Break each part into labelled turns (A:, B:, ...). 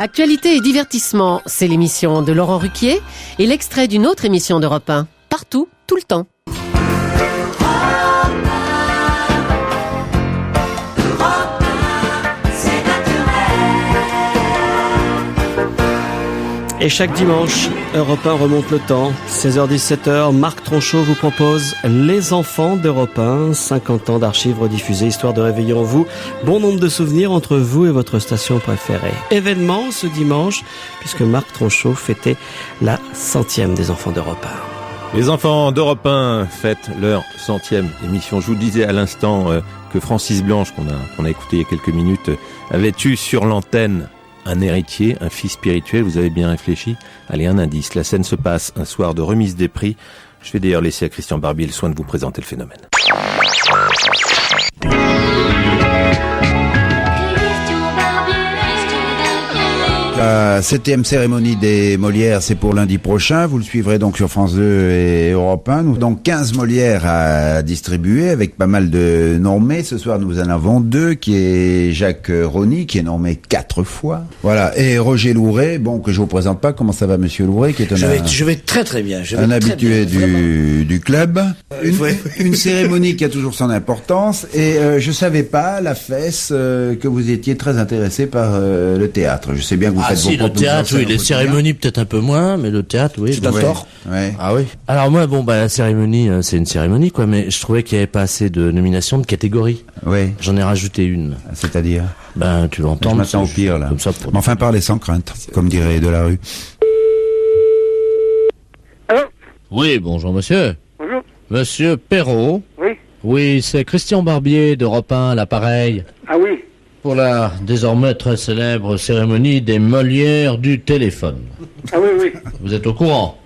A: Actualité et divertissement, c'est l'émission de Laurent Ruquier et l'extrait d'une autre émission d'Europe 1. Partout, tout le temps.
B: Et chaque dimanche, Europe 1 remonte le temps. 16h-17h, Marc Tronchot vous propose Les Enfants d'Europe 1. 50 ans d'archives rediffusées, histoire de réveiller en vous bon nombre de souvenirs entre vous et votre station préférée. Événement ce dimanche, puisque Marc Tronchot fêtait la 100e des Enfants d'Europe 1.
C: Les Enfants d'Europe 1 fêtent leur 100e émission. Je vous disais à l'instant que Francis Blanche, qu'on a écouté il y a quelques minutes, avait eu sur l'antenne un héritier, un fils spirituel. Vous avez bien réfléchi? Allez, un indice. La scène se passe un soir de remise des prix. Je vais d'ailleurs laisser à Christian Barbier le soin de vous présenter le phénomène.
D: La 7e cérémonie des Molières, c'est pour lundi prochain. Vous le suivrez donc sur France 2 et Europe 1. Nous avons donc 15 Molières à distribuer avec pas mal de normés. Ce soir, nous en avons 2, qui est Jacques Rony, qui est normé 4 fois. Voilà. Et Roger Louret, bon, que je vous présente pas. Comment ça va, monsieur Louret, qui est
E: je vais très très bien.
D: Un habitué du club. Une cérémonie qui a toujours son importance. Et je savais pas, la fesse, que vous étiez très intéressé par le théâtre. Je sais bien que vous faites
E: le théâtre, oui, les cérémonies peut-être un peu moins, mais le théâtre, oui.
D: C'est un tort. Ouais.
E: Ah oui. Alors moi, la cérémonie, c'est une cérémonie, quoi, mais je trouvais qu'il n'y avait pas assez de nominations de catégories.
D: Oui.
E: J'en ai rajouté une.
D: C'est-à-dire?
E: Tu l'entends.
D: Je m'attends au pire, là.
E: Comme ça,
D: Mais enfin, parlez sans crainte, comme dirait Delarue.
F: Allô?
E: Oui, bonjour monsieur.
F: Bonjour.
E: Monsieur Perrault.
F: Oui.
E: Oui, c'est Christian Barbier d'Europe 1, l'appareil.
F: Ah oui.
E: Pour la désormais très célèbre cérémonie des Molières du téléphone.
F: Ah oui, oui.
E: Vous êtes au courant?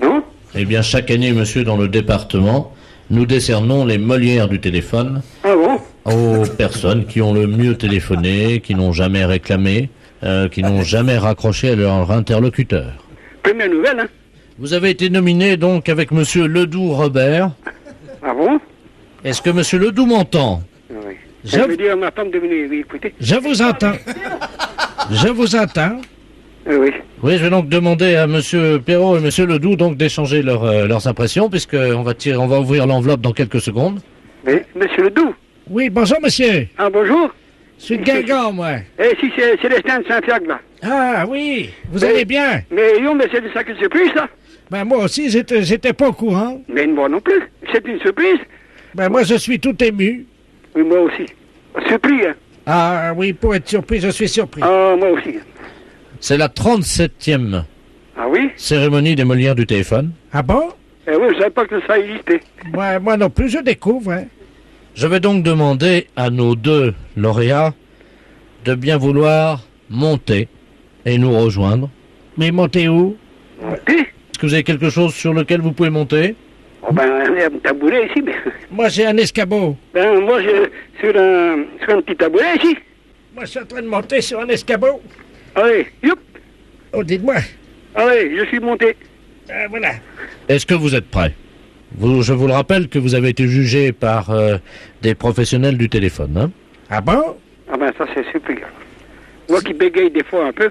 F: Non?
E: Eh bien, chaque année, monsieur, dans le département, nous décernons les Molières du téléphone
F: Ah bon?
E: aux personnes qui ont le mieux téléphoné, qui n'ont jamais réclamé, qui n'ont jamais raccroché à leur interlocuteur.
F: Première nouvelle, hein?
E: Vous avez été nominé donc avec monsieur Ledoux Robert.
F: Ah bon?
E: Est-ce que monsieur Ledoux m'entend?
F: Oui.
E: Je-
F: Je veux dire à ma femme de venir écouter.
E: Je vous entends. Je vous entends.
F: Oui.
E: Oui, je vais donc demander à monsieur Perrault et monsieur Ledoux donc d'échanger leurs impressions, puisqu'on va ouvrir l'enveloppe dans quelques secondes.
F: Mais, monsieur Ledoux.
E: Oui, bonjour monsieur.
F: Ah bonjour.
E: Je suis de Guingamp, moi.
F: Eh, si c'est Célestin de Saint-Jacques, là.
E: Ah oui, vous
F: Oui.
E: allez bien?
F: Mais mais c'est de ça que surprise, ça.
E: Moi aussi, j'étais pas au courant.
F: Mais moi non plus. C'est une surprise.
E: Moi, je suis tout ému.
F: Oui, moi aussi. Surpris, hein.
E: Ah oui, pour être surpris, je suis surpris.
F: Ah, moi aussi.
E: C'est la 37e
F: Ah oui?
E: cérémonie des Molières du téléphone. Ah bon?
F: Eh oui, je savais pas que ça existait.
E: Moi non plus, je découvre. Hein. Je vais donc demander à nos 2 lauréats de bien vouloir monter et nous rejoindre. Mais monter où?
F: Monter?
E: Est-ce que vous avez quelque chose sur lequel vous pouvez monter?
F: Oh ben, il y a un tabouret ici, mais...
E: Moi, j'ai un escabeau.
F: Ben, moi, sur un petit tabouret ici.
E: Moi, je suis en train de monter sur un escabeau.
F: Allez, youp.
E: Oh, dites-moi.
F: Allez, je suis monté.
E: Voilà. Est-ce que vous êtes prêts? Je vous le rappelle que vous avez été jugé par des professionnels du téléphone. Hein? Ah bon?
F: Ah ben, ça, c'est super. Moi qui bégaye des fois un peu.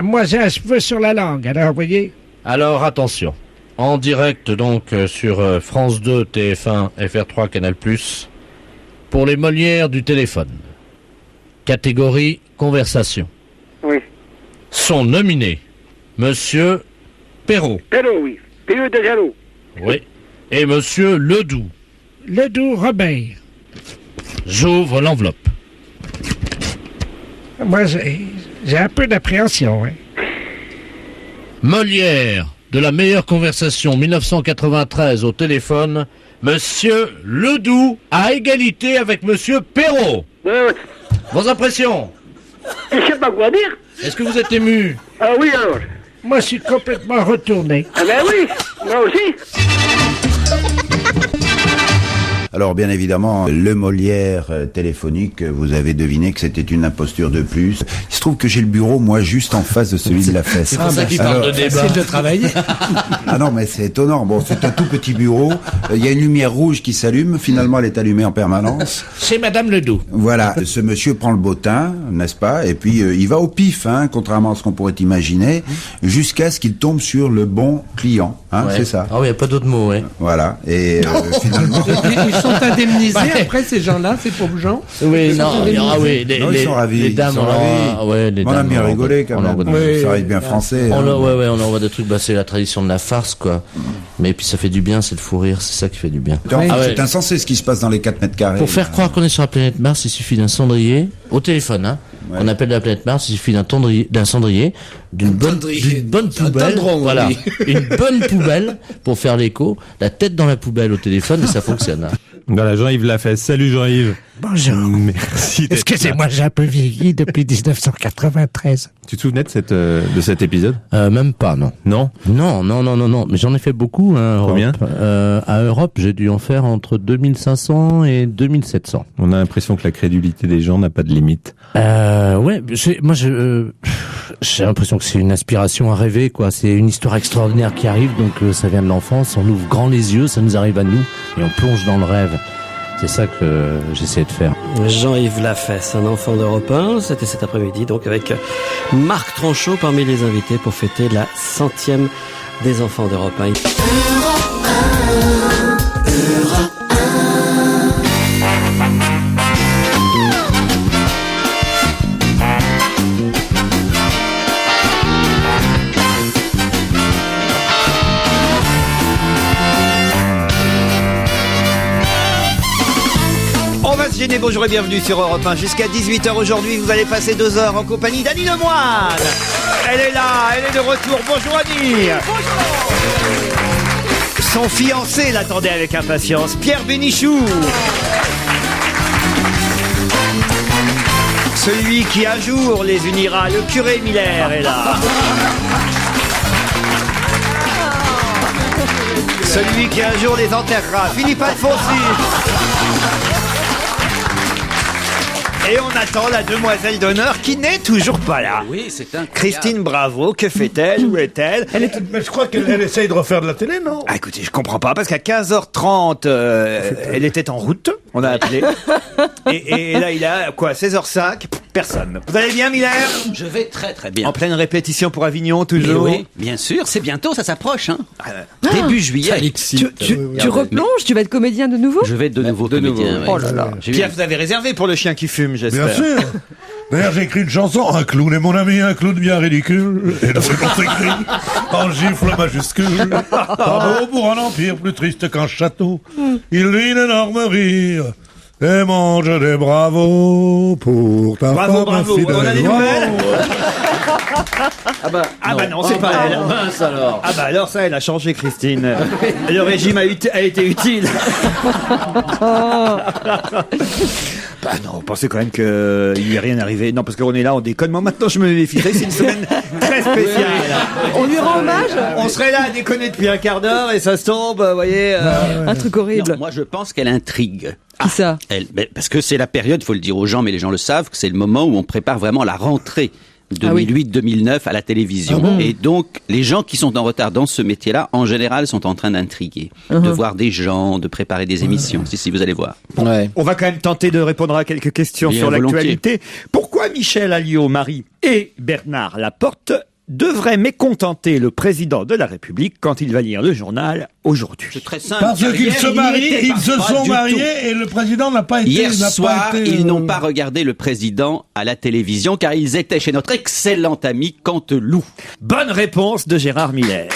E: Moi, j'ai un cheveu sur la langue, alors, vous voyez. Alors, attention. En direct, donc, sur France 2, TF1, FR3, Canal+, pour les Molières du téléphone. Catégorie conversation.
F: Oui.
E: Sont nominés Monsieur Perrault.
F: Perrault, oui. Perrault de Géraud.
E: Oui. Et Monsieur Ledoux. Ledoux Robert. J'ouvre l'enveloppe. Moi, j'ai un peu d'appréhension. Hein. Molière, de la meilleure conversation 1993 au téléphone, Monsieur Ledoux à égalité avec Monsieur Perrault. Vos impressions?
F: Je sais pas quoi dire.
E: Est-ce que vous êtes ému?
F: Ah oui, alors.
E: Moi, je suis complètement retourné.
F: Ah ben oui, moi aussi.
D: Alors bien évidemment, le Molière téléphonique, vous avez deviné que c'était une imposture de plus. Il se trouve que j'ai le bureau, moi, juste en face de celui de la fesse.
E: C'est pour ça qu'il parle de débat.
G: Facile de travailler.
D: Ah non, mais c'est étonnant. Bon, c'est un tout petit bureau. Il y a une lumière rouge qui s'allume. Finalement, elle est allumée en permanence.
E: C'est Madame Ledoux.
D: Voilà. Ce monsieur prend le bottin, n'est-ce pas? Et puis, il va au pif, hein, contrairement à ce qu'on pourrait imaginer, jusqu'à ce qu'il tombe sur le bon client. Hein, c'est ça.
E: Ah oui, il n'y a pas d'autre mot, ouais.
D: Voilà. Et finalement...
G: Ils sont indemnisés après, ces gens-là, ces pauvres gens.
E: Oui, non,
D: ils sont ravis.
E: Les dames,
D: on a bien rigolé quand même. Ça reste bien français.
E: On envoie des trucs, c'est la tradition de la farce, quoi. Mais puis ça fait du bien, c'est le fou rire, c'est ça qui fait du bien.
D: C'est insensé ce qui se passe dans les 4 mètres carrés.
E: Pour faire croire qu'on est sur la planète Mars, il suffit d'un cendrier, au téléphone, hein. Ouais. On appelle la planète Mars, il suffit d'un cendrier, d'une bonne poubelle, voilà, une bonne poubelle pour faire l'écho, la tête dans la poubelle au téléphone et ça fonctionne.
C: Voilà, Jean-Yves Lafesse. Salut Jean-Yves.
G: Bonjour.
C: Merci.
G: Excusez-moi, j'ai un peu vieilli depuis 1993.
C: Tu te souvenais de cet épisode?
E: Même pas, non.
C: Non?
E: Non. Mais j'en ai fait beaucoup, hein, Europe.
C: Combien?
E: À Europe, j'ai dû en faire entre 2500 et 2700.
C: On a l'impression que la crédulité des gens n'a pas de limite.
E: Ouais, j'ai l'impression que c'est une aspiration à rêver, quoi. C'est une histoire extraordinaire qui arrive, donc ça vient de l'enfance. On ouvre grand les yeux, ça nous arrive à nous, et on plonge dans le rêve. C'est ça que j'essaie de faire.
B: Jean-Yves Lafesse, un enfant d'Europe 1, c'était cet après-midi, donc avec Marc Tronchot parmi les invités pour fêter la 100e des enfants d'Europe 1.
H: Bonjour et bienvenue sur Europe 1. Jusqu'à 18h aujourd'hui, vous allez passer 2 heures en compagnie d'Annie Lemoine. Elle est là, elle est de retour. Bonjour Annie. Bonjour. Son fiancé l'attendait avec impatience, Pierre Bénichou. Celui qui un jour les unira, le curé Miller est là. Celui qui un jour les enterrera, Philippe Alfonsi. Et on attend la demoiselle d'honneur qui n'est toujours pas là.
I: Oui, c'est incroyable.
H: Christine Bravo, que fait-elle? Où est-elle?
J: Mais je crois qu'elle essaye de refaire de la télé, non?
H: Ah, écoutez, je comprends pas, parce qu'à 15h30, elle était en route, on a appelé. et là, il a, 16h05, personne. Vous allez bien, Miller?
I: Je vais très très bien.
H: En pleine répétition pour Avignon, toujours?
I: Oui, bien sûr, c'est bientôt, ça s'approche, hein. Début juillet.
K: Tu replonges, tu vas être comédien de nouveau?
I: Je vais être de nouveau comédien.
H: Oh là là. Pierre, vous avez réservé pour le chien qui fume, j'espère.
J: Bien sûr. D'ailleurs, j'ai écrit une chanson, un clown est mon ami, un clown bien ridicule. Et donc, on s'écrit en gifle majuscule. Pas beau pour un empire, plus triste qu'un château. Il vit d'énormes rires et mange des bravos pour ta femme fidèle.
H: On a des nouvelles?
I: Ah bah
H: non, c'est pas elle.
I: Mince alors.
H: Ah bah alors ça, elle a changé, Christine. Le régime a été utile. Bah non, vous pensez quand même qu'il n'y est rien arrivé. Non, parce qu'on est là, on déconne. Moi, maintenant, je me méfierais. C'est une semaine très spéciale.
K: On lui rend hommage?
H: On serait là à déconner depuis un quart d'heure et ça se tombe, vous voyez.
K: Un truc horrible.
I: Non, moi, je pense qu'elle intrigue.
K: Qui ça?
I: Parce que c'est la période, il faut le dire aux gens, mais les gens le savent, que c'est le moment où on prépare vraiment la rentrée 2008-2009 à la télévision.
K: Ah bon?
I: Et donc, les gens qui sont en retard dans ce métier-là, en général, sont en train d'intriguer, de voir des gens, de préparer des émissions. Si, vous allez voir.
H: Ouais. On va quand même tenter de répondre à quelques questions sur l'actualité. Pourquoi Michel Alliot-Marie et Bernard Laporte devraient mécontenter le président de la République quand il va lire le journal aujourd'hui?
I: C'est très simple.
J: Parce qu'ils se sont mariés et le président n'a pas été...
I: Hier soir, ils n'ont pas regardé le président à la télévision car ils étaient chez notre excellent ami Canteloup.
H: Bonne réponse de Gérard Miller.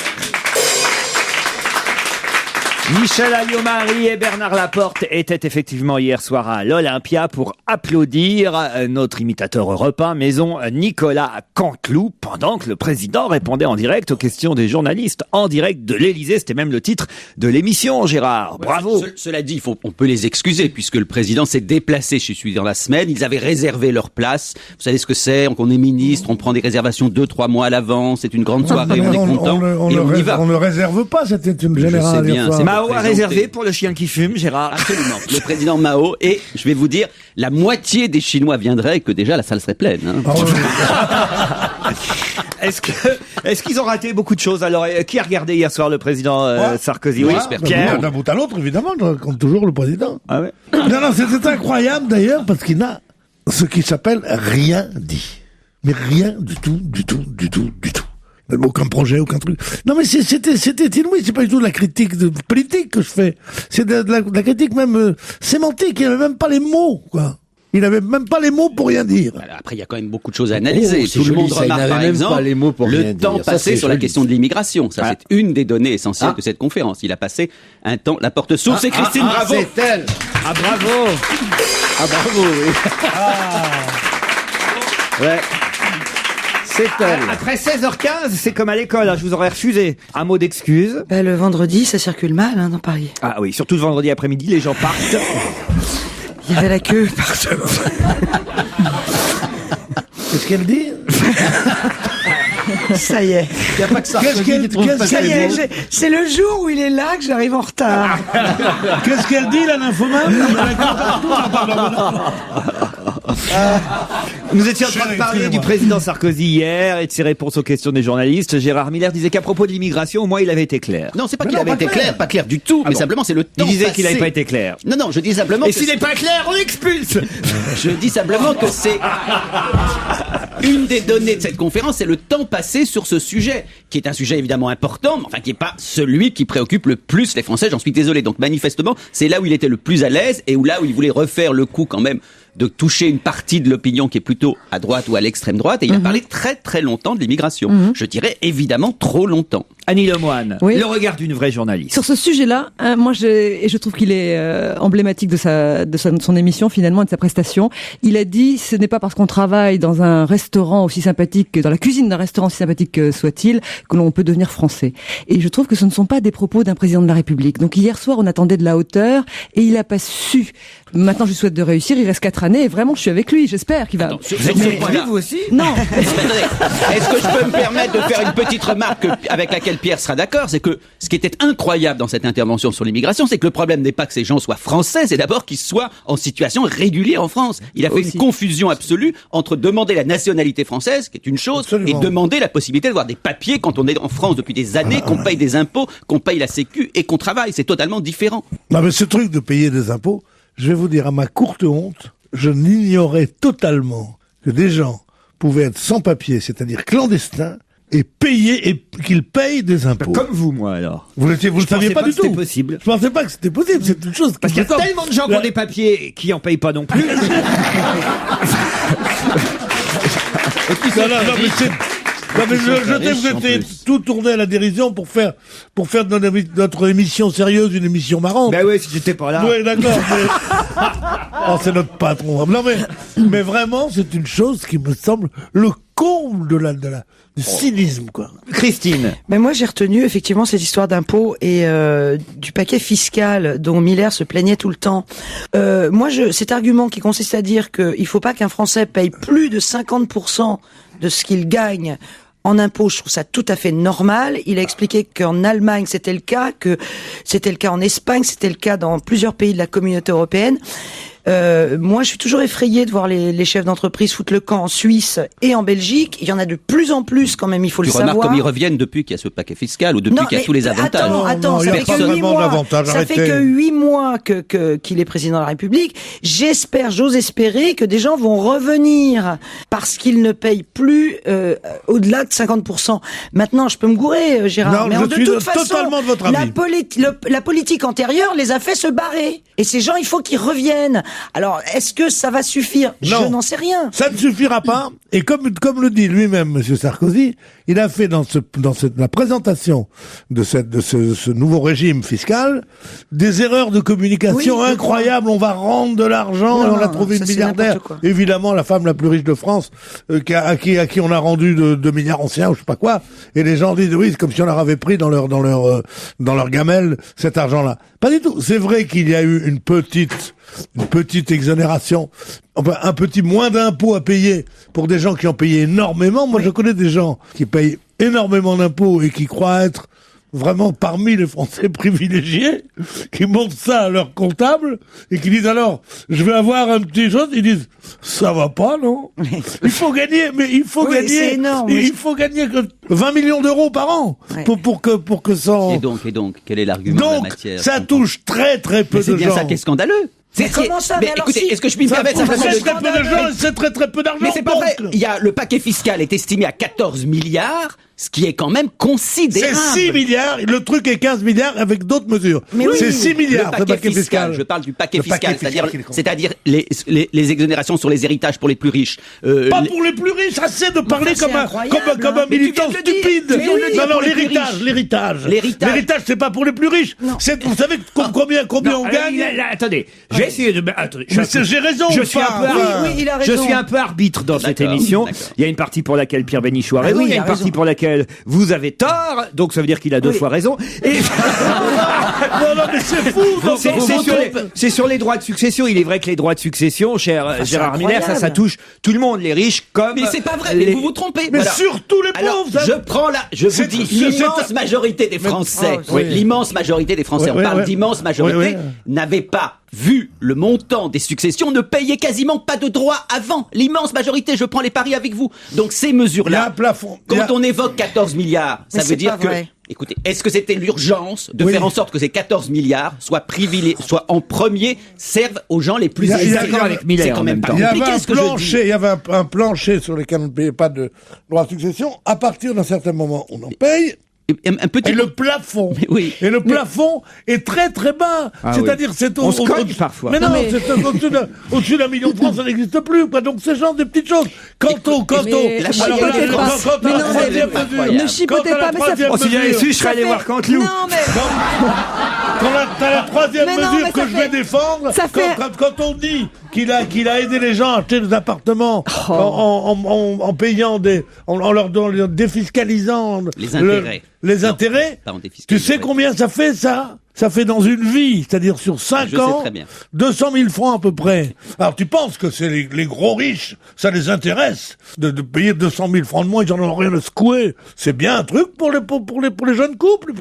H: Michel Alliot-Marie et Bernard Laporte étaient effectivement hier soir à l'Olympia pour applaudir notre imitateur européen, maison Nicolas Canteloup, pendant que le président répondait en direct aux questions des journalistes, en direct de l'Élysée. C'était même le titre de l'émission, Gérard. Bravo.
I: Cela dit, on peut les excuser puisque le président s'est déplacé chez celui dans la semaine. Ils avaient réservé leur place. Vous savez ce que c'est? On est ministre, on prend des réservations 2-3 mois à l'avance. C'est une grande soirée, on est content et on y va.
J: On ne réserve pas, c'était une générale.
I: Je sais bien,
H: Mao a
I: présenter-
H: réservé pour le chien qui fume, Gérard.
I: Absolument. Le président Mao, et je vais vous dire, la moitié des Chinois viendraient et que déjà la salle serait pleine. Hein.
H: Est-ce qu'ils ont raté beaucoup de choses? Alors, qui a regardé hier soir le président Sarkozy? Oui,
J: Moi,
H: Pierre.
J: d'un bout à l'autre, évidemment, je raconte toujours le président.
H: Ah ouais.
J: Non, c'était incroyable d'ailleurs, parce qu'il n'a ce qui s'appelle rien dit. Mais rien du tout. Aucun projet, aucun truc. Non, mais c'était inouï, c'est pas du tout de la critique politique que je fais. C'est de la critique même sémantique, il n'avait même pas les mots, quoi. Il n'avait même pas les mots pour rien dire.
I: Voilà, après, il y a quand même beaucoup de choses à analyser.
L: c'est
I: Tout le
L: joli,
I: monde
L: ça, il
I: remarque,
L: n'avait
I: par
L: même
I: exemple,
L: pas les mots pour rien
I: le
L: dire.
I: temps
L: Ça,
I: passé
L: c'est
I: sur la
L: joli.
I: question de l'immigration. Ça, c'est une des données essentielles de cette conférence. Il a passé un temps, la porte s'ouvre, c'est Christine, bravo!
L: C'est elle.
H: Ah, bravo.
L: Ah, bravo, oui. Ouais. C'est elle.
H: Après 16h15, c'est comme à l'école, hein, je vous aurais refusé. Un mot d'excuse.
K: Bah, le vendredi, ça circule mal dans Paris.
H: Ah oui, surtout le vendredi après-midi, les gens partent.
K: Il y avait la queue partout.
J: Qu'est-ce qu'elle dit?
K: Ça y est.
L: Il n'y a pas que ça.
K: Ça y est, c'est le jour où il est là que j'arrive en retard.
J: Qu'est-ce qu'elle dit, la nymphomane?
H: Nous étions en train de parler du président Sarkozy hier et de ses réponses aux questions des journalistes. Gérard Miller disait qu'à propos de l'immigration, au moins il avait été clair.
I: Non, c'est pas qu'il avait été clair, pas clair du tout, mais simplement c'est le temps
H: Il disait
I: passé.
H: qu'il n'avait pas été clair.
I: Non, je dis simplement
H: Et
I: que
H: s'il n'est pas clair, on l'expulse.
I: Je dis simplement que c'est une des données de cette conférence, c'est le temps passé sur ce sujet, qui est un sujet évidemment important, mais enfin qui n'est pas celui qui préoccupe le plus les Français, j'en suis désolé. Donc manifestement, c'est là où il était le plus à l'aise et où là où il voulait refaire le coup quand même de toucher une partie de l'opinion qui est plutôt à droite ou à l'extrême droite, et il a parlé très très longtemps de l'immigration. Je dirais évidemment trop longtemps.
H: Annie Lemoine,
K: Oui.
H: le regard d'une vraie journaliste.
K: Sur ce sujet-là, moi, je trouve qu'il est emblématique de son émission finalement et de sa prestation. Il a dit, ce n'est pas parce qu'on travaille dans un restaurant aussi sympathique, dans la cuisine d'un restaurant aussi sympathique que soit-il, que l'on peut devenir français. Et je trouve que ce ne sont pas des propos d'un président de la République. Donc hier soir, on attendait de la hauteur et il a pas su. Maintenant, je lui souhaite de réussir. Il reste 4 années et vraiment, je suis avec lui. J'espère qu'il va.
I: Attends,
H: Vous êtes surpris, vous aussi?
K: Non.
I: Est-ce que je peux me permettre de faire une petite remarque avec laquelle Pierre sera d'accord? C'est que ce qui était incroyable dans cette intervention sur l'immigration, c'est que le problème n'est pas que ces gens soient français, c'est d'abord qu'ils soient en situation régulière en France. Il a fait une confusion absolue entre demander la nationalité française, qui est une chose, et demander la possibilité d'avoir des papiers quand on est en France depuis des années, qu'on paye des impôts, qu'on paye la sécu et qu'on travaille. C'est totalement différent.
J: Non, mais ce truc de payer des impôts, je vais vous dire, à ma courte honte, je n'ignorais totalement que des gens pouvaient être sans papier, c'est-à-dire clandestins, et payer, et qu'ils payent des impôts.
H: Comme vous, moi, alors.
J: Vous le saviez pas du tout.
H: C'était possible.
J: Je pensais pas que c'était possible, c'est une chose.
H: Parce qu'il y a tellement de gens qui ont des papiers qui en payent pas non plus.
J: Non, mais c'est... Non, mais vous étiez tout tourné à la dérision pour faire de notre émission sérieuse une émission marrante.
H: Ben oui, si j'étais pas là.
J: Oui, d'accord. Mais... Oh, c'est notre patron. Non, mais vraiment, c'est une chose qui me semble le comble du cynisme, quoi.
H: Christine.
K: Mais moi, j'ai retenu effectivement cette histoire d'impôts et du paquet fiscal dont Miller se plaignait tout le temps. Moi, cet argument qui consiste à dire qu'il faut pas qu'un Français paye plus de 50% de ce qu'il gagne en impôts, je trouve ça tout à fait normal. Il a expliqué qu'en Allemagne, c'était le cas, que c'était le cas en Espagne, c'était le cas dans plusieurs pays de la communauté européenne. Moi, je suis toujours effrayée de voir les chefs d'entreprise foutre le camp en Suisse et en Belgique. Il y en a de plus en plus quand même, il faut le savoir.
I: Tu remarques comme ils reviennent depuis qu'il y a ce paquet fiscal ou depuis qu'il y a tous les avantages.
K: Attends, ça fait que 8 mois. Ça fait que 8 mois qu'il est président de la République. J'ose espérer que des gens vont revenir parce qu'ils ne payent plus au-delà de 50%. Maintenant, je peux me gourer, Gérard, mais de toute façon,
J: totalement de votre avis.
K: La politique antérieure les a fait se barrer. Et ces gens, il faut qu'ils reviennent. Alors, est-ce que ça va suffire? Je n'en sais rien.
J: Ça ne suffira pas. Et comme le dit lui-même Monsieur Sarkozy, il a fait dans la présentation de ce nouveau régime fiscal des erreurs de communication incroyables. On va rendre de l'argent et on a trouvé une milliardaire. Évidemment, la femme la plus riche de France, à qui on a rendu 2 milliards anciens ou je sais pas quoi. Et les gens disent oui, c'est comme si on leur avait pris dans leur gamelle cet argent-là. Pas du tout. C'est vrai qu'il y a eu une petite exonération, enfin un petit moins d'impôts à payer pour des gens qui ont payé énormément. Moi, je connais des gens qui payent énormément d'impôts et qui croient être vraiment parmi les Français privilégiés, qui montrent ça à leur comptable, et qui disent alors, je vais avoir un petit chose, ils disent, ça va pas, non? Il faut gagner, mais il faut gagner,
K: c'est énorme.
J: il faut gagner que 20 millions d'euros par an, pour que ça...
I: Et donc, quel est l'argument en la
J: Donc,
I: matière?
J: ça touche très peu de gens.
I: C'est bien ça qui est scandaleux.
K: Mais comment ça? Mais
I: écoutez,
K: alors si-
I: est-ce que je puis me
J: Ça
I: permettre
J: touche
I: simplement
J: très peu de gens et c'est très peu d'argent.
I: Mais c'est pas
J: donc.
I: vrai. Il y a, le paquet fiscal est estimé à 14 milliards, ce qui est quand même
J: C'est
I: considérable.
J: 6 milliards, le truc est 15 milliards avec d'autres mesures.
K: Mais oui.
J: C'est 6 milliards,
I: Le paquet fiscal. Je parle du paquet
J: Le
I: fiscal,
J: paquet fiscal
I: c'est-à-dire les exonérations sur les héritages pour les plus riches.
J: Pas pour les plus riches, assez de parler
K: enfin,
J: comme
K: c'est
J: un
K: incroyable,
J: comme un
I: Mais tu
J: militant
I: viens de le dire.
J: stupide.
I: Tu viens de le dire
J: Non,
I: pour les plus
J: l'héritage.
I: L'héritage.
J: L'héritage, c'est pas pour les plus riches. C'est, vous savez combien
H: Non,
J: on gagne?
H: Attendez, j'ai essayé de... Attendez,
J: Mais j'ai raison.
H: Je
J: ou
H: suis un
J: pas
H: peu,
K: Oui, il a raison.
H: je suis un peu arbitre dans cette
I: D'accord,
H: émission.
I: d'accord.
H: Il y a une partie pour laquelle Pierre Bénichou a raison,
K: oui,
H: il y a
K: il
H: une
K: a
H: partie
K: raison.
H: pour laquelle vous avez tort, donc ça veut dire qu'il a deux
K: Oui.
H: fois raison. Et
J: Non, mais c'est fou.
H: c'est sur les droits de succession. Il est vrai que les droits de succession, cher
K: c'est
H: Gérard Miller, ça
K: incroyable.
H: touche tout le monde, les riches comme
I: Mais c'est pas vrai,
H: les-
I: mais vous vous trompez.
J: Mais
I: Voilà.
J: surtout les
I: Alors,
J: pauvres.
I: je vous
J: C'est-
I: dis,
J: c'est-
I: l'immense
J: c'est-
I: majorité des Français,
J: oui.
I: l'immense majorité des Français,
J: Oui,
I: on parle
J: oui.
I: d'immense majorité,
J: Oui, oui.
I: n'avaient pas vu le montant des successions, ne payaient quasiment pas de droits avant. L'immense majorité, je prends les paris avec vous. Donc ces
J: Il y a
I: mesures-là,
J: un plafond.
I: quand on évoque 14 milliards, ça
K: Mais
I: veut
K: c'est
I: dire
K: pas
I: que...
K: vrai.
I: Écoutez, est-ce que c'était l'urgence de
J: Oui.
I: faire en sorte que ces 14 milliards soient soient en premier, servent aux gens les plus
J: Il y a- il y a-
I: aisés?
J: il y a-
H: avec Miller
I: C'est quand
H: en
I: même
H: même
I: pas
H: temps.
J: Il y avait
I: compliqué
J: un
I: ce que je dis.
J: plancher, il y avait un plancher sur lequel on ne payait pas de droit de succession. À partir d'un certain moment, on en paye.
I: Un petit
J: Et le plafond.
I: Mais oui.
J: Et le plafond est très bas.
H: Ah
J: C'est-à-dire, c'est
H: On se cogne parfois.
J: Mais non, c'est au-dessus d'un million de francs, ça n'existe plus, quoi. Donc, c'est genre des petites choses. Quant au,
I: la chipotez
J: alors,
I: pas.
J: quand
I: Mais
J: à la
I: non, mais
J: troisième
I: c'est
J: mesure.
I: incroyable.
K: Ne chipotez
J: Quant à la
K: pas, mais ça
J: troisième
H: Oh, si j'avais
J: mesure.
H: su, je serais allé voir Canteloup.
K: Non, mais...
J: Quand t'as la troisième
K: Mais non,
J: mesure
K: mais
J: que
K: ça
J: je vais
K: fait-
J: défendre,
K: ça fait-
J: quand on dit qu'il a aidé les gens à acheter des appartements
K: Oh.
J: en payant en leur défiscalisant
I: Les intérêts.
J: les
I: Non,
J: intérêts,
I: pas en défiscalisant,
J: tu sais
I: ouais.
J: combien ça fait ça? Ça fait dans une vie, c'est-à-dire sur 5
I: Je sais
J: ans,
I: très bien.
J: 200 000 francs à peu près. Alors tu penses que c'est les gros riches, ça les intéresse de payer 200 000 francs de moins, ils en ont rien à secouer. C'est bien un truc pour les jeunes couples.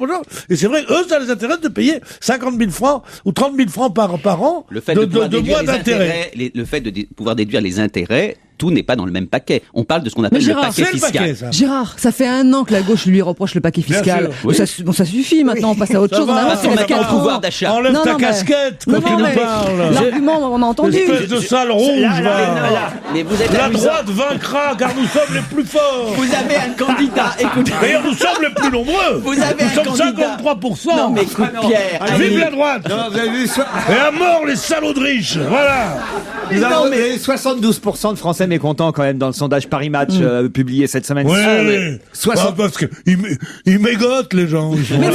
J: Et c'est vrai, eux, ça les intéresse de payer 50 000 francs ou 30 000 francs par an
I: Le fait de pouvoir
J: de
I: déduire
J: moins
I: les
J: d'intérêt.
I: intérêts, le fait de pouvoir déduire les intérêts, tout n'est pas dans le même paquet. On parle de ce qu'on appelle
M: Mais
I: le
M: Gérard,
I: paquet
J: C'est le
I: fiscal.
J: paquet, ça.
M: Gérard, ça fait 1 an que la gauche lui reproche le paquet
J: Bien
M: fiscal.
J: sûr.
M: Bon, bon, ça suffit maintenant, on passe à autre
J: Ça
M: chose. On
J: va,
M: a
J: parce qu'on
M: fait
J: a
M: 4
I: pas le pouvoir d'achat.
J: Enlève
M: Non,
J: ta
M: non, mais-
J: casquette
M: Non,
J: quand
M: non,
J: tu nous
M: mais
J: parles.
M: l'argument, on a entendu.
J: Espèce de sale rouge, va.
I: Mais vous êtes
J: La
I: amusant.
J: droite vaincra, car nous sommes les plus forts.
I: Vous avez un candidat, écoutez.
J: D'ailleurs, nous sommes les plus nombreux.
I: Vous avez
J: nous
I: un
J: sommes
I: candidat.
J: 53%.
I: Non, mais écoute, Pierre.
J: Vive la droite.
H: Non, vous avez vu,
J: Et à mort les salauds de riches. Voilà.
H: vous avez 72% de Français mécontents quand même dans le sondage Paris Match publié cette semaine.
J: Oui,
H: Ah,
J: oui.
H: 60.
J: Parce qu'ils mégotent, les gens.
M: Mais non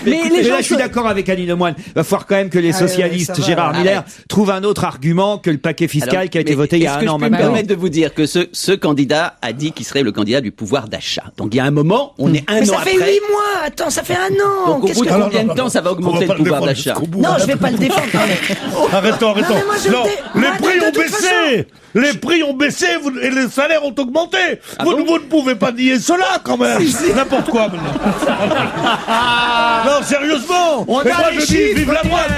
M: Mais
H: Mais
M: les
H: là,
M: gens
H: je suis d'accord avec Annie Lemoine. Il va falloir quand même que les
K: Ah, ouais,
H: socialistes,
K: ça va.
H: Gérard Miller,
I: Arrête.
H: trouvent un autre argument que le paquet fiscal
I: Alors,
H: qui a été
I: mais
H: voté il y a
I: est-ce que
H: un an
I: je peux me
H: maintenant.
I: permettre de vous dire que ce candidat a dit qu'il serait le candidat du pouvoir d'achat. Donc il y a un moment, on est un
K: Mais
I: an
K: ça fait
I: après.
K: 8 mois. Attends, ça fait 1 an.
I: Donc au
K: Qu'est-ce
I: bout de
K: que...
I: combien de temps ça va augmenter le pouvoir d'achat?
K: Non, je vais pas le défendre. Non, mais-
J: Arrêtons.
K: mais moi, je
J: Non,
K: le
J: les
K: dé-
J: prix
K: de
J: ont
K: toute
J: baissé. Les prix ont baissé et les salaires ont augmenté. Vous ne pouvez pas nier cela, quand même. N'importe quoi, maintenant. Non, sérieusement.
H: On
J: Et
H: a
J: moi,
H: les
J: je dis,
H: chiffres,
J: vive la droite.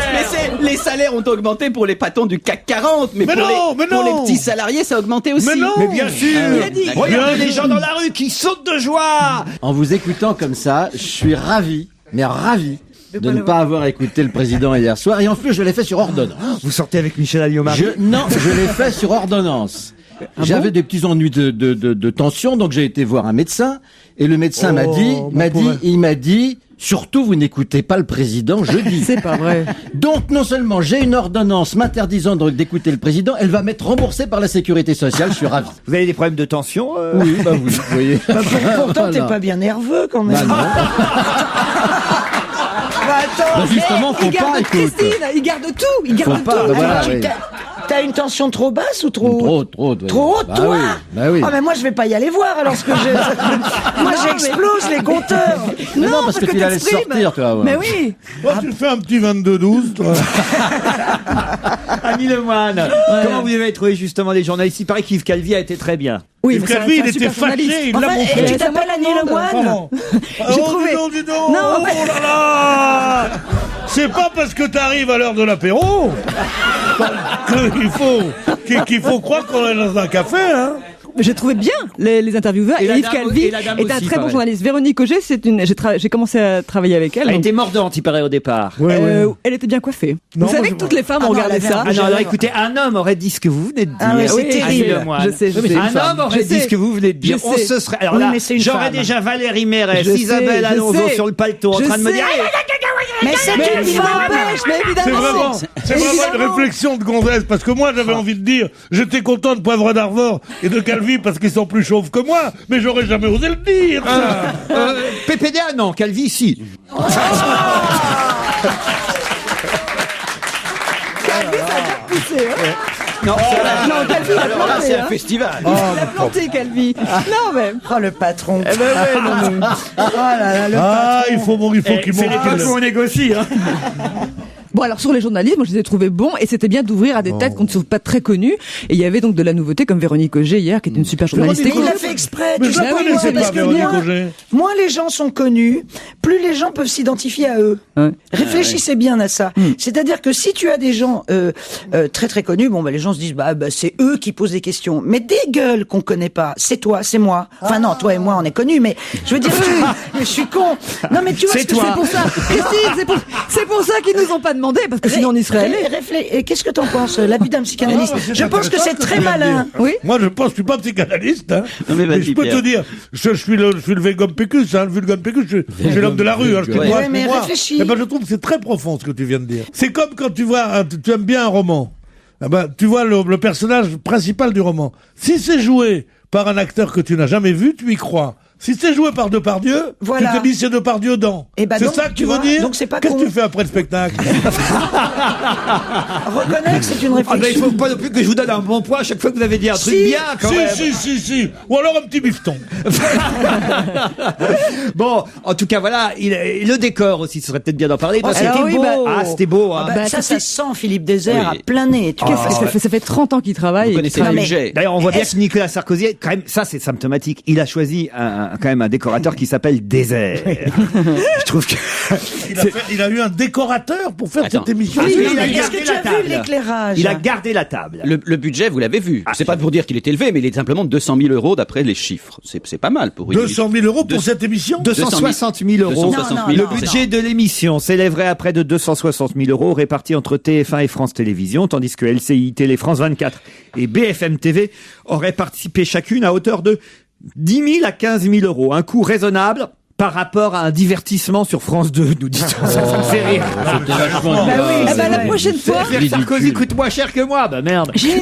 I: Mais les salaires ont augmenté pour les patrons du CAC 40, mais,
J: Mais
I: pour,
J: non,
I: les,
J: mais
I: pour
J: non.
I: les petits salariés, ça a augmenté aussi.
J: Mais non.
H: Mais bien sûr.
I: Ah oui, d'accord.
H: Regardez
J: Bien
H: les
J: sûr.
H: gens dans la rue qui sautent de joie.
L: En vous écoutant comme ça, je suis ravi, mais ravi, de ne pas avoir écouté le président hier soir. Et en plus, je l'ai fait sur ordonnance.
H: Vous sortez avec Michel Alliot-Marie.
L: Non, je l'ai fait sur ordonnance. J'avais des petits ennuis de tension, donc j'ai été voir un médecin. Et le médecin il m'a dit, surtout vous n'écoutez pas le président jeudi.
M: C'est pas vrai.
L: Donc non seulement j'ai une ordonnance m'interdisant d'écouter le président, elle va m'être remboursée par la sécurité sociale. Je suis ravi.
H: Vous avez des problèmes de tension
L: Oui, bah vous voyez.
K: Pourtant, t'es
L: Voilà.
K: pas bien nerveux quand même.
L: Bah non.
K: Bah, attends,
L: Bah justement,
M: il
L: faut
M: garde
L: pas, écoute.
M: Christine, il garde tout, il garde
L: Faut
M: tout.
L: pas, bah voilà,
K: Alors,
L: oui.
K: T'as une tension trop basse ou trop haute?
L: Trop haute.
K: Trop haute,
L: Bah
K: toi?
L: oui, bah oui.
K: Ah, mais moi, je vais pas y aller voir, alors, ce que je... Moi, j'explose les compteurs.
L: Mais non, parce que tu allais
M: t'exprimes.
L: sortir, toi. Ouais.
M: Mais oui.
J: Toi, tu fais un petit 22-12, toi.
H: Annie Lemoine, comment vous avez trouvé justement les journalistes? Il paraît qu'Yves Calvi a été très bien.
J: Oui, Yves Calvi, il était fâché, il l'a montré.
K: Et tu t'appelles Annie Lemoine?
J: J'ai trouvé. Dis donc,
K: Non,
J: oh là là. C'est pas parce que t'arrives à l'heure de l'apéro qu'il faut croire qu'on est dans un café, hein.
M: J'ai trouvé bien les intervieweurs. Et Yves Calvi est un très bon journaliste. Véronique Auger, j'ai commencé à travailler avec elle.
H: Elle était mordante, il paraît, au départ.
M: Elle était bien coiffée. Vous savez que toutes les femmes ont regardé ça.
H: Ah non, alors écoutez, un homme aurait dit ce que vous venez de dire.
K: Ah ouais, c'est terrible.
M: Je sais.
H: Un homme aurait dit ce que vous venez de dire. On se serait. Alors là, j'aurais déjà Valérie Mérès, Isabelle Alonso sur le paletot en train de me dire.
K: Mais c'est une femme.
M: Mais évidemment.
J: C'est vraiment une réflexion de gonzesse, parce que moi j'avais envie de dire, j'étais content de Poivre d'Arvor et de Calvi parce qu'ils sont plus chauves que moi, mais j'aurais jamais osé le dire.
H: PPDA non, Calvi si.
M: Calvi, ça a bien poussé.
I: Non,
M: Calvi, il a
I: alors là,
M: planté,
I: c'est un
M: hein.
I: festival.
M: Il a planté, Calvi. Non, mais.
K: Oh, le patron.
M: Oh là là, le patron.
J: Il faut qu'il
H: C'est l'époque où on négocie, hein.
M: Bon, alors sur les journalistes, moi je les ai trouvés bons et c'était bien d'ouvrir à des têtes qu'on ne trouve pas très connues. Et il y avait donc de la nouveauté comme Véronique Auger hier, qui est une super journaliste.
K: Mais il l'a fait exprès,
J: Mais
K: tu
J: je
K: sais
J: la
K: pourquoi?
J: connaissais
K: Parce
J: pas,
K: que
J: Véronique Auger.
K: moins les gens sont connus, plus les gens peuvent s'identifier à eux. Réfléchissez bien à ça. C'est-à-dire que si tu as des gens très très connus, bon bah les gens se disent bah c'est eux qui posent des questions. Mais des gueules qu'on connaît pas, c'est toi, c'est moi. Enfin non, toi et moi on est connus, mais je veux dire, je suis con. Non mais tu vois,
M: c'est pour ça. Christine, c'est pour ça qu'ils nous ont pas demandé, parce que sinon on y serait allé.
K: Et qu'est-ce que t'en penses, l'habit d'un psychanalyste? Je pense que c'est très malin.
M: Oui.
J: Moi, je pense, je suis pas psychanalyste, hein.
I: Non, mais
J: je peux te dire, je suis le Vulgum Pécus, hein, le Vulgum Pécus, je suis l'homme de la rue, hein, je te vois,
K: mais réfléchis.
J: Eh ben, je trouve que c'est très profond ce que tu viens de dire. C'est comme quand tu vois, tu aimes bien un roman. Eh ben, tu vois le personnage principal du roman. Si c'est joué par un acteur que tu n'as jamais vu, tu y crois. Si c'est joué par Depardieu,
K: voilà.
J: Tu te dis c'est Depardieu dans.
K: Et ben
J: c'est
K: donc,
J: ça que tu veux
K: vois,
J: dire?
K: Donc c'est pas
J: Qu'est-ce
K: con.
J: que tu fais après le spectacle?
K: Reconnais que c'est une réflexion.
H: Il faut pas non plus que je vous donne un bon point à chaque fois que vous avez dit un truc bien, quand même.
J: Si. Ou alors un petit bifton.
H: Bon, en tout cas, voilà, le décor aussi, ce serait peut-être bien d'en parler.
K: Oh,
H: c'était
K: oui,
H: beau.
K: bah,
H: c'était beau. Hein.
K: Ça sent Philippe Désert à plein nez.
M: Ça fait 30 ans qu'il travaille.
I: Vous connaissez le budget.
H: D'ailleurs, on voit bien que Nicolas Sarkozy, quand même, ça c'est symptomatique. Il a choisi quand même un décorateur qui s'appelle Désert. Je trouve que
J: il a eu un décorateur pour faire cette émission.
K: Oui,
H: il a
K: est-ce que tu as vu l'éclairage?
H: Il a gardé la table.
I: Le budget, vous l'avez vu. C'est pas pour dire qu'il est élevé, mais il est simplement de 200 000 euros d'après les chiffres. C'est pas mal pour une
J: 200 000 euros pour cette émission?
H: 260 000 euros.
I: 260 000
H: Le
I: euros.
H: budget de l'émission s'élèverait à près de 260 000 euros répartis entre TF1 et France Télévisions, tandis que LCI, Télé, France 24 et BFM TV auraient participé chacune à hauteur de 10 000 à 15 000 euros. Un coût raisonnable par rapport à un divertissement sur France 2, nous dit-on. Ça me fait rire.
M: La prochaine fois.
H: Sarkozy coûte moins cher que moi, bah merde.
M: J'ai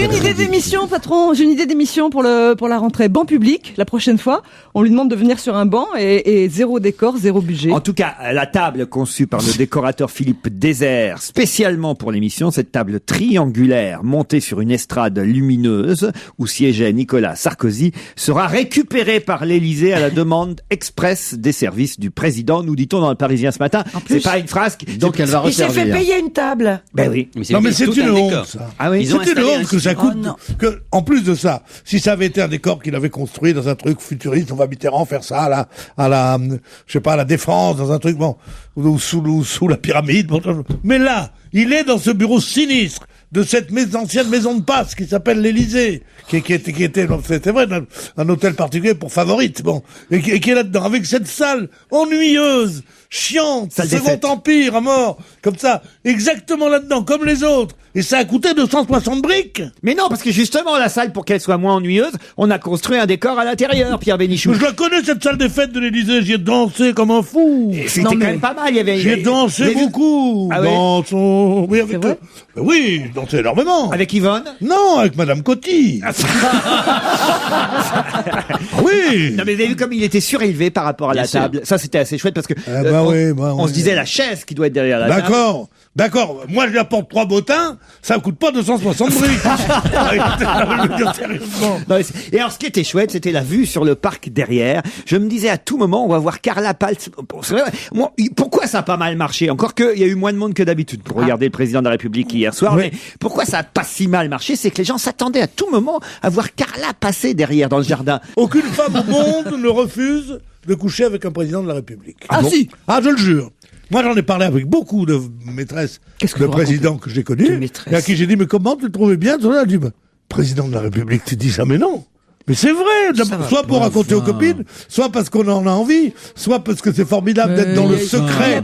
M: une idée d'émission, patron. J'ai une idée d'émission pour la rentrée. Banc public, la prochaine fois. On lui demande de venir sur un banc et zéro décor, zéro budget.
H: En tout cas, la table conçue par le décorateur Philippe Désert, spécialement pour l'émission, cette table triangulaire montée sur une estrade lumineuse où siégeait Nicolas Sarkozy, sera récupérée par l'Élysée à la demande express des services du président, nous dit-on dans le Parisien ce matin. C'est pas une phrase.
L: Donc elle va
K: Il s'est
L: resservir.
K: fait payer une table.
H: Ben oui.
J: Non mais c'est une honte, ça.
H: Ah oui.
J: C'est une honte que ça coûte.
K: Oh, non.
J: Que, en plus de ça, si ça avait été un décor qu'il avait construit dans un truc futuriste, on va Mitterrand faire ça à la, je sais pas, à la Défense, dans un truc, bon, ou sous la pyramide. Bon, mais là, il est dans ce bureau sinistre de cette ancienne maison de passe qui s'appelle l'Élysée, qui était, c'était vrai, un hôtel particulier pour favorites, bon, et qui est là-dedans, avec cette salle ennuyeuse, chiante, Second Empire à mort, comme ça, exactement là-dedans, comme les autres. Et ça a coûté 260 briques.
H: Mais non, parce que justement, la salle, pour qu'elle soit moins ennuyeuse, on a construit un décor à l'intérieur, Pierre Bénichou.
J: Je la connais, cette salle des fêtes de l'Élysée, j'y ai dansé comme un fou.
H: C'était quand même pas mal, il y avait...
J: J'ai dansé beaucoup.
H: Ah oui?
J: Oui, avec oui, j'ai dansé énormément.
H: Avec Yvonne?
J: Non, avec Madame Coty. Oui.
H: Non, mais vous avez vu comme il était surélevé par rapport à la table. Ça, c'était assez chouette parce que
J: on
H: se disait la chaise qui doit être derrière la table.
J: D'accord. D'accord, moi je lui apporte 3 bottins, ça me coûte pas 260 briques. Je veux dire sérieusement.
H: Non, et alors, ce qui était chouette, c'était la vue sur le parc derrière. Je me disais, à tout moment, on va voir Carla Paltz. Pourquoi ça a pas mal marché? Encore qu'il y a eu moins de monde que d'habitude pour regarder le président de la République hier soir.
J: Oui.
H: Mais pourquoi ça a pas si mal marché? C'est que les gens s'attendaient à tout moment à voir Carla passer derrière dans le jardin.
J: Aucune femme au monde ne refuse de coucher avec un président de la République.
H: Ah bon? Si.
J: Ah, je le jure. Moi, j'en ai parlé avec beaucoup de maîtresses de présidents que j'ai connus, et à qui j'ai dit, mais comment tu le trouvais bien? Elle a dit, bah, président de la République, tu dis jamais non. Mais c'est vrai, soit pour raconter aux copines, soit parce qu'on en a envie, soit parce que c'est formidable d'être dans le secret,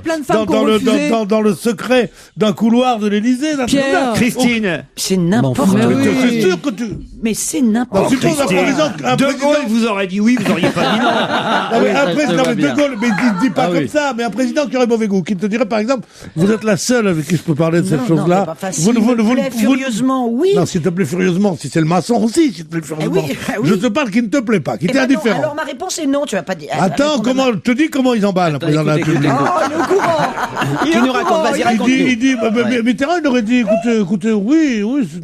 J: dans le secret d'un couloir de l'Élysée.
H: Christine,
K: c'est n'importe quoi.
J: C'est sûr que tu...
K: Mais c'est n'importe quoi.
H: De Gaulle vous aurait dit oui, vous auriez pas dit non.
J: Un président, mais De Gaulle, mais il ne dit pas comme ça, mais un président qui aurait mauvais goût, qui te dirait par exemple, vous êtes la seule avec qui je peux parler de cette chose-là.
K: Furieusement, oui.
J: Non, s'il te plaît, furieusement, si c'est le maçon aussi, s'il te plaît, furieusement. Je te parle qui ne te plaît pas, qui t'est indifférent.
K: Alors ma réponse est non, tu vas pas dire.
J: Attends, je te dis comment ils emballent, le président de la République.
K: Oh, le courant.
I: Tu nous racontes, vas-y, raconte-nous.
J: Il dit, Mitterrand, il aurait dit, écoutez, oui, ce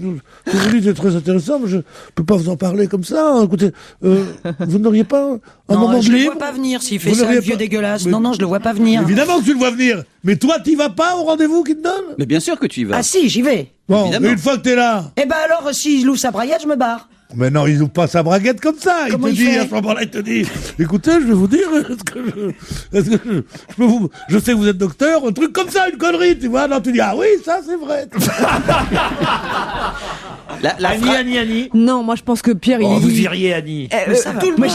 J: que vous dites est très intéressant, mais je peux pas vous en parler comme ça. Écoutez, vous n'auriez pas un moment de libre?
K: Je le vois pas venir s'il fait ça, le vieux dégueulasse. Non, je le vois pas venir.
J: Évidemment que tu le vois venir. Mais toi, t'y vas pas au rendez-vous qu'il te donne?
I: Mais bien sûr que tu y vas.
K: Ah si, j'y vais.
J: Bon, une fois que t'es là.
K: Eh ben alors, s'il ouvre sa braguette, je me barre.
J: Mais non, il n'ouvre pas sa braguette comme ça.
K: Comment
J: il te dit, à ce moment-là, il te dit, écoutez, je vais vous dire, je sais que vous êtes docteur, un truc comme ça, une connerie, tu vois. Non, tu dis, ah oui, ça, c'est vrai.
H: Annie.
M: Non, moi je pense que Pierre,
H: vous iriez, Annie.
M: Tout le monde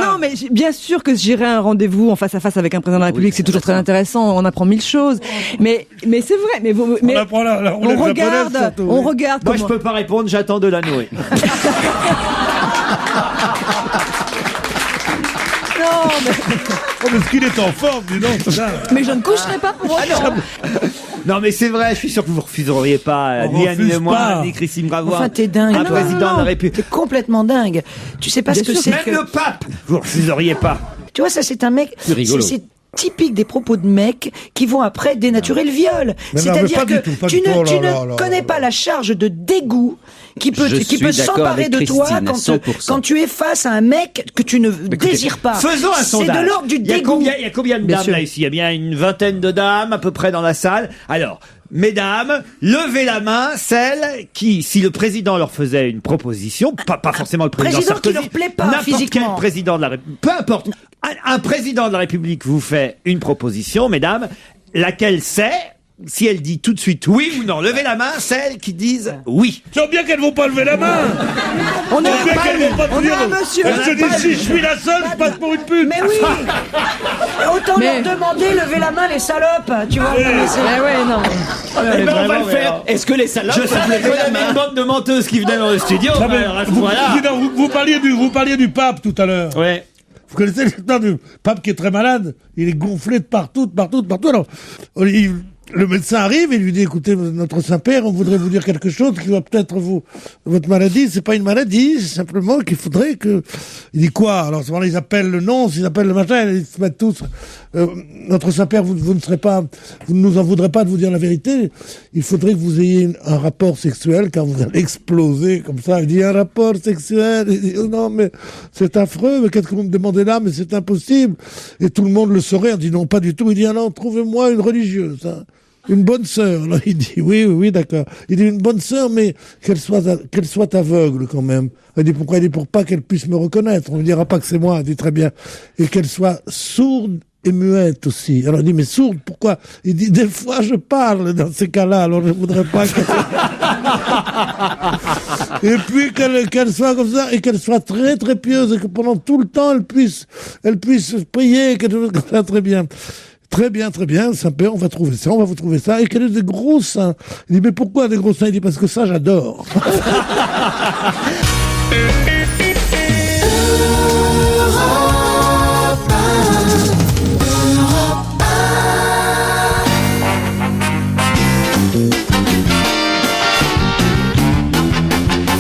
M: non, mais bien sûr que j'irai à un rendez-vous en face à face avec un président de la République, c'est toujours très intéressant, on apprend 1000 choses. Mais c'est vrai, on regarde.
H: Moi je peux pas répondre, j'attends de la Noé.
M: Non, mais...
J: Oh, mais ce qu'il est en forme, dis donc, ça.
M: Mais je ne coucherai pas pour autant.
H: Non, mais c'est vrai, je suis sûr que vous refuseriez pas, ni Annie Le Moine, ni Christine Bravo.
K: Enfin, t'es dingue.
H: Un président de la République.
K: T'es complètement dingue. Tu sais pas ce que c'est que...
H: Même le pape, vous refuseriez pas.
K: Tu vois, ça, c'est un mec... C'est typique des propos de mecs qui vont après dénaturer le viol. C'est-à-dire que tu ne connais pas la charge de dégoût qui peut s'emparer de toi quand tu es face à un mec que tu ne désires pas.
H: Faisons un sondage.
K: C'est de l'ordre du dégoût.
H: Il y a combien de dames là ici? Il y a bien une vingtaine de dames à peu près dans la salle. Alors, mesdames, levez la main, celles qui, si le président leur faisait une proposition, pas forcément le président Sarkozy,
K: qui leur plaît pas
H: n'importe
K: physiquement.
H: quel président de la République, peu importe, un président de la République vous fait une proposition, mesdames, laquelle c'est? Si elle dit tout de suite oui ou non, levez la main, celles qui disent oui.
J: Tu vois bien qu'elles vont pas lever la main.
M: On a
J: un monsieur. Elles se disent, si je suis la seule, je passe pour une pute.
K: Mais oui. Autant leur demander, levez la main, les salopes. Tu vois.
M: Non.
H: Eh ben, on va le faire.
I: Est-ce que les salopes...
H: Je savais qu'on avait une bande de menteuses qui venaient dans le studio.
J: Vous parliez du pape tout à l'heure.
H: Ouais.
J: Vous connaissez l'histoire du pape qui est très malade? Il est gonflé de partout. Alors, le médecin arrive et lui dit, écoutez, notre Saint-Père, on voudrait vous dire quelque chose qui va peut-être votre maladie, c'est pas une maladie, c'est simplement qu'il faudrait que... Il dit quoi? Alors, à ce moment-là, ils appellent le nonce, ils appellent le machin, ils se mettent tous, notre Saint-Père, vous ne nous en voudrez pas de vous dire la vérité, il faudrait que vous ayez un rapport sexuel car vous allez exploser comme ça. Il dit, un rapport sexuel? Il dit, oh non, mais c'est affreux, mais qu'est-ce que vous me demandez là? Mais c'est impossible. Et tout le monde le saurait, on dit non, pas du tout. Il dit, alors, trouvez-moi une religieuse, hein. Une bonne sœur. Là, il dit, oui, d'accord. Il dit, une bonne sœur, mais qu'elle soit aveugle, quand même. Il dit, pourquoi? Il dit, pour pas qu'elle puisse me reconnaître. On ne dira pas que c'est moi. Il dit, très bien. Et qu'elle soit sourde et muette aussi. Alors, il dit, mais sourde, pourquoi? Il dit, des fois, je parle dans ces cas-là, alors je voudrais pas et puis, qu'elle soit comme ça, et qu'elle soit très, très pieuse, et que pendant tout le temps, elle puisse prier, quelque chose comme ça, très bien. Très bien, Saint-Père, on va vous trouver ça, et qu'elle ait des gros seins. Il dit, mais pourquoi des gros seins? Il dit, parce que ça, j'adore.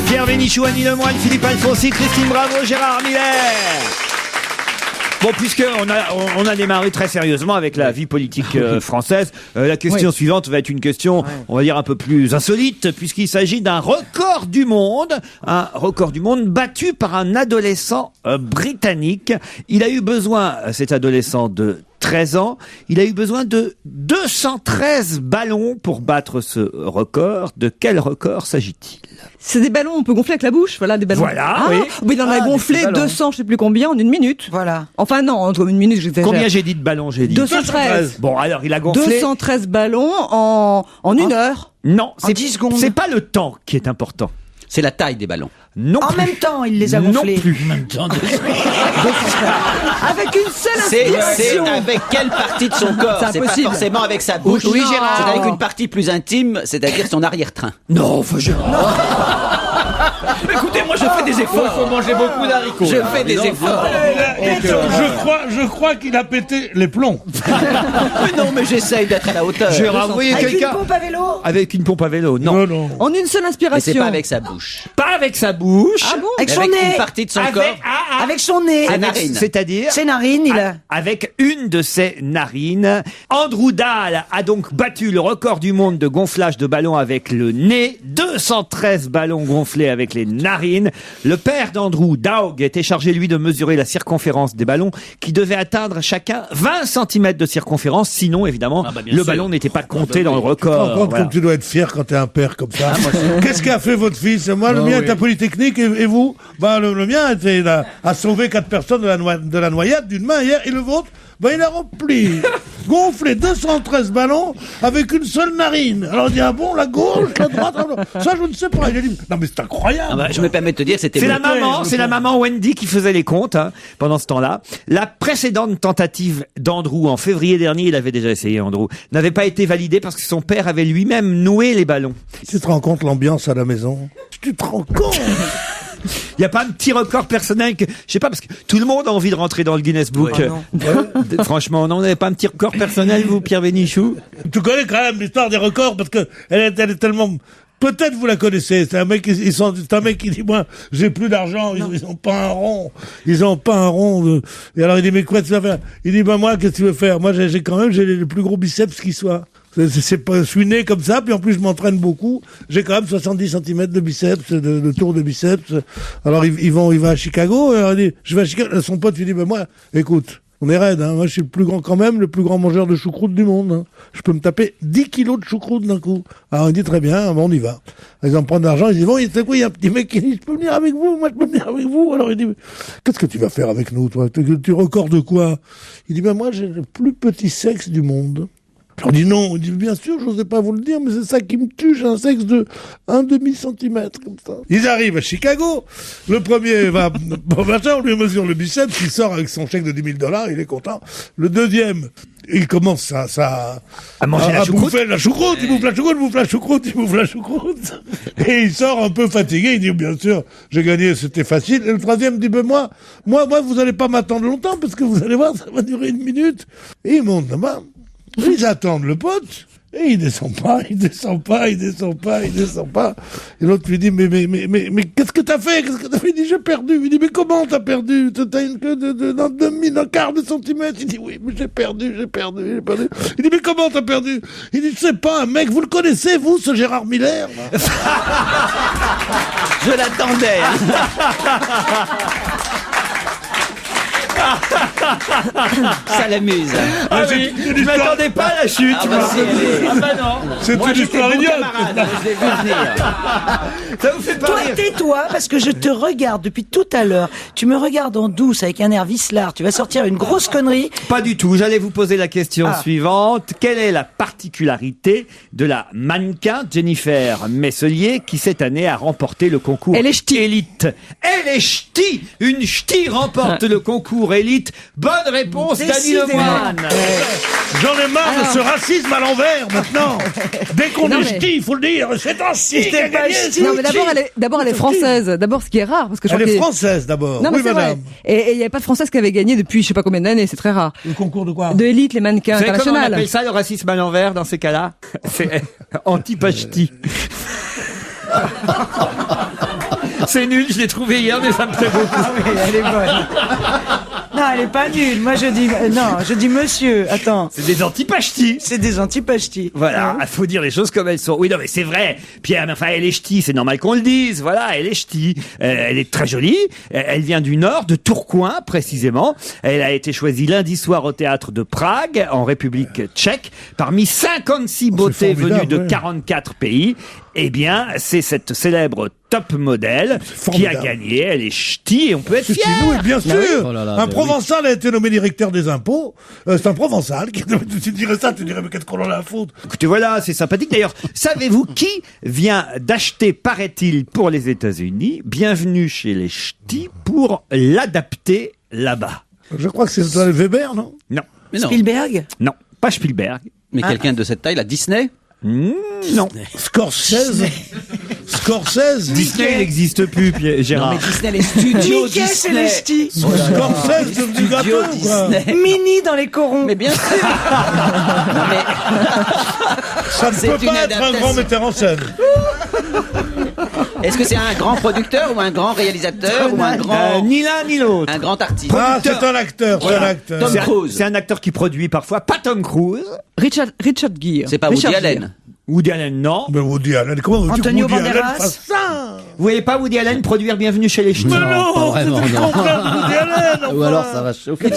H: Pierre Bénichou, Annie Le Moine, Philippe Alfonsi, Christine Bravo, Gérard Miller. Bon, on a démarré très sérieusement avec la vie politique française, la question suivante va être une question, on va dire, un peu plus insolite, puisqu'il s'agit d'un record du monde battu par un adolescent britannique. Il a eu besoin, cet adolescent de 13 ans, il a eu besoin de 213 ballons pour battre ce record. De quel record s'agit-il?
M: C'est des ballons, on peut gonfler avec la bouche, voilà, des ballons.
H: Voilà, oui.
M: Mais il en a gonflé 200, je sais plus combien, en une minute.
K: Voilà.
M: Enfin non, en une minute, j'exagère.
H: Combien j'ai dit de ballons, j'ai dit
M: 213.
H: Bon, alors il a gonflé
M: 213 ballons en une heure.
H: Non,
K: en 10 secondes.
H: C'est pas le temps qui est important.
I: C'est la taille des ballons.
H: Non
K: en
H: plus.
K: même temps, il les a gonflés.
H: Non plus.
K: En même temps. Avec une seule inspiration.
I: C'est avec quelle partie de son corps? C'est pas forcément avec sa bouche.
K: Oui, Gérard.
I: C'est avec une partie plus intime, c'est-à-dire son arrière-train.
H: Non, enfin
I: Écoutez, moi je fais des efforts.
L: Il faut manger beaucoup d'haricots.
I: Je fais des efforts.
J: Je crois qu'il a pété les plombs.
I: Mais non, mais j'essaye d'être à la hauteur.
H: J'ai renvoyé quelqu'un.
K: Avec une pompe à vélo?
H: Avec une pompe à vélo, non.
M: En une seule inspiration.
I: Mais c'est pas avec sa bouche.
H: Pas avec sa bouche.
M: Ah bon?
K: Avec son
I: Avec
K: nez.
I: une partie de son corps.
K: Avec son nez.
I: Ses narines.
H: C'est-à-dire
K: Ses narines, il a.
H: avec une de ses narines. Andrew Dahl a donc battu le record du monde de gonflage de ballons avec le nez. 213 ballons gonflés avec les narines. Le père d'Andrew, Doug, était chargé, lui, de mesurer la circonférence des ballons qui devaient atteindre chacun 20 cm de circonférence. Sinon, évidemment, le ballon n'était pas compté dans le
J: Tu te rends
H: record.
J: compte
H: Voilà.
J: comme tu dois être fier quand t'es un père comme ça. Qu'est-ce qu'a fait votre fils? Moi, le mien est à Polytechnique et vous? Le mien était a sauvé 4 personnes de la noyade d'une main hier, et le vôtre, il a rempli, gonflé 213 ballons avec une seule narine. Alors il dit, ah bon, la gauche, la droite, ça je ne sais pas. Il a dit, non mais c'est incroyable.
I: Je me permets de te dire, c'était
H: C'est la maman Wendy qui faisait les comptes pendant ce temps-là. La précédente tentative d'Andrew en février dernier, il avait déjà essayé Andrew, n'avait pas été validée parce que son père avait lui-même noué les ballons.
J: Tu te rends compte l'ambiance à la maison? Tu te rends compte?
H: Il n'y a pas un petit record personnel que, je sais pas, parce que tout le monde a envie de rentrer dans le Guinness Book. Franchement, non, vous n'avez pas un petit record personnel, vous, Pierre Bénichou?
J: Tu connais quand même l'histoire des records parce que elle est tellement. Peut-être vous la connaissez. C'est un mec qui dit, moi, j'ai plus d'argent. Ils ont pas un rond. Ils ont pas un rond. Et alors il dit, mais quoi tu vas faire? Il dit, moi, qu'est-ce que tu veux faire? Moi, j'ai les plus gros biceps qui soient. C'est pas, je suis né comme ça, puis en plus je m'entraîne beaucoup. J'ai quand même 70 cm de biceps, de tour de biceps. Alors il va à Chicago, et alors il dit, je vais à Chicago. Son pote lui dit, moi, écoute, on est raide, moi je suis le plus grand quand même, le plus grand mangeur de choucroute du monde. Je peux me taper 10 kilos de choucroute d'un coup. Alors il dit, très bien, on y va. Ils en prennent de l'argent, ils disent, bon, c'est quoi, il y a un petit mec qui dit, je peux venir avec vous, moi je peux venir avec vous. Alors il dit, qu'est-ce que tu vas faire avec nous, toi? Tu recordes quoi? Il dit, moi j'ai le plus petit sexe du monde. On dit non, on dit bien sûr, je n'osais pas vous le dire, mais c'est ça qui me tue, j'ai un sexe de 1/2 centimètre, comme ça. Ils arrivent à Chicago, le premier va, on lui mesure le biceps, il sort avec son chèque de $10,000, il est content. Le deuxième, il commence à
H: manger la choucroute.
J: bouffer la choucroute, il bouffe la choucroute. Et il sort un peu fatigué, il dit bien sûr, j'ai gagné, c'était facile. Et le troisième dit, moi, vous allez pas m'attendre longtemps, parce que vous allez voir, ça va durer 1 minute. Et il monte là-bas. Ils attendent le pote, et il descend pas. Et l'autre lui dit, mais qu'est-ce que t'as fait? Il dit, j'ai perdu. Il dit, mais comment t'as perdu? T'as une queue d'un quart de centimètre. Il dit, oui, mais j'ai perdu. Il dit, mais comment t'as perdu? Il dit, je sais pas, un mec, vous le connaissez, vous, ce Gérard Miller?
I: Je l'attendais. Ça l'amuse.
H: Je m'attendais pas à la chute.
J: C'est une histoire idiote.
I: Je l'ai vu venir.
H: Ça vous fait pas
K: Toi,
H: rire?
K: tais-toi, parce que je te regarde depuis tout à l'heure. Tu me regardes en douce avec un air vicelard. Tu vas sortir une grosse connerie.
H: Pas du tout. J'allais vous poser la question suivante. Quelle est la particularité de la mannequin Jennifer Messelier qui cette année a remporté le concours élite? Elle est ch'ti. Une ch'ti remporte le concours élite. Bonne réponse, Dany Lemoine.
J: J'en ai marre de ce racisme à l'envers maintenant. Dès qu'on est ch'ti, il faut le dire. C'est un ch'ti qui a gagné.
M: Non, mais d'abord, elle est française. D'abord, ce qui est rare. Parce que je
J: Elle
M: crois
J: est française d'abord.
M: Non, mais
J: Oui,
M: c'est
J: madame.
M: vrai. Et il n'y avait pas de française qui avait gagné depuis je sais pas combien d'années. C'est très rare.
J: Le concours de quoi?
M: De élite, les mannequins
H: Vous savez comment on
M: internationales.
H: appelle ça, le racisme à l'envers, dans ces cas-là? C'est anti-pachti. C'est nul, je l'ai trouvé hier, mais ça me plaît beaucoup.
K: Ah oui, elle est bonne. Non, elle est pas nulle. Moi, je dis non, je dis monsieur. Attends.
H: C'est des antipachtis.
K: C'est des antipachtis.
H: Voilà, il faut dire les choses comme elles sont. Oui, non, mais c'est vrai, Pierre, mais enfin, elle est ch'ti, c'est normal qu'on le dise. Voilà, elle est ch'ti. Elle est très jolie. Elle vient du Nord, de Tourcoing, précisément. Elle a été choisie lundi soir au théâtre de Prague, en République tchèque, parmi 56 beautés venues de 44 pays. Eh bien, c'est cette célèbre top modèle qui a gagné. Elle est ch'ti et on peut être fier.
J: Oui, bien sûr.
L: Oh là là,
J: un
L: mais
J: Provençal a été nommé directeur des impôts. C'est un Provençal qui tu dirais ça, tu dirais mais qu'est-ce qu'on en a à foutre.
H: Écoutez, voilà, c'est sympathique. D'ailleurs, savez-vous qui vient d'acheter, paraît-il, pour les États-Unis, Bienvenue chez les ch'tis pour l'adapter là-bas?
J: Je crois que c'est Weber, non?
H: Non.
I: Mais non.
K: Spielberg?
H: Non, pas Spielberg.
I: Mais quelqu'un de cette taille, la Disney?
H: Non.
J: Scorsese?
H: Disney n'existe plus, Gérard.
I: Non, mais Disney, les studios
K: Mickey, c'est
I: Disney.
K: les ch'tis.
J: Scorsese du gâteau, quoi.
K: Mini dans les corons.
I: Mais bien sûr. Non, mais...
J: Ça ne
I: C'est
J: peut
I: une
J: pas être un
I: adaptation.
J: grand metteur en scène.
I: Est-ce que c'est un grand producteur ou un grand réalisateur ou un grand...
H: Ni l'un ni l'autre.
I: Un grand artiste?
J: Ah, c'est un acteur, c'est un acteur.
I: Tom Cruise.
H: C'est un acteur qui produit parfois, pas Tom Cruise.
M: Richard Gere.
I: C'est pas Woody Allen.
H: Woody Allen, non.
J: Mais Woody Allen, comment vous dites
K: Antonio
J: Woody Allen
K: Banderas.
J: fasse ça?
H: Vous voyez pas Woody Allen produire Bienvenue chez les ch'tis?
J: Mais non,
L: pas vraiment,
J: c'est du
L: non.
J: contraire de Woody Allen,
L: Ou alors ça va chauffer.
I: Mais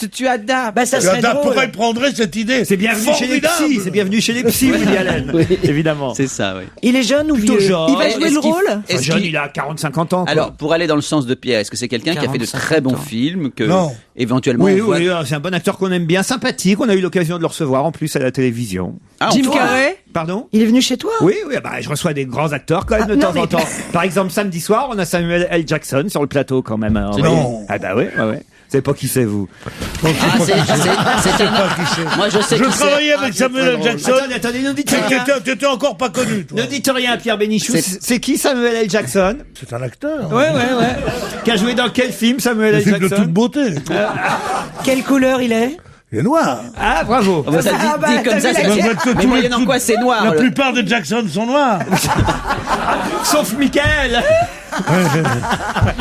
I: tu adaptes.
K: Bah, ça
J: Et
K: serait
J: Adam,
K: drôle.
J: pourquoi il prendrait cette idée?
H: C'est Bienvenue chez les
J: Formidable.
H: psys. C'est Bienvenue chez les psys, Woody Allen. Évidemment.
I: C'est ça, oui.
K: Il est jeune ou
H: Plutôt
K: vieux?
H: jeune.
K: Il va
I: Est-ce
K: jouer le
I: qu'il-
K: rôle?
H: Enfin,
I: est-ce
H: jeune,
I: qu'il-
H: il a 40-50 ans. quoi.
I: Alors, pour aller dans le sens de Pierre, est-ce que c'est quelqu'un qui a fait de
K: 45
I: très bons
K: ans.
I: films que
J: Non.
I: éventuellement
H: Oui,
I: on voit...
H: oui, c'est un bon acteur qu'on aime bien, sympathique. On a eu l'occasion de le recevoir en plus à la télévision.
I: Ah,
K: Jim
I: on-
K: Carrey?
H: Pardon?
K: Il est venu chez toi?
H: Oui, oui, bah, je reçois des grands acteurs quand même de
K: non,
H: temps
K: mais-
H: en temps. Par exemple, samedi soir, on a Samuel L. Jackson sur le plateau quand même. hein.
J: Non.
H: Ah bah oui, ouais, ouais. Vous savez pas qui c'est, vous?
I: Ah, c'est un... Moi, je sais
J: Je
I: qui c'est.
J: travaillais avec Samuel L. Jackson.
H: Attendez, ne dites rien.
J: T'étais encore pas connu, toi.
H: Ne dites rien, Pierre Bénichou.
I: C'est-
H: C'est qui Samuel L. Jackson?
J: C'est un acteur.
H: Ouais. Qui a joué dans quel film, Samuel
J: Des
H: L.
J: films de toute
H: Jackson?
J: beauté.
K: Quelle couleur il est?
J: Il est noir.
H: Ah, bravo.
I: Oh, bah, ça dit,
K: Ah, bah,
I: dit comme
K: t'as
I: ça,
K: vu
I: c'est
K: la-
I: clair.
J: Tous
I: Mais
J: les-
I: moyennant quoi, c'est noir.
J: La
I: le-
J: plupart des Jackson sont noirs.
H: Sauf Michael.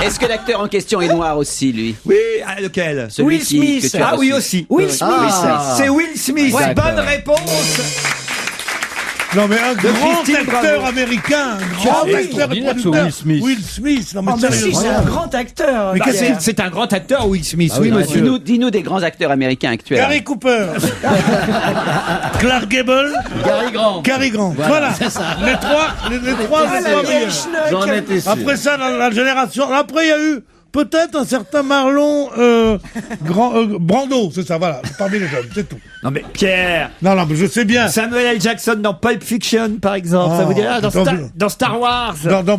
I: Est-ce que l'acteur en question est noir aussi, lui?
H: Oui, lequel?
I: Celui
K: Will
I: qui-
K: Smith.
I: que tu as
H: Ah
I: reçu.
H: oui, aussi.
K: Will Smith.
H: C'est Will Smith.
L: Ouais,
H: Bonne
L: d'accord.
H: réponse.
J: Non, mais un grand
H: Christine
J: acteur
H: Bravo.
J: américain. Un grand
L: oui,
J: acteur et
L: extraordinaire, ce
J: producteur.
L: Will Smith.
J: Will Smith. Non, mais
K: Oh, mais si,
J: sérieusement.
K: c'est un grand acteur.
J: Mais
K: Bah,
J: qu'est-ce
K: Pierre.
H: C'est un grand acteur, Will Smith.
L: Ah
H: oui,
L: oui,
H: monsieur.
I: Dis-nous des grands acteurs américains actuels.
J: Gary Cooper. Clark Gable.
L: Gary Grant.
J: Cary Grant. Voilà. Les trois, les trois
K: Ah, la vieille
J: meilleurs.
K: schnock.
L: J'en étais sûr.
J: Après ça, dans la génération. Après, il y a eu peut-être un certain Marlon Brando. C'est ça, voilà. Parmi les jeunes, c'est tout.
H: Non mais Pierre.
J: Non, non, mais je sais bien.
H: Samuel L. Jackson dans Pulp Fiction, par exemple. Ça
J: Oh,
H: vous dirait
J: putain,
H: dans Star Wars.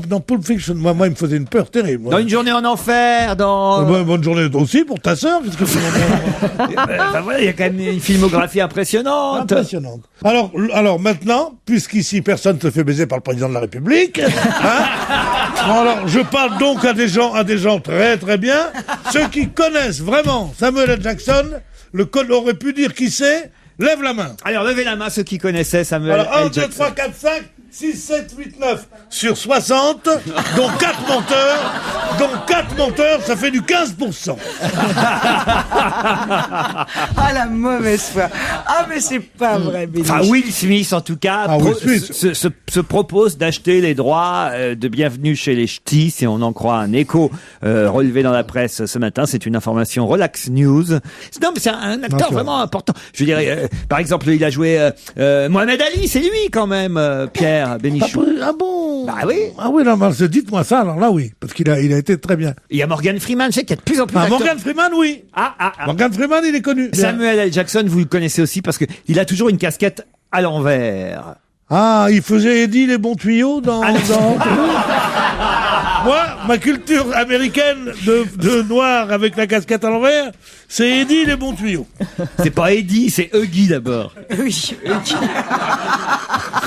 J: Dans Pulp Fiction, moi, il me faisait une peur terrible. moi.
H: Dans Une journée en enfer. Dans.
J: Bonne journée aussi pour ta sœur. Parce que
H: Enfin, voilà, il y a quand même une filmographie impressionnante.
J: impressionnante. Alors maintenant, puisqu'ici personne ne se fait baiser par le président de la République, hein, alors je parle donc à des gens très très bien, ceux qui connaissent vraiment Samuel L. Jackson, aurait pu dire qui c'est, lève la main.
H: Alors levez la main ceux qui connaissaient Samuel
J: Alors 1,
H: L.
J: 2,
H: Jackson.
J: 3, 4, 5, 6, 7, 8, 9 sur 60, dont 4 menteurs, ça fait du 15%.
K: Ah, la mauvaise foi. Ah, mais c'est pas vrai, Bénichou.
H: Enfin, Will Smith, en tout cas,
J: Ah, Will Smith.
H: se propose d'acheter les droits de Bienvenue chez les Ch'tis, si on en croit un écho relevé dans la presse ce matin. C'est une information Relax News. Non, mais c'est un acteur vraiment important. Je dirais, par exemple, il a joué Mohamed Ali, c'est lui quand même, Pierre Bénichou.
J: Ah bon?
H: Bah oui.
J: Ah oui, non, mais dites-moi ça, alors là oui, parce qu'il a été très bien.
H: Il y a Morgan Freeman, je sais qu'il y a de plus en plus
J: Ah,
H: d'acteurs.
J: Morgan Freeman, oui. Morgan Freeman, il est connu.
H: Samuel L. Jackson, vous le connaissez aussi parce que il a toujours une casquette à l'envers.
J: Ah, il faisait Eddie les bons tuyaux dans... Moi, ma culture américaine de noir avec la casquette à l'envers, c'est Eddie les bons tuyaux.
H: C'est pas Eddie, c'est Huggy d'abord.
K: Oui.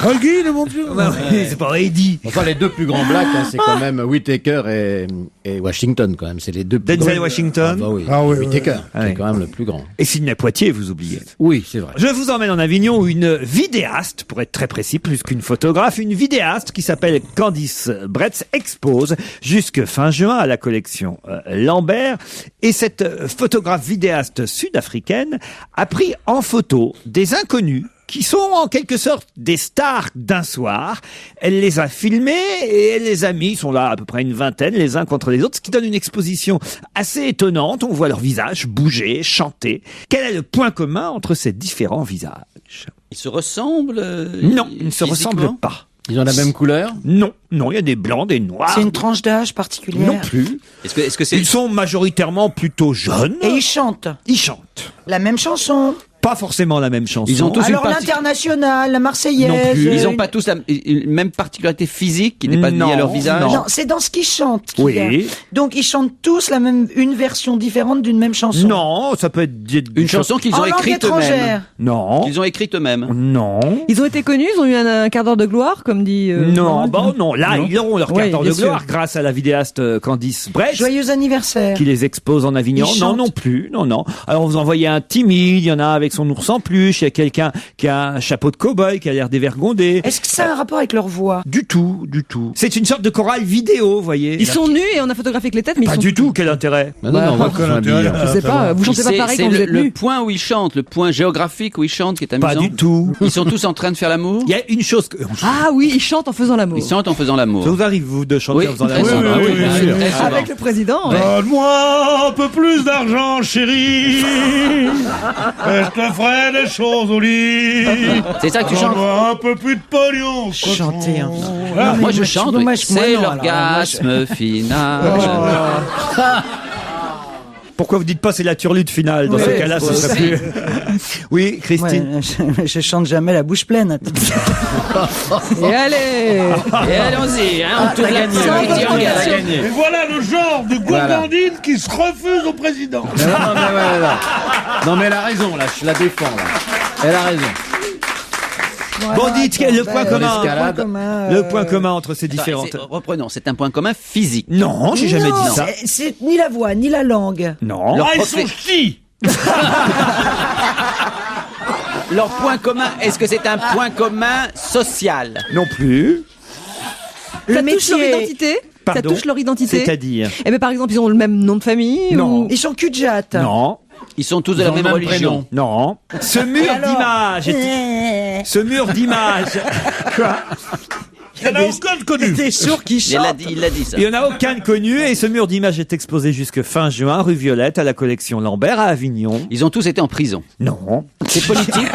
J: Huggy les bons tuyaux.
H: Bah oui, c'est pas Eddie.
L: Enfin, les deux plus grands blacks, hein, c'est quand même Whittaker et et Washington quand même, c'est les deux plus
H: Denzel
L: grands.
H: Washington.
L: Ah bah oui,
J: Ah oui,
L: Whittaker,
H: oui.
L: qui
H: Oui.
L: est quand même le plus grand.
H: Et Sidney Poitier, vous oubliez.
L: Oui, c'est vrai.
H: Je vous emmène en Avignon où une vidéaste, pour être très précis, plus qu'une photographe, une vidéaste qui s'appelle Candice Bretz expose jusque fin juin à la collection Lambert. Et cette photographe vidéaste sud-africaine a pris en photo des inconnus qui sont en quelque sorte des stars d'un soir. Elle les a filmés et elle les a mis, ils sont là à peu près une vingtaine, les uns contre les autres, ce qui donne une exposition assez étonnante. On voit leurs visages bouger, chanter. Quel est le point commun entre ces différents visages?
I: Ils se ressemblent
H: Non, ils ne se
I: physiquement
H: ressemblent pas.
L: Ils ont la même couleur?
H: Non, non, il y a des blancs, des noirs.
K: C'est une tranche d'âge particulière.
H: Non plus.
I: Est-ce que c'est...
H: Ils sont majoritairement plutôt jeunes.
K: Et ils chantent.
H: Ils chantent.
K: La même chanson.
H: Pas forcément la même chanson.
I: Ils ont tous
K: Alors l'international, la Marseillaise.
H: Non plus.
I: Ils n'ont pas tous la même particularité physique qui n'est pas liée à leur visage.
K: Non, c'est dans ce qu'ils chantent. qu'il
H: Oui.
K: y a. Donc ils chantent tous une version différente d'une même chanson.
H: Non, ça peut être
I: Une chanson qu'ils
K: En
I: ont
K: langue
I: écrite
K: étrangère.
I: eux-mêmes.
H: Non.
I: Qu'ils ont écrite eux-mêmes.
H: Non.
M: Ils ont été connus, ils ont eu un quart d'heure de gloire, comme dit...
H: Non, bon, non. Là,
M: Non.
H: ils auront leur
M: Oui,
H: quart d'heure
M: bien
H: de
M: sûr.
H: gloire grâce à la vidéaste Candice Bretz.
K: Joyeux anniversaire.
H: Qui les expose en Avignon.
K: Ils
H: Non,
K: chantent.
H: non plus. Non, non. Alors, vous en voyez un timide, il y en a un avec son ours en peluche, il y a quelqu'un qui a un chapeau de cow-boy, qui a l'air dévergondé.
K: Est-ce que ça a un rapport avec leur voix?
H: Du tout, du tout. C'est une sorte de chorale vidéo, vous voyez.
M: Ils sont nus et on a photographié avec les têtes, mais
H: Pas
M: ils sont...
H: du tout, quel intérêt?
L: Non, non, on voit qu'ils sont habillés.
M: Je sais pas, vous chantez pas pareil
I: C'est
M: quand vous êtes
I: le
M: nus.
I: point où ils chantent, le point géographique où ils chantent qui est amusant.
H: Pas du tout.
I: Ils sont tous en train de faire l'amour.
H: Il y a une chose que...
M: Ah oui, ils chantent en faisant l'amour.
I: Ils chantent en faisant l'amour.
H: Ça vous arrive, vous, de chanter
I: Oui,
H: en faisant
I: très
H: l'amour?
I: souvent.
J: oui, oui,
I: Très
J: oui,
I: souvent.
M: Avec le président, ouais.
J: Donne-moi un peu plus d'argent, chérie. Et je te ferai des choses au lit.
I: C'est ça que tu chantes.
J: Donne-moi un peu plus de pognon.
K: Chanter, hein.
J: Ah,
I: Moi je chante, oui.
K: moi,
I: C'est
K: non, alors,
I: l'orgasme final.
H: Pourquoi vous dites pas c'est la turlute finale? Dans
K: Oui,
H: ce cas-là, ce
K: oui.
H: serait plus... Oui, Christine.
K: Ouais, je chante jamais la bouche pleine.
M: Et allez
I: Et allons-y, hein, on tourne la
M: C'est encore une question.
J: Et voilà le genre de gourmandine qui se refuse au président.
L: Non, mais voilà. Non, mais elle a raison, là, je la défends, là. Elle a raison.
H: Bon, dites quel est le point commun.
L: l'escalade.
H: Le point commun entre ces différentes...
I: Reprenons, c'est un point commun physique.
H: Non, j'ai jamais dit ça.
K: C'est ni la voix, ni la langue.
H: Non.
I: Leur
J: Ah, ils
I: profé-
J: sont ch'tis.
I: Leur point commun, est-ce que c'est un point commun social?
H: Non plus.
K: Le
M: Ça touche leur
K: métier.
M: identité? Ça
H: Pardon.
M: touche leur identité?
H: C'est-à-dire?
M: Eh ben par exemple, ils ont le même nom de famille?
H: Non.
M: ou-
K: Ils sont cul-de-jatte.
H: Non.
I: Ils sont tous de la
L: ont le
I: même
L: même
I: religion.
H: Non. Ce mur
K: alors
H: d'image. Ce mur d'image. Quoi?
J: Il n'y en a aucun de connu.
K: Des sourds qui
I: Il l'a
K: chantent.
I: dit, il l'a dit ça.
H: Il n'y en a aucun de connu et ce mur d'image est exposé jusque fin juin, rue Violette, à la collection Lambert à Avignon.
I: Ils ont tous été en prison.
H: Non.
I: C'est politique.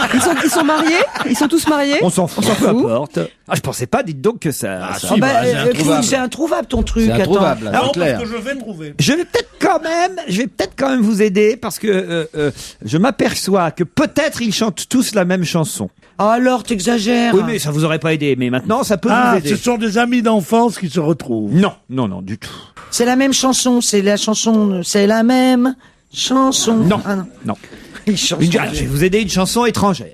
M: Ils sont mariés? Ils sont tous mariés?
H: On s'en fout, peu importe. Ah, je pensais pas, dites donc que ça... ça-
K: Ah bah,
L: c'est introuvable.
K: c'est introuvable ton truc.
L: C'est
K: attends.
L: introuvable, là,
J: Non,
L: c'est clair.
J: parce que je vais trouver.
H: Je vais peut-être quand même vous aider parce que je m'aperçois que peut-être ils chantent tous la même chanson.
K: Alors, t'exagères.
H: Oui, mais ça vous aurait pas aidé. Mais maintenant, ça peut
J: Ah,
H: vous aider.
J: ce sont des amis d'enfance qui se retrouvent.
H: Non, non, non, du tout.
K: C'est la même chanson, c'est la même chanson.
H: Non,
K: Ah, non.
H: non.
K: Ils chantent.
H: Je vais vous aider une chanson étrangère.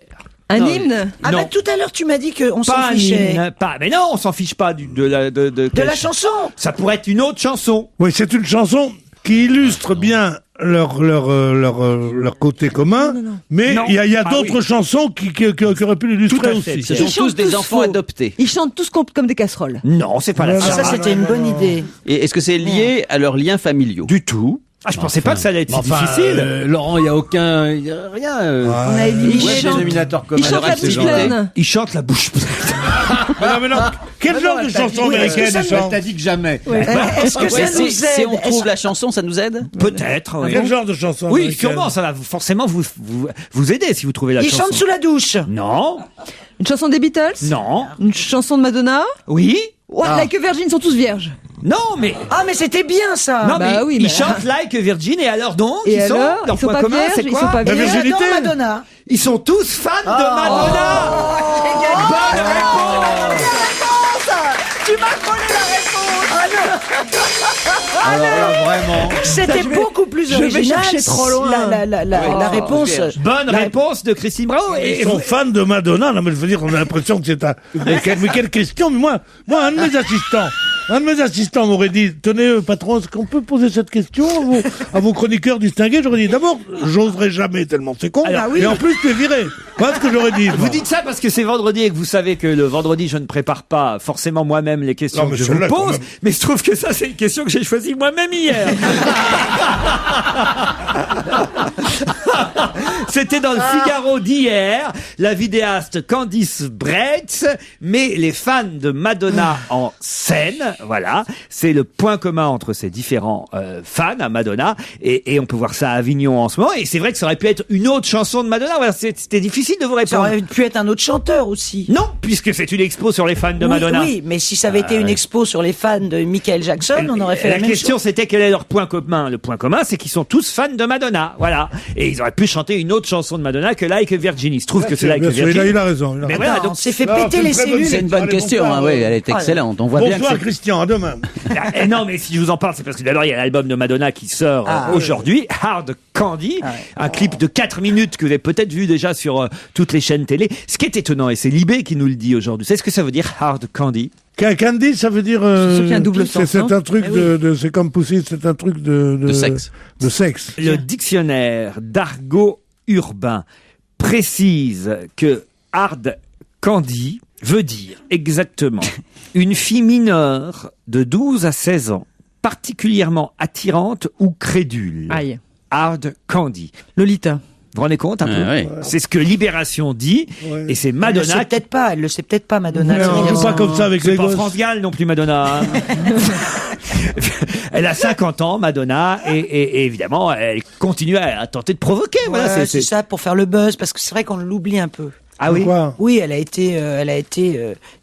M: Un
H: Non,
M: hymne?
K: Ah
H: non.
K: bah tout à l'heure tu m'as dit qu'on s'en
H: Pas un
K: fichait.
H: hymne, pas. Mais non, on s'en fiche pas de la
K: De la chanson.
H: Ça pourrait être une autre chanson.
J: Oui, c'est une chanson qui illustre bien leur côté commun, mais
H: Non.
J: il y a
H: Ah
J: d'autres
H: oui.
J: chansons qui auraient pu l'illustrer
H: Tout à fait.
J: aussi.
I: Ce
M: Ils
I: sont tous
M: chantent
I: des
M: tous
I: enfants
M: faux.
I: adoptés.
M: Ils chantent tous comme des casseroles.
H: Non, c'est pas la
J: Ah,
K: Ah, ça c'était une bonne idée.
I: Et est-ce que c'est lié à leurs liens familiaux?
H: Du tout. Ah, je pensais pas que ça allait être si difficile.
L: Laurent, il y a aucun, il y a rien.
K: On a éliminé.
L: Ouais, dénominateur commun.
M: Ils chantent la
I: activité.
M: bouche pleine.
H: Ils chantent la bouche pleine.
J: Mais non, quel genre de chanson américaine ils chantent?
L: T'as dit que jamais.
K: Est-ce que ça nous
I: Si
K: aide?
I: on trouve la chanson, ça nous aide?
H: Peut-être. Oui,
J: Quel genre de chanson
H: Oui,
J: américaine?
H: sûrement, ça va forcément vous aider si vous trouvez la
K: Ils
H: chanson.
K: chantent sous la douche.
H: Non,
M: Une chanson des Beatles?
H: non,
M: Une chanson de Madonna?
H: oui,
M: Ouais, Like a Virgin, ils sont tous vierges.
H: non, mais
K: Ah mais c'était bien ça.
H: non,
M: bah
H: mais
M: oui,
H: ils
M: mais-
H: chantent Like a Virgin et alors donc
M: Et
H: ils sont
M: alors
H: leur
M: Ils sont
H: point
M: pas
H: commun,
M: vierges,
H: c'est
M: ils
H: quoi
M: sont pas
J: La
M: vierges.
J: virginité.
K: J'adore Madonna.
H: Ils sont tous fans de Madonna. Bonne réponse.
K: Tu m'as volé la réponse. Ah non.
L: Alors là, vraiment.
K: C'était beaucoup plus
M: je vais
K: original.
M: chercher trop loin.
K: La réponse.
H: Bonne réponse de Christine Bravo.
J: Ils sont fans de Madonna. Non, mais je veux dire, on a l'impression que c'est un... Mais quelle question. Mais moi, un de mes assistants, Un de mes assistants m'aurait dit, tenez, patron, est-ce qu'on peut poser cette question à vos chroniqueurs distingués? J'aurais dit, d'abord, j'oserais jamais tellement c'est con. Et en plus, tu es viré. Voilà ce que j'aurais dit.
H: Vous dites ça parce que c'est vendredi et que vous savez que le vendredi, je ne prépare pas forcément moi-même les questions que je vous pose. Mais je trouve que ça, c'est une question que j'ai choisie moi-même hier. C'était dans le Figaro d'hier, la vidéaste Candice Breitz met les fans de Madonna en scène. Voilà, c'est le point commun entre ces différents fans à Madonna. Et on peut voir ça à Avignon en ce moment. Et c'est vrai que ça aurait pu être une autre chanson de Madonna. Voilà, c'était difficile de vous répondre.
K: Ça aurait pu être un autre chanteur aussi.
H: Non, puisque c'est une expo sur les fans de Madonna.
K: Oui, mais si ça avait été une expo sur les fans de Michael Jackson, on aurait fait la même chose.
H: La question, c'était quel est leur point commun. Le point commun, c'est qu'ils sont tous fans de Madonna. Voilà. Et ils auraient pu chanter une autre chanson de Madonna que Like a Virgin. Il se trouve que c'est Like a Virgin.
J: Il a raison.
H: Mais voilà, donc
K: c'est fait péter les cellules.
I: C'est une bonne question, hein, oui, elle est excellente. On voit bien que
J: bonsoir Christian, à demain.
H: Non, mais si je vous en parle, c'est parce que d'abord, il y a l'album de Madonna qui sort aujourd'hui, Hard Candy, un clip de 4 minutes que vous avez peut-être vu déjà sur toutes les chaînes télé. Ce qui est étonnant, et c'est Libé qui nous le dit aujourd'hui, c'est ce que ça veut dire Hard Candy?
J: Candy, ça veut dire.
M: C'est un double sens.
J: C'est un truc c'est comme Pussy, c'est un truc de
I: sexe.
J: De sexe.
H: Le dictionnaire d'argot urbain précise que Hard Candy veut dire exactement une fille mineure de 12 à 16 ans, particulièrement attirante ou crédule.
M: Aïe.
H: Hard Candy.
M: Lolita.
H: Vous vous rendez compte un peu?
I: Ouais.
H: C'est ce que Libération dit, et c'est Madonna.
K: Elle le sait peut-être pas, Madonna.
J: On joue pas comme ça avec les
H: C'est pas
J: gosses.
H: France Gall non plus, Madonna. Elle a 50 ans, Madonna, et évidemment, elle continue à tenter de provoquer. Voilà,
K: c'est ça, pour faire le buzz, parce que c'est vrai qu'on l'oublie un peu.
H: Ah oui?
K: Oui, elle a été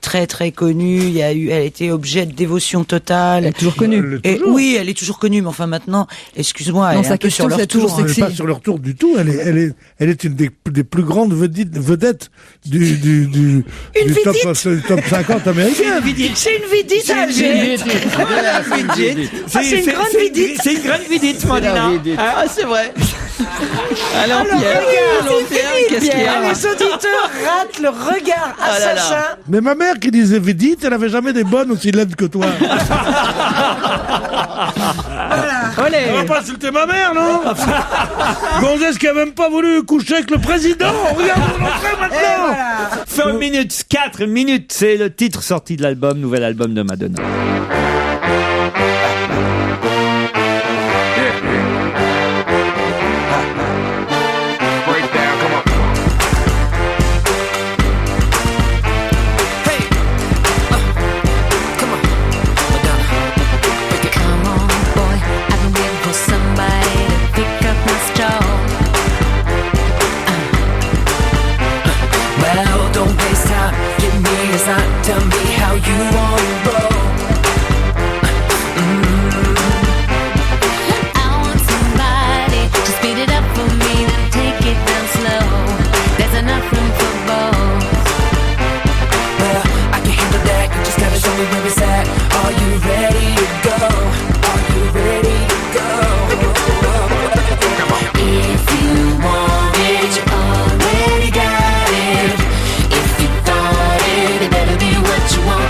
K: très très connue. Elle a été objet de dévotion totale.
M: Elle est toujours connue.
K: Oui, elle est toujours connue, mais enfin maintenant, excuse-moi, elle est un peu sur leur
M: toujours
K: tour.
J: Elle n'est pas sur leur tour du tout. Elle est une des plus grandes vedettes du top 50 américain.
K: C'est une vidite à Alger.
H: C'est une grande vidite. C'est une grande vidite, Madonna.
I: Ah, c'est vrai. Alors, qu'est-ce qu'il y a?
K: Les auditeurs ratent le regard assassin.
J: Mais ma mère qui disait vedite, elle avait jamais des bonnes aussi laides que toi.
K: Voilà.
J: On va pas insulter ma mère, non? Gonzès qui a même pas voulu coucher avec le président. Regarde, on en fait maintenant.
H: 5 minutes, 4 minutes, c'est le titre sorti de l'album, nouvel album de Madonna.
N: Tell me how you want to roll. I want somebody to speed it up for me, then take it down slow. There's enough room for both. Well, I can handle that. You just gotta show me where it's at. Are you ready to go? Are you ready to go? If you want it, you already got it. If you thought it, it better be what you want.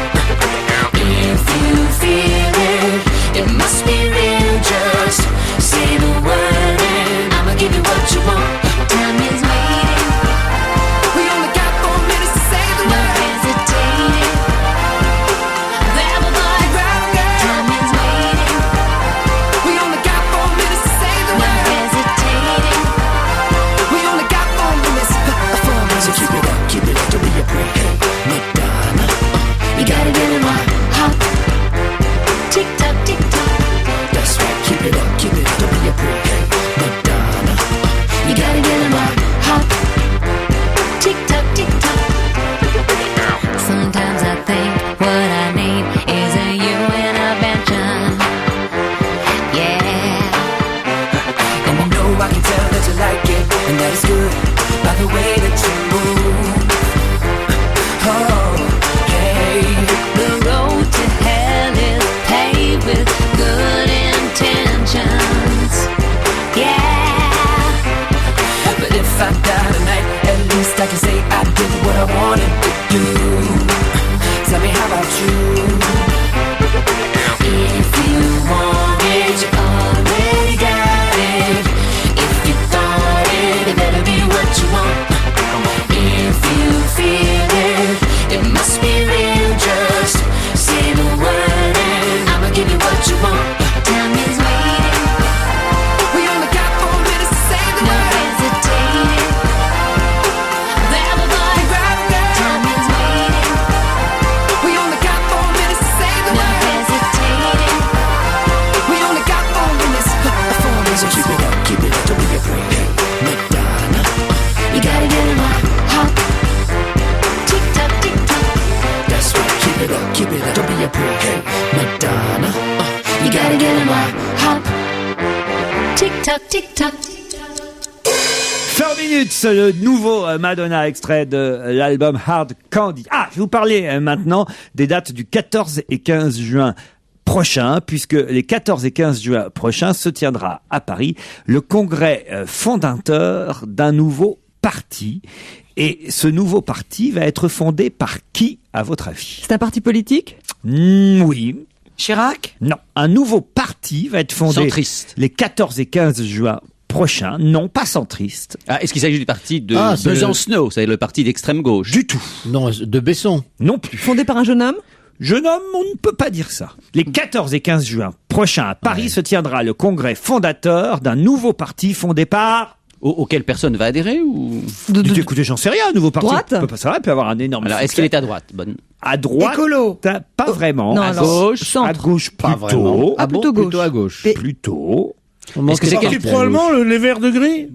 N: If you feel it, it must be real. Just say the word and I'ma give you what you want. Time is waiting. We only got 4 minutes to say the word. No hesitating. Grab a boy, grab a girl. Time is waiting. We only got 4 minutes to say the word. No hesitating. We only got 4 minutes. 4 minutes. So keep it up, don't be afraid. Hey, Madonna, you gotta get in my hop. Tick tock, tick tock. That's right, keep it up, don't be afraid. Hey, Madonna, you gotta get in my hop. Tick tock, tick tock. Sometimes I think what I need is a you intervention. Yeah. And I know I can tell that you like it, and that is good by the way that you move. Oh, hey. The road to hell is paved with good intentions. Yeah. But if I die tonight, at least I can say I did what I wanted to do. Tell me, how about you?
H: Minutes, le nouveau Madonna, extrait de l'album Hard Candy. Je vais vous parler maintenant des dates du 14 et 15 juin prochain, puisque les 14 et 15 juin prochains se tiendra à Paris le congrès fondateur d'un nouveau parti. Et ce nouveau parti va être fondé par qui, à votre avis?
M: C'est un parti politique?
H: Oui.
K: Chirac?
H: Non. Un nouveau parti va être fondé
I: Centriste.
H: les 14 et 15 juin prochains. Non, pas centriste.
I: Est-ce qu'il s'agit du parti de
L: c'est
I: Besancenot, c'est le parti d'extrême gauche?
H: Du tout.
L: Non, de Besson.
H: Non plus.
M: Fondé par un jeune homme?
H: Jeune homme, on ne peut pas dire ça. Les 14 et 15 juin prochains à Paris se tiendra le congrès fondateur d'un nouveau parti fondé par...
I: Auquel personne va adhérer ou...
H: Écoutez, j'en sais rien, un nouveau parti.
M: Droite.
H: On peut pas savoir, il peut avoir un énorme...
I: Alors, est-ce qu'il est à droite?
H: À droite?
K: Écolo.
H: Pas vraiment.
M: Non,
H: à
M: alors,
H: gauche?
M: centre.
H: À gauche,
L: Pas
H: plutôt.
L: vraiment.
M: Ah, plutôt gauche.
L: Plutôt à gauche.
H: Plutôt.
I: Est-ce que c'est
J: Parti probablement les Verts de Gris?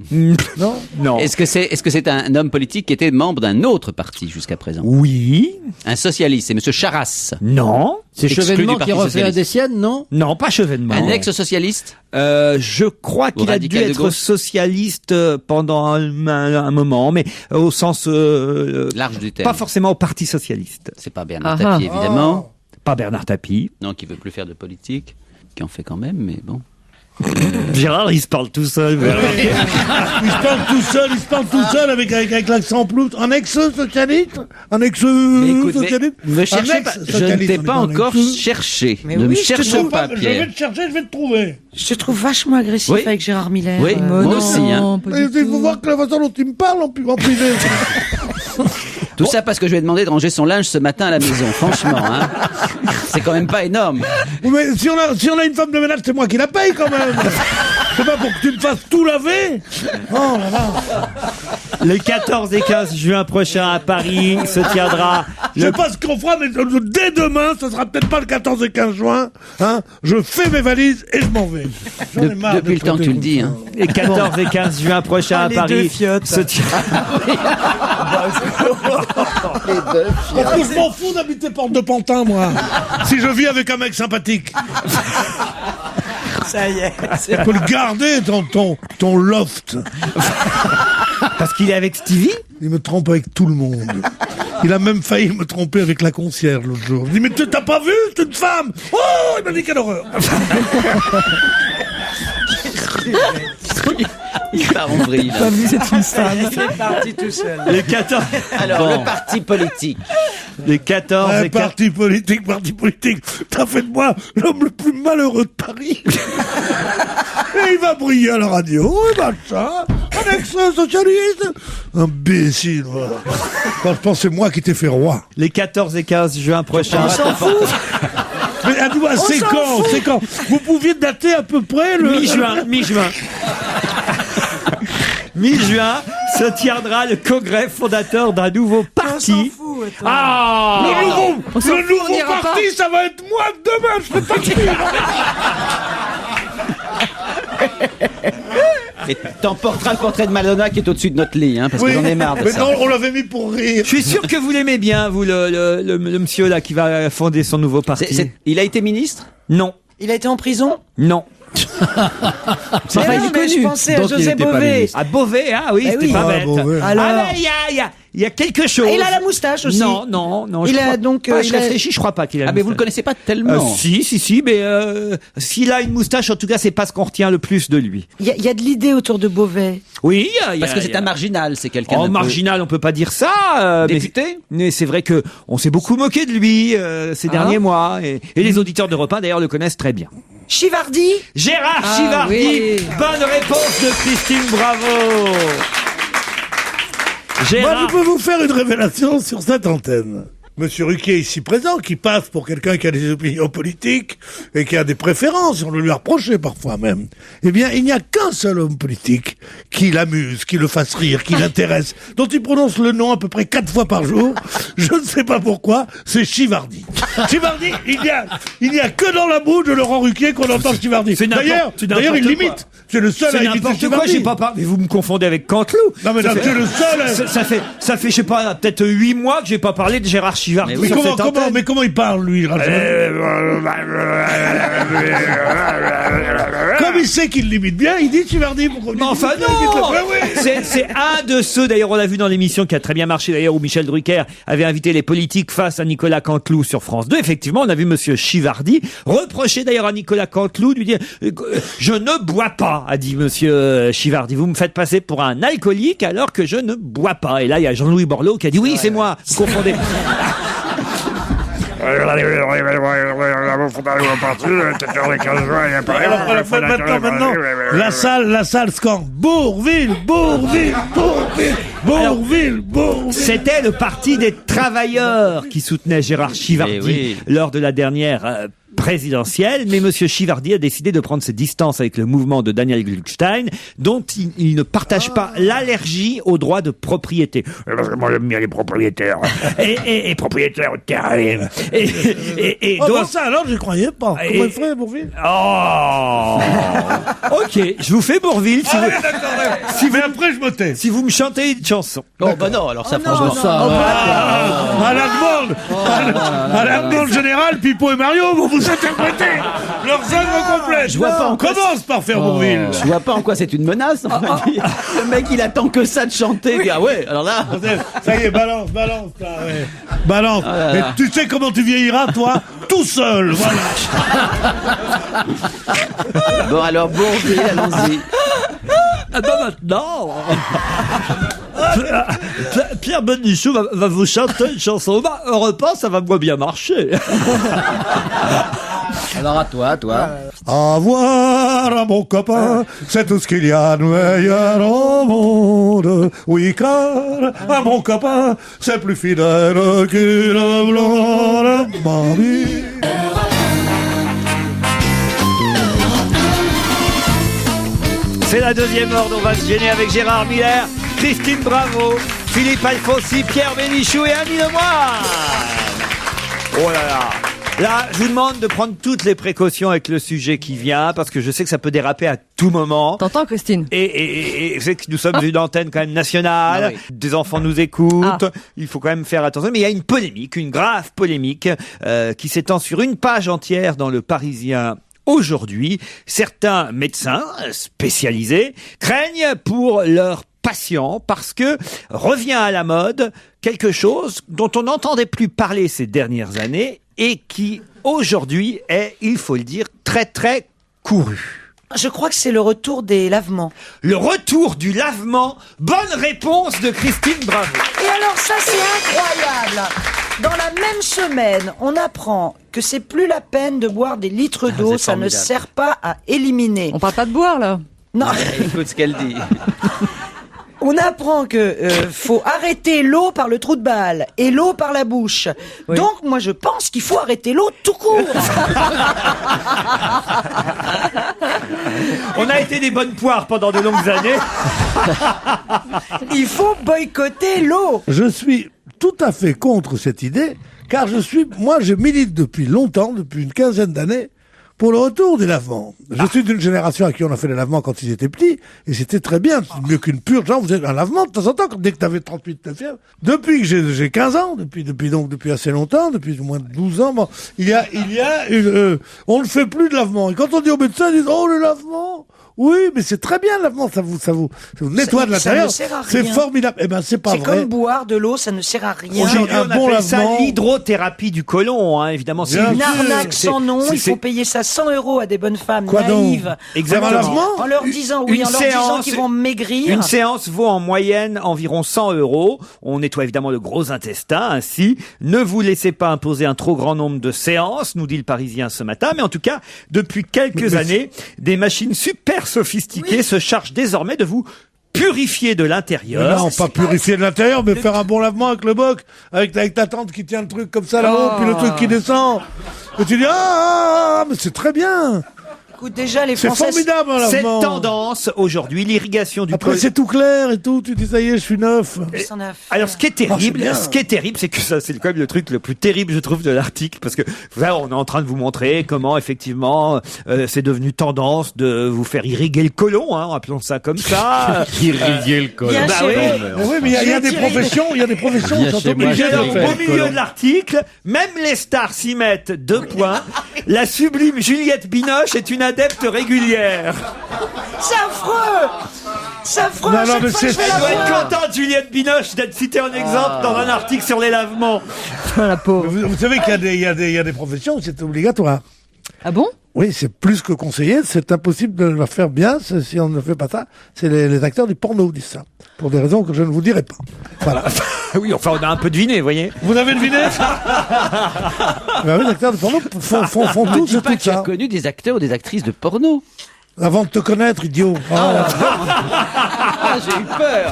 J: Non.
H: Non.
I: Est-ce que c'est un homme politique qui était membre d'un autre parti jusqu'à présent?
H: Oui.
I: Un socialiste, c'est Monsieur Charras.
H: Non.
L: C'est
I: Exclu
L: Chevènement
I: du
L: qui
I: Parti
L: refait
I: socialiste.
L: des siennes, non?
H: Non, pas Chevènement.
I: Un ex-socialiste?
H: Je crois qu'il a dû
I: radical de
H: être
I: gauche
H: socialiste pendant un moment, mais au sens
I: large du terme.
H: pas forcément au Parti socialiste.
I: C'est pas Bernard Tapie, évidemment.
H: Pas Bernard Tapie.
I: Non, qui veut plus faire de politique, qui en fait quand même, mais bon.
H: Gérard, il se parle tout seul.
J: Il se parle tout seul avec l'accent ploute. Un ex-socialiste? Un ex-socialiste?
I: Ne cherchez pas, je ne t'ai pas encore cherché. Ne me cherche pas,
J: Je
I: Pierre.
J: vais te chercher, je vais te trouver.
K: Je te trouve vachement agressif
I: Oui.
K: avec Gérard Miller.
I: Oui, moi aussi. Hein.
J: Il faut voir que la façon dont il me parle en privé.
I: Tout ça parce que je lui ai demandé de ranger son linge ce matin à la maison, franchement. Hein. C'est quand même pas énorme.
J: Mais si on a une femme de ménage, c'est moi qui la paye quand même. C'est pas pour que tu me fasses tout laver. Oh là là.
H: Les 14 et 15 juin prochains à Paris se tiendra...
J: Je sais pas ce qu'on fera, mais dès demain, ce sera peut-être pas le 14 et 15 juin. Hein, je fais mes valises et je m'en vais. J'en ai marre
I: Depuis le temps que tu le dis. Hein.
H: Les 14 et 15 juin prochains à Paris se tiendra...
J: Parce que je m'en fous d'habiter Porte de Pantin, moi. Si je vis avec un mec sympathique.
K: Ça y est.
J: Tu peux le garder, ton loft.
H: Parce qu'il est avec Stevie?
J: Il me trompe avec tout le monde. Il a même failli me tromper avec la concierge l'autre jour. Je dis, mais t'as pas vu, c'est une femme. Oh, il m'a dit quelle horreur.
I: Il part en vrille.
M: Pas vu, c'est une femme.
K: Il est parti tout seul.
H: Les 14...
I: Alors, le parti politique.
H: Les 14 et 15...
J: Parti politique. T'as fait de moi l'homme le plus malheureux de Paris. Et il va briller à la radio, et machin. Un ex-socialiste. Imbécile, voilà. Quand je pense c'est moi qui t'ai fait roi.
H: Les 14 et 15 juin prochains...
K: On s'en fout.
J: Mais dis-moi, c'est quand? Vous pouviez dater à peu près le...
H: Mi-juin. Mi-juin se tiendra le congrès fondateur d'un nouveau parti.
J: Le nouveau parti, ça va être moi demain, je serai pas
I: Et t'emporteras le portrait de Madonna qui est au-dessus de notre lit, hein, parce que j'en ai marre de
J: mais
I: ça.
J: non, on l'avait mis pour rire.
H: Je suis sûr que vous l'aimez bien, vous, le monsieur là qui va fonder son nouveau parti.
I: Il a été ministre?
H: Non.
K: Il a été en prison?
H: Non.
K: Mais non, mais je pensais à José Bové.
H: À Bové, ah oui, c'était pas bête.
K: Alors,
H: il y a quelque chose.
K: il a la moustache aussi.
H: Non.
K: Il
H: je
K: a
H: crois
K: donc.
H: pas, je réfléchis, je crois pas qu'il a.
I: Ah, mais vous le connaissez pas tellement.
H: Si, mais s'il a une moustache, en tout cas, c'est pas ce qu'on retient le plus de lui.
K: Il y a de l'idée autour de Beauvais.
H: Oui,
I: parce que c'est un marginal, c'est quelqu'un.
H: Oh, marginal, on peut pas dire ça.
I: Député.
H: Mais c'est vrai que on s'est beaucoup moqué de lui ces derniers mois, et les auditeurs d'Europe 1 d'ailleurs le connaissent très bien.
K: Chivardi?
H: Gérard Chivardi.
K: Oui.
H: Bonne réponse de Christine Bravo. Gérard.
J: Moi, je peux vous faire une révélation sur cette antenne. Monsieur Ruquier, ici présent, qui passe pour quelqu'un qui a des opinions politiques et qui a des préférences, on le lui a reproché parfois même. Eh bien, il n'y a qu'un seul homme politique qui l'amuse, qui le fasse rire, qui l'intéresse, dont il prononce le nom à peu près 4 fois par jour. Je ne sais pas pourquoi, c'est Chivardi. Chivardi, il n'y a que dans la bouche de Laurent Ruquier qu'on entend Chivardi. D'ailleurs, il l'imite. C'est le seul à imiter Chivardi.
H: J'ai pas parlé. Mais vous me confondez avec Canteloup.
J: Non, mais c'est le seul.
H: Ça fait, je sais pas, peut-être 8 mois que j'ai pas parlé de Gérard Chivardi.
J: Mais
H: sur cette antenne.
J: mais comment il parle, lui, Comme il sait qu'il l'imite bien, il dit Chivardi.
H: Mais enfin non. C'est un de ceux, d'ailleurs on l'a vu dans l'émission qui a très bien marché d'ailleurs, où Michel Drucker avait invité les politiques face à Nicolas Canteloup sur France 2. Effectivement, on a vu monsieur Chivardi reprocher d'ailleurs à Nicolas Canteloup de lui dire je ne bois pas, a dit monsieur Chivardi. Vous me faites passer pour un alcoolique alors que je ne bois pas. Et là, il y a Jean-Louis Borloo qui a dit oui, c'est moi. Vous confondez.
J: Maintenant, la salle score Bourvil.
H: C'était le parti des travailleurs qui soutenait Gérard Chivardi lors de la dernière présidentielle, mais monsieur Chivardi a décidé de prendre ses distances avec le mouvement de Daniel Gluckstein, dont il ne partage pas l'allergie aux droits de propriété. Moi, j'aime bien les propriétaires. et propriétaires de terrain. Et
J: donc...
H: donc...
J: ça, alors, je croyais pas. Comment il ferait, Bourvil?
H: Oh. Ok, je vous fais Bourvil. Si
J: mais après, je me tais.
H: Si vous me chantez une chanson.
I: Oh, bah non, alors ça, franchement.
J: À la demande générale, Pipo et Mario, vous interprétez leurs œuvres complètes.
I: Je vois pas en quoi
J: commence par faire Bourvil.
I: Je vois pas en quoi c'est une menace. Le mec, il attend que ça de chanter. Ah ouais, alors là.
J: Ça y est, balance, là, ouais. Balance. Et tu sais comment tu vieilliras, toi? Tout seul, voilà.
I: Bon, alors, Bourvil, allons-y.
H: Ah ben maintenant Pierre Bénichou va vous chanter une chanson. Bah, Europe 1, ça va moins bien marcher.
L: Alors à toi.
J: Avoir un bon copain, c'est tout ce qu'il y a de meilleur au monde. Oui, car un bon copain, c'est plus fidèle qu'une blonde. Mamie.
H: C'est la deuxième heure dont on va se gêner avec Gérard Miller, Christine Bravo, Philippe Alfonsi, Pierre Bénichou et Annie Lemoine. Oh là là. Là, je vous demande de prendre toutes les précautions avec le sujet qui vient, parce que je sais que ça peut déraper à tout moment.
M: T'entends, Christine?
H: Et je sais que nous sommes une antenne quand même nationale. Ah oui. Des enfants nous écoutent. Il faut quand même faire attention. Mais il y a une polémique, une grave polémique, qui s'étend sur une page entière dans le Parisien. Aujourd'hui, certains médecins spécialisés craignent pour leurs patients parce que revient à la mode quelque chose dont on n'entendait plus parler ces dernières années et qui aujourd'hui est, il faut le dire, très très couru.
K: Je crois que c'est le retour des lavements.
H: Le retour du lavement. Bonne réponse de Christine Bravo.
K: Et alors ça, c'est incroyable. Dans la même semaine, on apprend que c'est plus la peine de boire des litres d'eau, ça ne sert pas à éliminer.
M: On parle pas de boire, là.
K: Non.
I: Écoute ce qu'elle dit.
K: On apprend que faut arrêter l'eau par le trou de balle et l'eau par la bouche. Oui. Donc moi je pense qu'il faut arrêter l'eau tout court.
H: On a été des bonnes poires pendant de longues années.
K: Il faut boycotter l'eau.
J: Je suis tout à fait contre cette idée, car je milite depuis longtemps, depuis une quinzaine d'années, pour le retour des lavements. Je suis d'une génération à qui on a fait les lavements quand ils étaient petits, et c'était très bien, c'est mieux qu'une purge. Genre, vous avez un lavement de temps en temps, dès que tu avais 38 de fièvre. Depuis que j'ai 15 ans, depuis assez longtemps, depuis au moins 12 ans, bon, on ne fait plus de lavement. Et quand on dit aux médecins, ils disent, oh, le lavement! Oui, mais c'est très bien le lavement, ça vous nettoie de l'intérieur. C'est formidable. Eh ben, c'est pas vrai.
K: C'est comme boire de l'eau, ça ne sert à rien.
H: Aujourd'hui, on appelle ça l'hydrothérapie du côlon, hein, évidemment.
K: C'est une arnaque sans nom. Il faut payer ça 100 € à des bonnes femmes naïves.
H: Exactement.
K: En leur disant, qu'ils vont maigrir.
H: Une séance vaut en moyenne environ 100 €. On nettoie évidemment le gros intestin, ainsi. Ne vous laissez pas imposer un trop grand nombre de séances, nous dit le Parisien ce matin. Mais en tout cas, depuis quelques années, des machines super sophistiquées se chargent désormais de vous purifier de l'intérieur.
J: Non, pas purifier de l'intérieur, mais faire un bon lavement avec le boc, avec ta tante qui tient le truc comme ça là-haut, puis le truc qui descend. Et tu dis, mais c'est très bien.
K: Écoute, déjà, les
J: C'est
K: Français...
J: formidable, un
H: Cette
J: lavement.
H: tendance aujourd'hui, l'irrigation du
J: Après, c'est tout clair et tout. Tu dis, ça y est, je suis neuf.
H: Alors, ce qui est
J: Oh, c'est
H: terrible,
J: bien.
H: c'est que ça, c'est quand même le truc le plus terrible, je trouve, de l'article, parce que là, on est en train de vous montrer comment, effectivement, c'est devenu tendance de vous faire irriguer le côlon, hein, appelons ça comme ça.
L: Irriguer le côlon.
H: Bah oui.
J: Oui, mais il y a des professions, qui sont obligées
H: Alors,
J: de le faire.
H: au milieu de l'article, même les stars s'y mettent, 2 points. La sublime Juliette Binoche est une adepte régulière.
K: C'est affreux. C'est affreux.
J: Non,
K: à
J: non,
K: chaque
J: mais
K: fois
J: c'est-
K: que je vais la
H: Elle doit être
K: voir.
H: contente, Juliette Binoche, d'être citée en exemple dans un article sur les lavements.
M: La pauvre.
J: Vous savez qu'il y a des professions où c'est obligatoire.
M: Ah bon?
J: Oui, c'est plus que conseillé. C'est impossible de le faire bien si on ne fait pas ça. C'est les acteurs du porno qui disent ça. Pour des raisons que je ne vous dirai pas. Voilà.
H: Oui, enfin, on a un peu deviné, vous voyez.
J: Vous avez deviné? Ben oui, les acteurs de porno font
I: Ne
J: tout,
I: dis
J: c'est
I: pas
J: tout
I: que tu as
J: ça.
I: connu des acteurs ou des actrices de porno.
J: Avant de te connaître, idiot.
I: Ah, j'ai eu peur.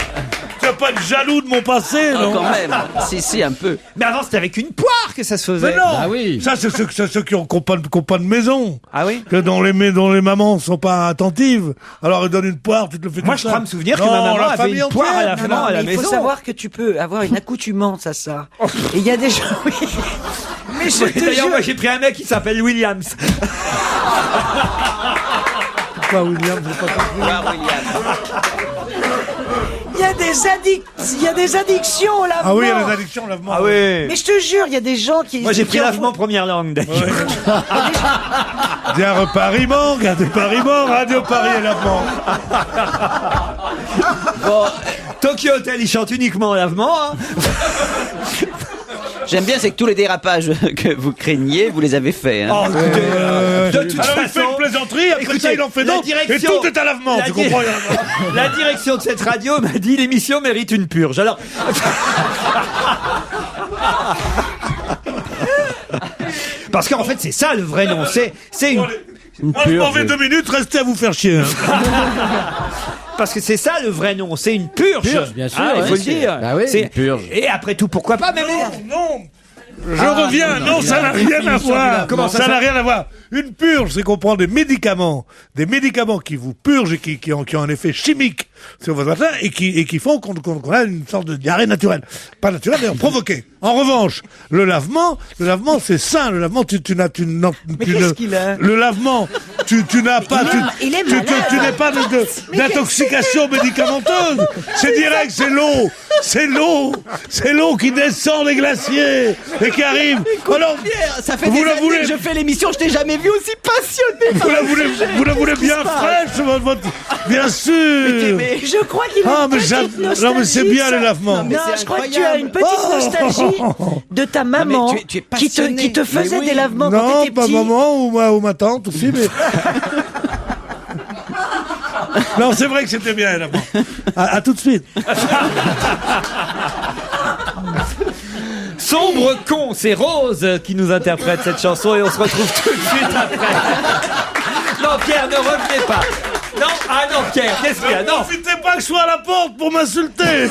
J: Tu vas pas être jaloux de mon passé,
I: Ah,
J: non?
I: quand même. Si, un peu.
H: Mais avant, c'était avec une poire que ça se faisait.
J: Mais non!
L: Ah oui.
J: Ça, c'est ceux qui ont pas de maison.
H: Ah oui?
J: Que dont les mamans sont pas attentives. Alors, ils donnent une poire, tu te le fais
H: Moi,
J: tout
H: je
J: seul.
H: crois me souvenir que
J: Non,
H: ma maman
J: la
H: avait
J: famille
H: une poire à
J: entière.
H: la fin à la
K: mais il faut
H: maison.
K: savoir que tu peux avoir une accoutumance à ça. Et il y a des gens... oui. Mais je te
H: D'ailleurs,
K: jure...
H: moi, j'ai pris un mec qui s'appelle Williams.
J: Pourquoi William, j'ai pas compris.
K: Il y a des addictions au lavement.
J: Ah oui, il y a des addictions au lavement.
H: Ah oui.
K: Mais je te jure, il y a des gens qui...
H: Moi, j'ai pris
K: qui
H: lavement première langue, d'ailleurs.
J: Dire Paris-Mont, regardez Paris-Mont, Radio Paris et lavement.
H: Bon, Tokyo Hotel, il chante uniquement en lavement. Hein.
I: J'aime bien, c'est que tous les dérapages que vous craigniez, vous les avez faits. Hein.
H: Oh, écoutez, de toute
J: Alors il fait
H: façon,
J: une plaisanterie, après
H: écoutez,
J: ça il en fait
H: la
J: d'autres, et
H: direction-
J: tout est à lavement,
H: la
J: tu
H: di-
J: comprends?
H: La direction de cette radio m'a dit l'émission mérite une purge. Alors. Parce qu'en fait, c'est ça le vrai nom. C'est une.
J: Moi je m'en vais 2 minutes, restez à vous faire chier. Hein.
H: Parce que c'est ça le vrai nom, c'est une purge.
L: Purge, bien sûr,
H: Ah, il
L: ouais,
H: faut le
L: c'est-
H: dire.
L: bah oui,
H: C'est-
L: une purge.
H: Et après tout, pourquoi pas même
J: Non, je reviens, non, ça n'a rien à voir.
H: Comment ça,
J: ça
H: ça
J: n'a rien à voir. Une purge, c'est qu'on prend des médicaments qui vous purgent et qui ont un effet chimique sur votre matin et qui font qu'on a une sorte de diarrhée naturelle. Pas naturelle, d'ailleurs provoquée. En revanche, le lavement, c'est sain. Le lavement, tu n'as,
K: Mais qu'est-ce qu'il a?
J: le lavement, tu n'as pas,
K: Il est
J: tu
K: malade.
J: n'es pas d'intoxication médicamenteuse. C'est direct, c'est l'eau qui descend des glaciers et qui arrive. Alors,
I: Pierre, ça fait
J: vous
I: des
J: la
I: années
J: voulez-
I: que je fais l'émission, je t'ai jamais vu aussi passionné par
J: vous la voulez bien fraîche, bien sûr.
I: Mais
K: Je crois qu'il a
J: Ah,
K: une
J: mais
K: petite nostalgie.
J: non, mais c'est bien les lavements.
K: Non,
I: c'est
K: je crois que tu
I: incroyable.
K: as une petite nostalgie de ta maman
I: tu es
K: qui te
I: passionné.
K: faisait
I: Mais oui.
K: des lavements quand
J: Non,
K: t'étais
J: pas
K: petit.
J: maman ou ma tante aussi, mais... Non, c'est vrai que c'était bien, les lavements. À tout de suite.
H: Sombre con, c'est Rose qui nous interprète cette chanson et on se retrouve tout de suite après. Non, Pierre, ne revenez pas. Non, ah non, Pierre, qu'est-ce qu'il y a?
J: Ne
H: Non.
J: profitez pas que je sois à la porte pour m'insulter.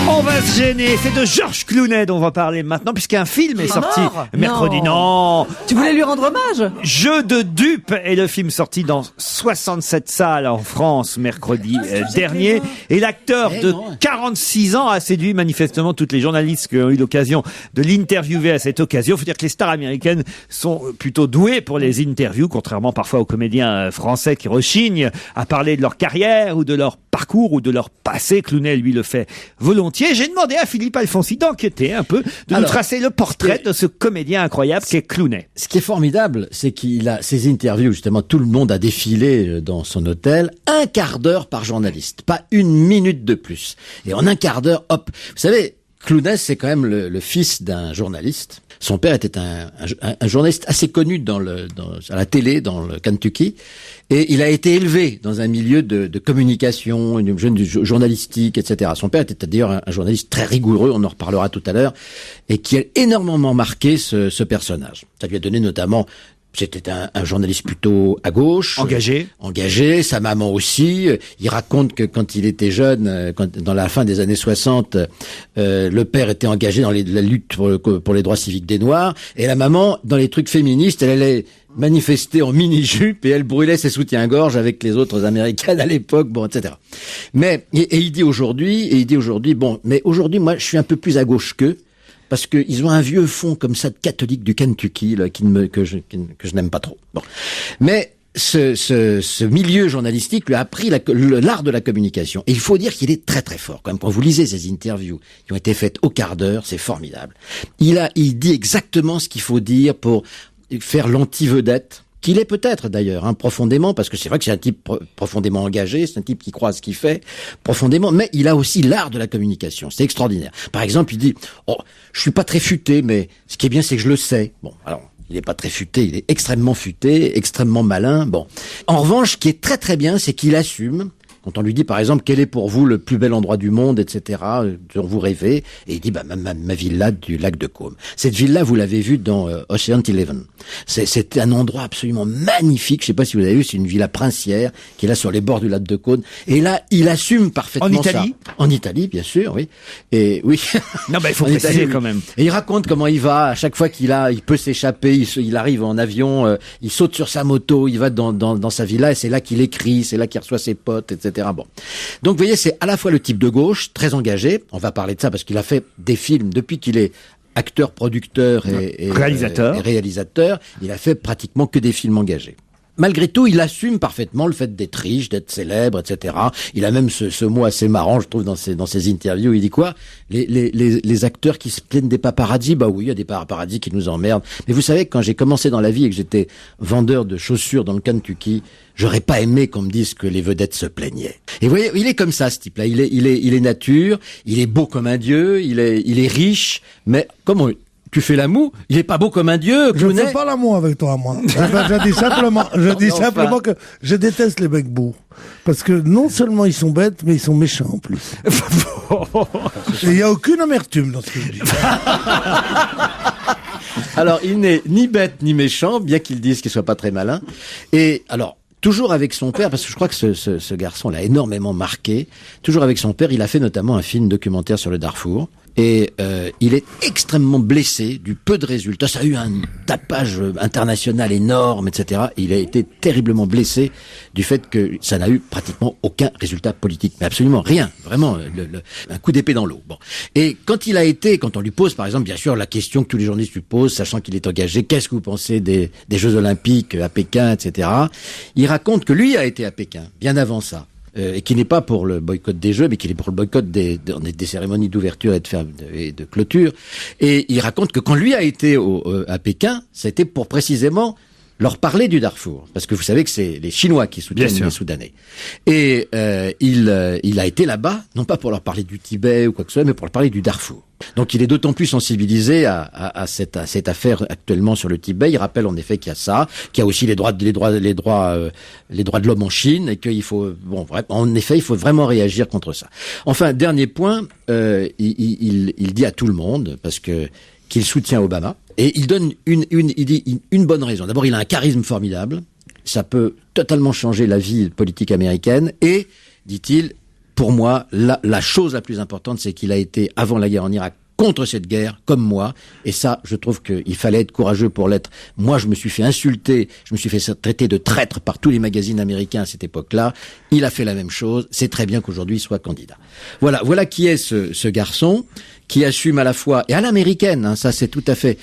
H: On va se gêner. C'est de Georges Clooney dont on va parler maintenant, puisqu'un film est sorti
M: mort
H: mercredi. Non.
M: Tu voulais lui rendre hommage?
H: Jeu de dupes est le film sorti dans 67 salles en France mercredi dernier. Et l'acteur de 46 ans a séduit manifestement toutes les journalistes qui ont eu l'occasion de l'interviewer à cette occasion. Faut dire que les stars américaines sont plutôt douées pour les interviews, contrairement parfois aux comédiens français qui rechignent à parler de leur carrière ou de leur parcours ou de leur passé. Clooney, lui, le fait volontiers. J'ai demandé à Philippe Alfonsi d'enquêter un peu, de nous tracer le portrait de ce comédien incroyable qu'est Clooney.
L: Ce qui est formidable, c'est qu'il a ces interviews, justement, tout le monde a défilé dans son hôtel, 1/4 d'heure par journaliste, pas 1 minute de plus. Et en 1/4 d'heure, hop. Vous savez, Clooney, c'est quand même le fils d'un journaliste. Son père était un journaliste assez connu à la télé, dans le Kentucky. Et il a été élevé dans un milieu de communication, une jeune journalistique, etc. Son père était d'ailleurs un journaliste très rigoureux, on en reparlera tout à l'heure, et qui a énormément marqué ce personnage. Ça lui a donné notamment C'était un journaliste plutôt à gauche. Engagé, sa maman aussi. Il raconte que quand il était jeune, dans la fin des années 60, le père était engagé dans la lutte pour les droits civiques des Noirs. Et la maman, dans les trucs féministes, elle allait manifester en mini-jupe et elle brûlait ses soutiens-gorge avec les autres Américaines à l'époque, bon, etc. Mais, et il dit aujourd'hui, bon, mais aujourd'hui, moi, je suis un peu plus à gauche qu'eux. Parce qu'ils ont un vieux fond comme ça de catholique du Kentucky là, que je n'aime pas trop. Bon. Mais ce milieu journalistique lui a appris l'art de la communication. Et il faut dire qu'il est très très fort. Quand même, quand vous lisez ces interviews qui ont été faites au quart d'heure, c'est formidable. Il dit exactement ce qu'il faut dire pour faire l'anti-vedette. Qu'il est peut-être d'ailleurs, profondément, parce que c'est vrai que c'est un type profondément engagé, c'est un type qui croit à ce qu'il fait profondément, mais il a aussi l'art de la communication, c'est extraordinaire. Par exemple, il dit « Oh, je suis pas très futé, mais ce qui est bien, c'est que je le sais. » Bon, alors, il est pas très futé, il est extrêmement futé, extrêmement malin, bon. En revanche, ce qui est très très bien, c'est qu'il assume. Quand on lui dit, par exemple, quel est pour vous le plus bel endroit du monde, etc., dont vous rêvez, et il dit, ma villa du lac de Côme. Cette villa, vous l'avez vue dans Ocean's 11. C'est un endroit absolument magnifique. Je sais pas si vous avez vu, c'est une villa princière qui est là sur les bords du lac de Côme. Et là, il assume parfaitement ça. En Italie, bien sûr, oui. Et oui.
H: Non, il faut préciser quand même.
L: Et il raconte comment il va à chaque fois il peut s'échapper. Il arrive en avion, il saute sur sa moto, il va dans sa villa et c'est là qu'il écrit, c'est là qu'il reçoit ses potes, etc. Bon. Donc, vous voyez, c'est à la fois le type de gauche, très engagé. On va parler de ça parce qu'il a fait des films depuis qu'il est acteur, producteur et réalisateur. Il a fait pratiquement que des films engagés. Malgré tout, il assume parfaitement le fait d'être riche, d'être célèbre, etc. Il a même ce mot assez marrant, je trouve, dans ses interviews. Il dit quoi? Les acteurs qui se plaignent des paparazzis, bah oui, il y a des paparazzis qui nous emmerdent. Mais vous savez, quand j'ai commencé dans la vie et que j'étais vendeur de chaussures dans le Kentucky, j'aurais pas aimé qu'on me dise que les vedettes se plaignaient. Et vous voyez, il est comme ça, ce type-là. Il est nature, il est beau comme un dieu, il est riche, mais comment tu fais l'amour, il est pas beau comme un dieu.
J: Je ne fais pas l'amour avec toi, moi. Je dis simplement que je déteste les mecs beaux. Parce que non seulement ils sont bêtes, mais ils sont méchants en plus. Et il n'y a aucune amertume dans ce que je dis.
L: Alors, il n'est ni bête ni méchant, bien qu'il dise qu'il soit pas très malin. Et alors, toujours avec son père, parce que je crois que ce garçon l'a énormément marqué. Toujours avec son père, il a fait notamment un film documentaire sur le Darfour. Et il est extrêmement blessé du peu de résultats. Ça a eu un tapage international énorme, etc. Il a été terriblement blessé du fait que ça n'a eu pratiquement aucun résultat politique. Mais absolument rien. Vraiment, un coup d'épée dans l'eau. Bon. Et quand on lui pose, par exemple, bien sûr, la question que tous les journalistes lui posent, sachant qu'il est engagé, qu'est-ce que vous pensez des Jeux Olympiques à Pékin, etc. Il raconte que lui a été à Pékin, bien avant ça. Et qui n'est pas pour le boycott des Jeux, mais qui est pour le boycott des cérémonies d'ouverture et de clôture. Et il raconte que quand lui a été à Pékin, c'était pour précisément leur parler du Darfour, parce que vous savez que c'est les Chinois qui soutiennent les Soudanais. Et il a été là-bas, non pas pour leur parler du Tibet ou quoi que ce soit, mais pour leur parler du Darfour. Donc il est d'autant plus sensibilisé à cette affaire actuellement sur le Tibet. Il rappelle en effet qu'il y a ça, qu'il y a aussi les droits de l'homme en Chine, et qu'il faut, en effet, il faut vraiment réagir contre ça. Enfin, dernier point, il dit à tout le monde, parce que qu'il soutient Obama, et il donne une bonne raison. D'abord, il a un charisme formidable, ça peut totalement changer la vie politique américaine, et, dit-il, pour moi, la chose la plus importante, c'est qu'il a été, avant la guerre en Irak, contre cette guerre, comme moi, et ça, je trouve qu'il fallait être courageux pour l'être. Moi, je me suis fait insulter, je me suis fait traiter de traître par tous les magazines américains à cette époque-là. Il a fait la même chose, c'est très bien qu'aujourd'hui il soit candidat. Voilà qui est ce garçon, qui assume à la fois, et à l'américaine, ça c'est tout à fait,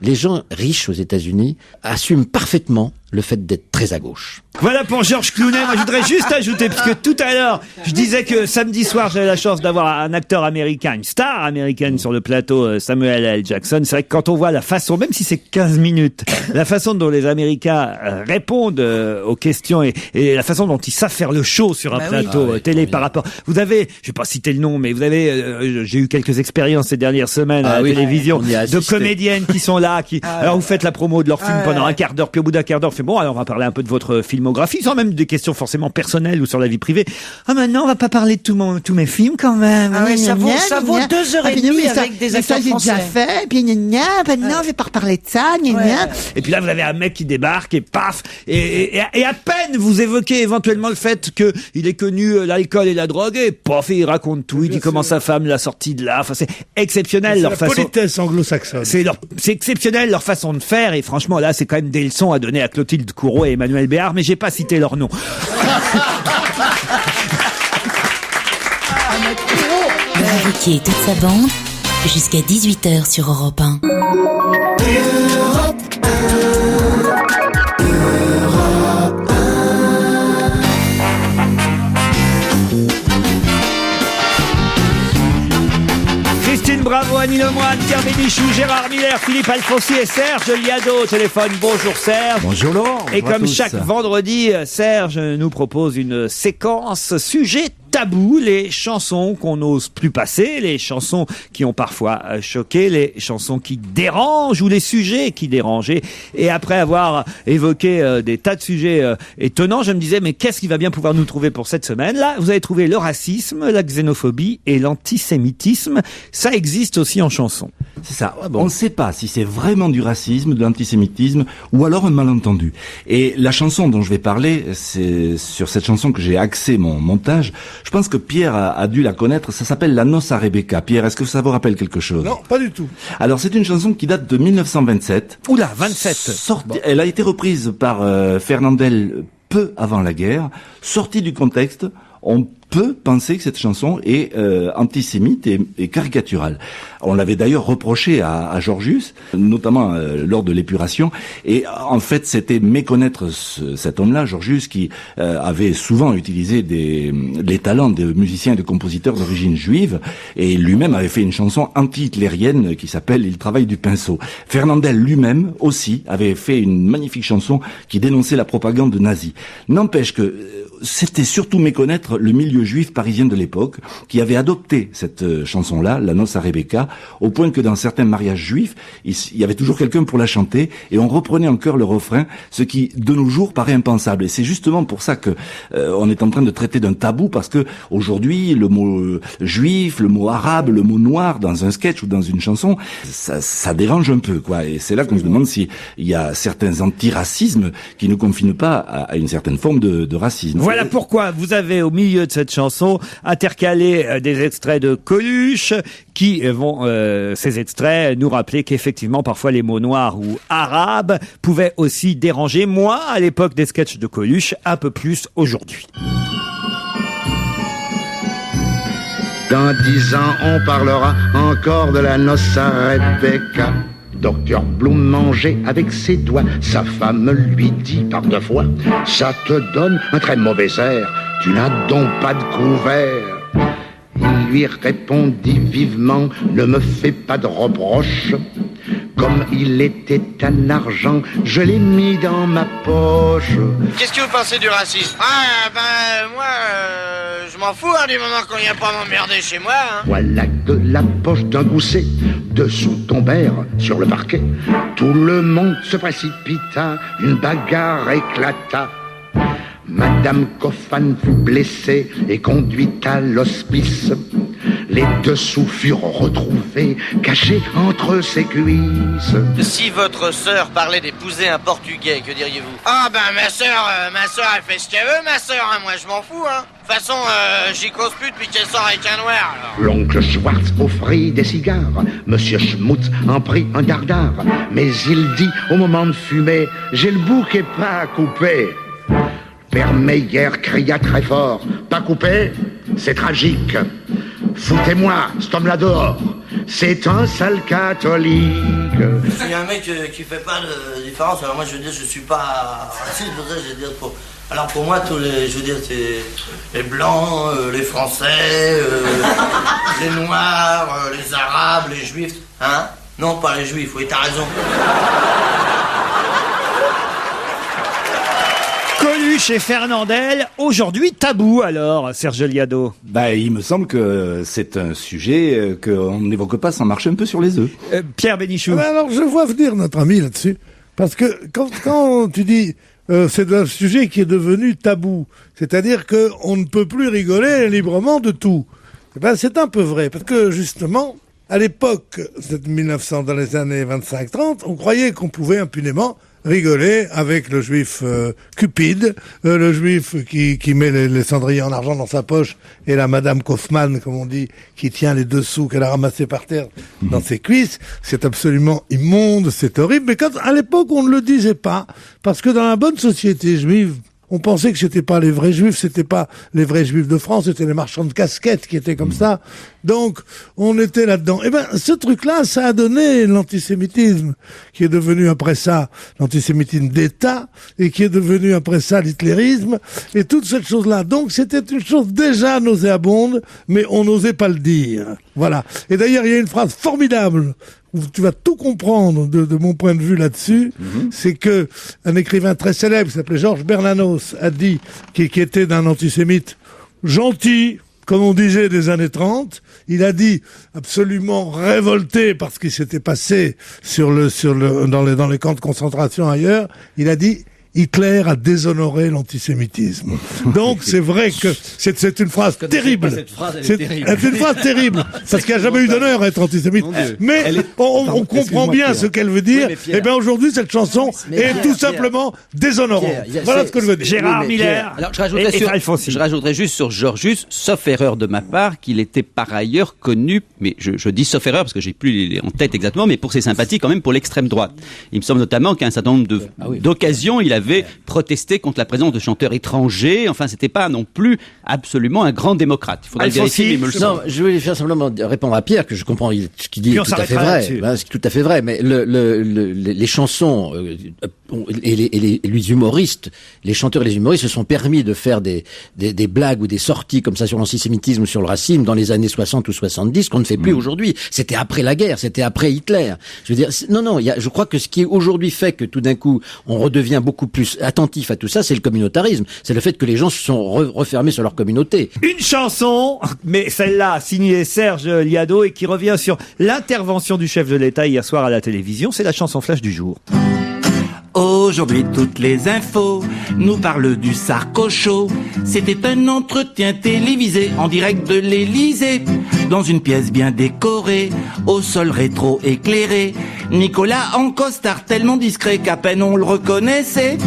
L: les gens riches aux États-Unis assument parfaitement le fait d'être très à gauche.
H: Voilà pour Georges Clooney. Moi, je voudrais juste ajouter, parce que tout à l'heure, je disais que samedi soir, j'avais la chance d'avoir un acteur américain, une star américaine sur le plateau, Samuel L. Jackson. C'est vrai que quand on voit la façon, même si c'est 15 minutes, la façon dont les Américains répondent aux questions et la façon dont ils savent faire le show sur un plateau télé par rapport. Vous avez, je vais pas citer le nom, mais vous avez, j'ai eu quelques expériences ces dernières semaines à la télévision de comédiennes qui sont là, alors vous faites la promo de leur film pendant un quart d'heure, puis au bout d'un quart d'heure, fait bon, alors on va parler un peu de votre filmographie, sans même des questions forcément personnelles ou sur la vie privée. Ah, maintenant, on va pas parler de tous mes films quand même.
K: Ah oui, ça vaut 2h30 avec des acteurs
H: ça, j'ai déjà
K: français.
H: fait, puis maintenant, je vais pas reparler de ça, Et puis là, vous avez un mec qui débarque et paf, et à peine vous évoquez éventuellement le fait que il ait connu l'alcool et la drogue, et paf, et il raconte tout, il dit comment sa femme l'a sorti de là. Enfin, c'est exceptionnel
J: C'est
H: leur
J: la
H: façon.
J: politesse anglo-saxonne.
H: C'est exceptionnel leur façon de faire, et franchement là, c'est quand même des leçons à donner à Clotilde Courreau et Emmanuel Béard, mais j'ai pas cité leur nom.
O: Laurent Ruquier et toute sa bande, jusqu'à 18h sur Europe 1.
H: Christine Bravo, Annie Lemoine, Pierre Bénichou, Gérard Miller, Philippe Alfonsi et Serge Liado au téléphone. Bonjour Serge.
L: Bonjour Laurent.
H: Et
L: Bonjour à
H: comme
L: tous.
H: chaque vendredi, Serge nous propose une séquence sujet tabou, les chansons qu'on n'ose plus passer, les chansons qui ont parfois choqué, les chansons qui dérangent ou les sujets qui dérangent. Et après avoir évoqué des tas de sujets étonnants, je me disais, mais qu'est-ce qu'il va bien pouvoir nous trouver pour cette semaine? Là, vous avez trouvé le racisme, la xénophobie et l'antisémitisme. Ça existe aussi en chanson.
P: C'est ça. On ne sait pas si c'est vraiment du racisme, de l'antisémitisme ou alors un malentendu. Et la chanson dont je vais parler, c'est sur cette chanson que j'ai axé mon montage. Je pense que Pierre a dû la connaître. Ça s'appelle La Noce à Rebecca. Pierre, est-ce que ça vous rappelle quelque chose?
J: Non, pas du tout.
P: Alors, c'est une chanson qui date de 1927.
H: Oula, 27.
P: Elle a été reprise par Fernandel peu avant la guerre. Sortie du contexte, on peut penser que cette chanson est antisémite et caricaturale. On l'avait d'ailleurs reproché à Georgius, notamment lors de l'épuration. Et en fait, c'était méconnaître cet homme-là, Georgius, qui avait souvent utilisé les talents de musiciens et de compositeurs d'origine juive. Et lui-même avait fait une chanson anti-hitlérienne qui s'appelle « Il travaille du pinceau ». Fernandel lui-même aussi avait fait une magnifique chanson qui dénonçait la propagande nazie. N'empêche que c'était surtout méconnaître le milieu juif parisien de l'époque qui avait adopté cette chanson-là, La Noce à Rebecca, au point que dans certains mariages juifs, il y avait toujours quelqu'un pour la chanter et on reprenait en chœur le refrain, ce qui de nos jours paraît impensable. Et c'est justement pour ça que on est en train de traiter d'un tabou, parce que aujourd'hui le mot juif, le mot arabe, le mot noir dans un sketch ou dans une chanson, ça dérange un peu, quoi. Et c'est là qu'on se demande s'il y a certains antiracismes qui ne confinent pas à une certaine forme de racisme.
H: Voilà pourquoi vous avez au milieu de cette chanson intercalé des extraits de Coluche qui vont, ces extraits, nous rappeler qu'effectivement parfois les mots noirs ou arabes pouvaient aussi déranger. Moi, à l'époque des sketchs de Coluche, un peu plus aujourd'hui.
Q: Dans 10 ans, on parlera encore de la noce à Rebecca. Docteur Bloom mangeait avec ses doigts. Sa femme lui dit par 2 fois: ça te donne un très mauvais air, tu n'as donc pas de couvert. Il lui répondit vivement: ne me fais pas de reproches. Comme il était un argent, je l'ai mis dans ma poche.
R: Qu'est-ce que vous pensez du racisme? Ah, ben, moi, je m'en fous, du moment qu'on vient pas m'emmerder chez moi,
Q: Voilà que la poche d'un gousset dessous tombèrent sur le parquet. Tout le monde se précipita, une bagarre éclata. Madame Coffin fut blessée et conduite à l'hospice. Les dessous furent retrouvés, cachés entre ses cuisses.
R: Si votre sœur parlait d'épouser un Portugais, que diriez-vous? Ah, ben, ma sœur, elle fait ce qu'elle veut, ma sœur, moi, je m'en fous, De toute façon, j'y cause plus depuis qu'elle sort avec un noir, alors.
Q: L'oncle Schwartz offrit des cigares, Monsieur Schmutz en prit un dardard. Mais il dit au moment de fumer: j'ai le bouquet pas coupé. Père Meyer cria très fort: pas coupé, c'est tragique. Foutez-moi cet homme-là dehors, c'est un sale catholique.
R: Il y a un mec qui fait pas de différence, alors moi je veux dire, je suis pas raciste, je veux dire, alors pour moi, tous les, je veux dire, c'est les blancs, les français, les noirs, les arabes, les juifs, Non, pas les juifs, oui, t'as raison.
H: Coluche et Fernandel, aujourd'hui tabou alors, Serge Liado.
P: Il me semble que c'est un sujet qu'on n'évoque pas sans marcher un peu sur les œufs.
H: Pierre Bénichou.
J: Alors je vois venir notre ami là-dessus, parce que quand tu dis c'est un sujet qui est devenu tabou. C'est-à-dire que on ne peut plus rigoler librement de tout. Eh ben, c'est un peu vrai, parce que justement, à l'époque, c'est 1900, dans les années 25-30, on croyait qu'on pouvait impunément rigoler avec le juif cupide, le juif qui met les cendriers en argent dans sa poche, et la Madame Kaufmann, comme on dit, qui tient les 2 sous qu'elle a ramassés par terre dans ses cuisses. C'est absolument immonde, c'est horrible. Mais à l'époque, on ne le disait pas, parce que dans la bonne société juive, on pensait que c'était pas les vrais juifs, c'était pas les vrais juifs de France, c'était les marchands de casquettes qui étaient comme ça. Donc, on était là-dedans. Eh ben, ce truc-là, ça a donné l'antisémitisme, qui est devenu après ça l'antisémitisme d'État, et qui est devenu après ça l'hitlérisme, et toute cette chose-là. Donc, c'était une chose déjà nauséabonde, mais on n'osait pas le dire. Voilà. Et d'ailleurs, il y a une phrase formidable où tu vas tout comprendre de mon point de vue là-dessus, c'est que un écrivain très célèbre qui s'appelait Georges Bernanos a dit, qui était d'un antisémite gentil, comme on disait des années 30, il a dit absolument révolté par ce qui s'était passé dans les camps de concentration ailleurs, il a dit Hitler a déshonoré l'antisémitisme. Donc c'est vrai que c'est une phrase terrible. C'est une phrase terrible parce qu'il n'y a jamais eu d'honneur à être antisémite. Mais on comprend bien ce qu'elle veut dire. Et bien aujourd'hui cette chanson est tout simplement déshonorante. Voilà ce que je veux dire.
I: Gérard Miller. Alors je rajouterais juste sur Georgius, sauf erreur de ma part, qu'il était par ailleurs connu, mais je dis sauf erreur parce que j'ai plus en tête exactement, mais pour ses sympathies quand même pour l'extrême droite. Il me semble notamment qu'à un certain nombre d'occasions, il avait protesté contre la présence de chanteurs étrangers. Enfin, c'était pas non plus absolument un grand démocrate. Il faudrait le vérifier, mais il me le semble.
L: Non, je voulais faire simplement répondre à Pierre, que je comprends ce qu'il dit est tout à fait vrai. C'est tout à fait vrai, mais les chansons et les humoristes, les chanteurs et les humoristes se sont permis de faire des blagues ou des sorties comme ça sur l'antisémitisme ou sur le racisme dans les années 60 ou 70 qu'on ne fait plus aujourd'hui. C'était après la guerre, c'était après Hitler. Je veux dire, je crois que ce qui aujourd'hui fait que tout d'un coup on redevient beaucoup plus attentif à tout ça, c'est le communautarisme. C'est le fait que les gens se sont refermés sur leur communauté.
H: Une chanson, mais celle-là signée Serge Liado et qui revient sur l'intervention du chef de l'État hier soir à la télévision. C'est la chanson flash du jour.
S: Aujourd'hui, toutes les infos nous parlent du Sarkocho. C'était un entretien télévisé en direct de l'Élysée, dans une pièce bien décorée, au sol rétro éclairé. Nicolas en costard tellement discret qu'à peine on le reconnaissait.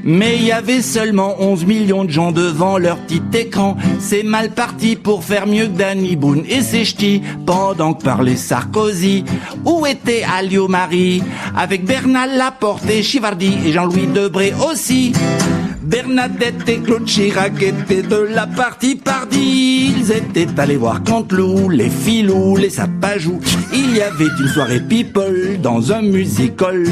S: Mais il y avait seulement 11 millions de gens devant leur petit écran. C'est mal parti pour faire mieux que Danny Boone et ses ch'tis, pendant que parlait Sarkozy. Où était Alliot-Marie avec Bernard Laporte et Chivardi et Jean-Louis Debré aussi. Bernadette et Claude Chirac étaient de la partie pardi. Ils étaient allés voir Canteloup, les Filous, les Sapajous. Il y avait une soirée people dans un musical.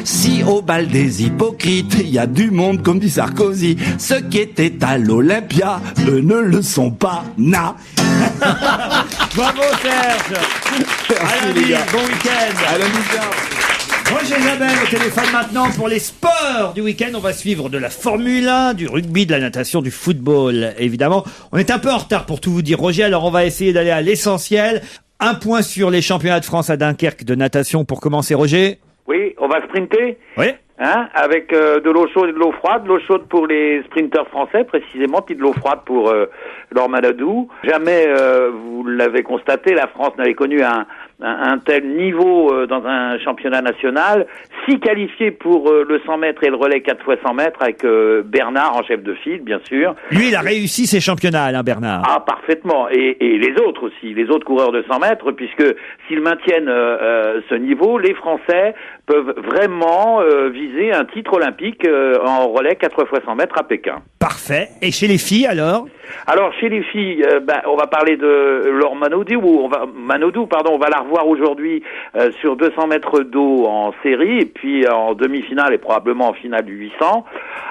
S: Si au bal des hypocrites, il y a du monde comme dit Sarkozy. Ceux qui étaient à l'Olympia, eux ne le sont pas,
H: Bravo Serge. À lundi, bon week-end.
S: À lundi.
H: Roger Isabelle au téléphone maintenant pour les sports du week-end. On va suivre de la Formule 1, du rugby, de la natation, du football. Évidemment, on est un peu en retard pour tout vous dire, Roger. Alors on va essayer d'aller à l'essentiel. Un point sur les championnats de France à Dunkerque de natation pour commencer, Roger.
F: Oui, on va sprinter.
H: Oui.
F: Avec de l'eau chaude et de l'eau froide. De l'eau chaude pour les sprinteurs français, précisément, puis de l'eau froide pour Laure Manodou. Jamais, vous l'avez constaté, la France n'avait connu un tel niveau dans un championnat national, si qualifié pour le 100 mètres et le relais 4 x 100 mètres avec Bernard en chef de file, bien sûr.
H: Lui, il a réussi ses championnats, Alain Bernard.
F: Ah, parfaitement. Et les autres aussi, les autres coureurs de 100 mètres, puisque s'ils maintiennent ce niveau, les Français peuvent vraiment viser un titre olympique en relais 4 x 100 mètres à Pékin.
H: Parfait. Et chez les filles, alors ?
F: Alors, chez les filles, on va parler de Laure Manodou, on va la revoir aujourd'hui sur 200 mètres d'eau en série, et puis en demi-finale et probablement en finale du 800.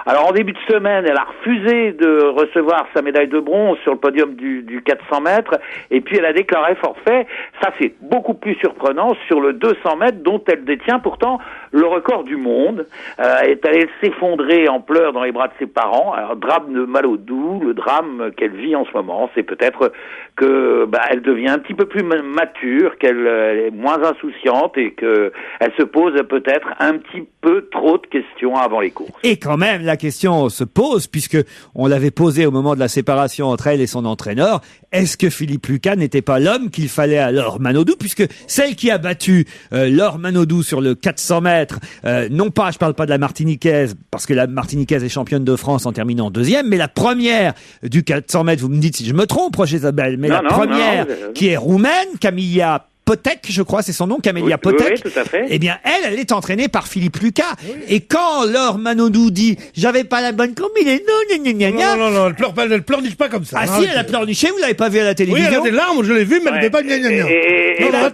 F: Alors, en début de semaine, elle a refusé de recevoir sa médaille de bronze sur le podium du 400 mètres, et puis elle a déclaré forfait. Ça, c'est beaucoup plus surprenant sur le 200 mètres, dont elle détient pourtant le record du monde. Est allée s'effondrer en pleurs dans les bras de ses parents. Alors, drame de Malodou, le drame qu'elle vit en ce moment. C'est peut-être que elle devient un petit peu plus mature, qu'elle est moins insouciante et que elle se pose peut-être un petit peu trop de questions avant les courses.
H: Et quand même, la question se pose, puisque on l'avait posée au moment de la séparation entre elle et son entraîneur. Est-ce que Philippe Lucas n'était pas l'homme qu'il fallait à Laure Manodou, puisque celle qui a battu Laure Manodou sur le 400 mètres, non pas, je parle pas de la Martiniquaise, parce que la Martiniquaise est championne de France en terminant deuxième, mais la première du 400 mètres, vous me dites si je me trompe, Roger Isabelle, mais première qui est roumaine, Camilla Potek, je crois, c'est son nom, Camélia Potek.
F: Oui, tout à fait.
H: Eh bien, elle est entraînée par Philippe Lucas. Oui. Et quand Laure Manodou dit « J'avais pas la bonne combinaison,
J: non, elle pleurniche pas comme ça.
H: Ah si, elle a pleurniché, vous l'avez pas vu à la télévision?
J: Oui, elle a des larmes, je l'ai vu, mais elle n'était pas gna.
F: Et la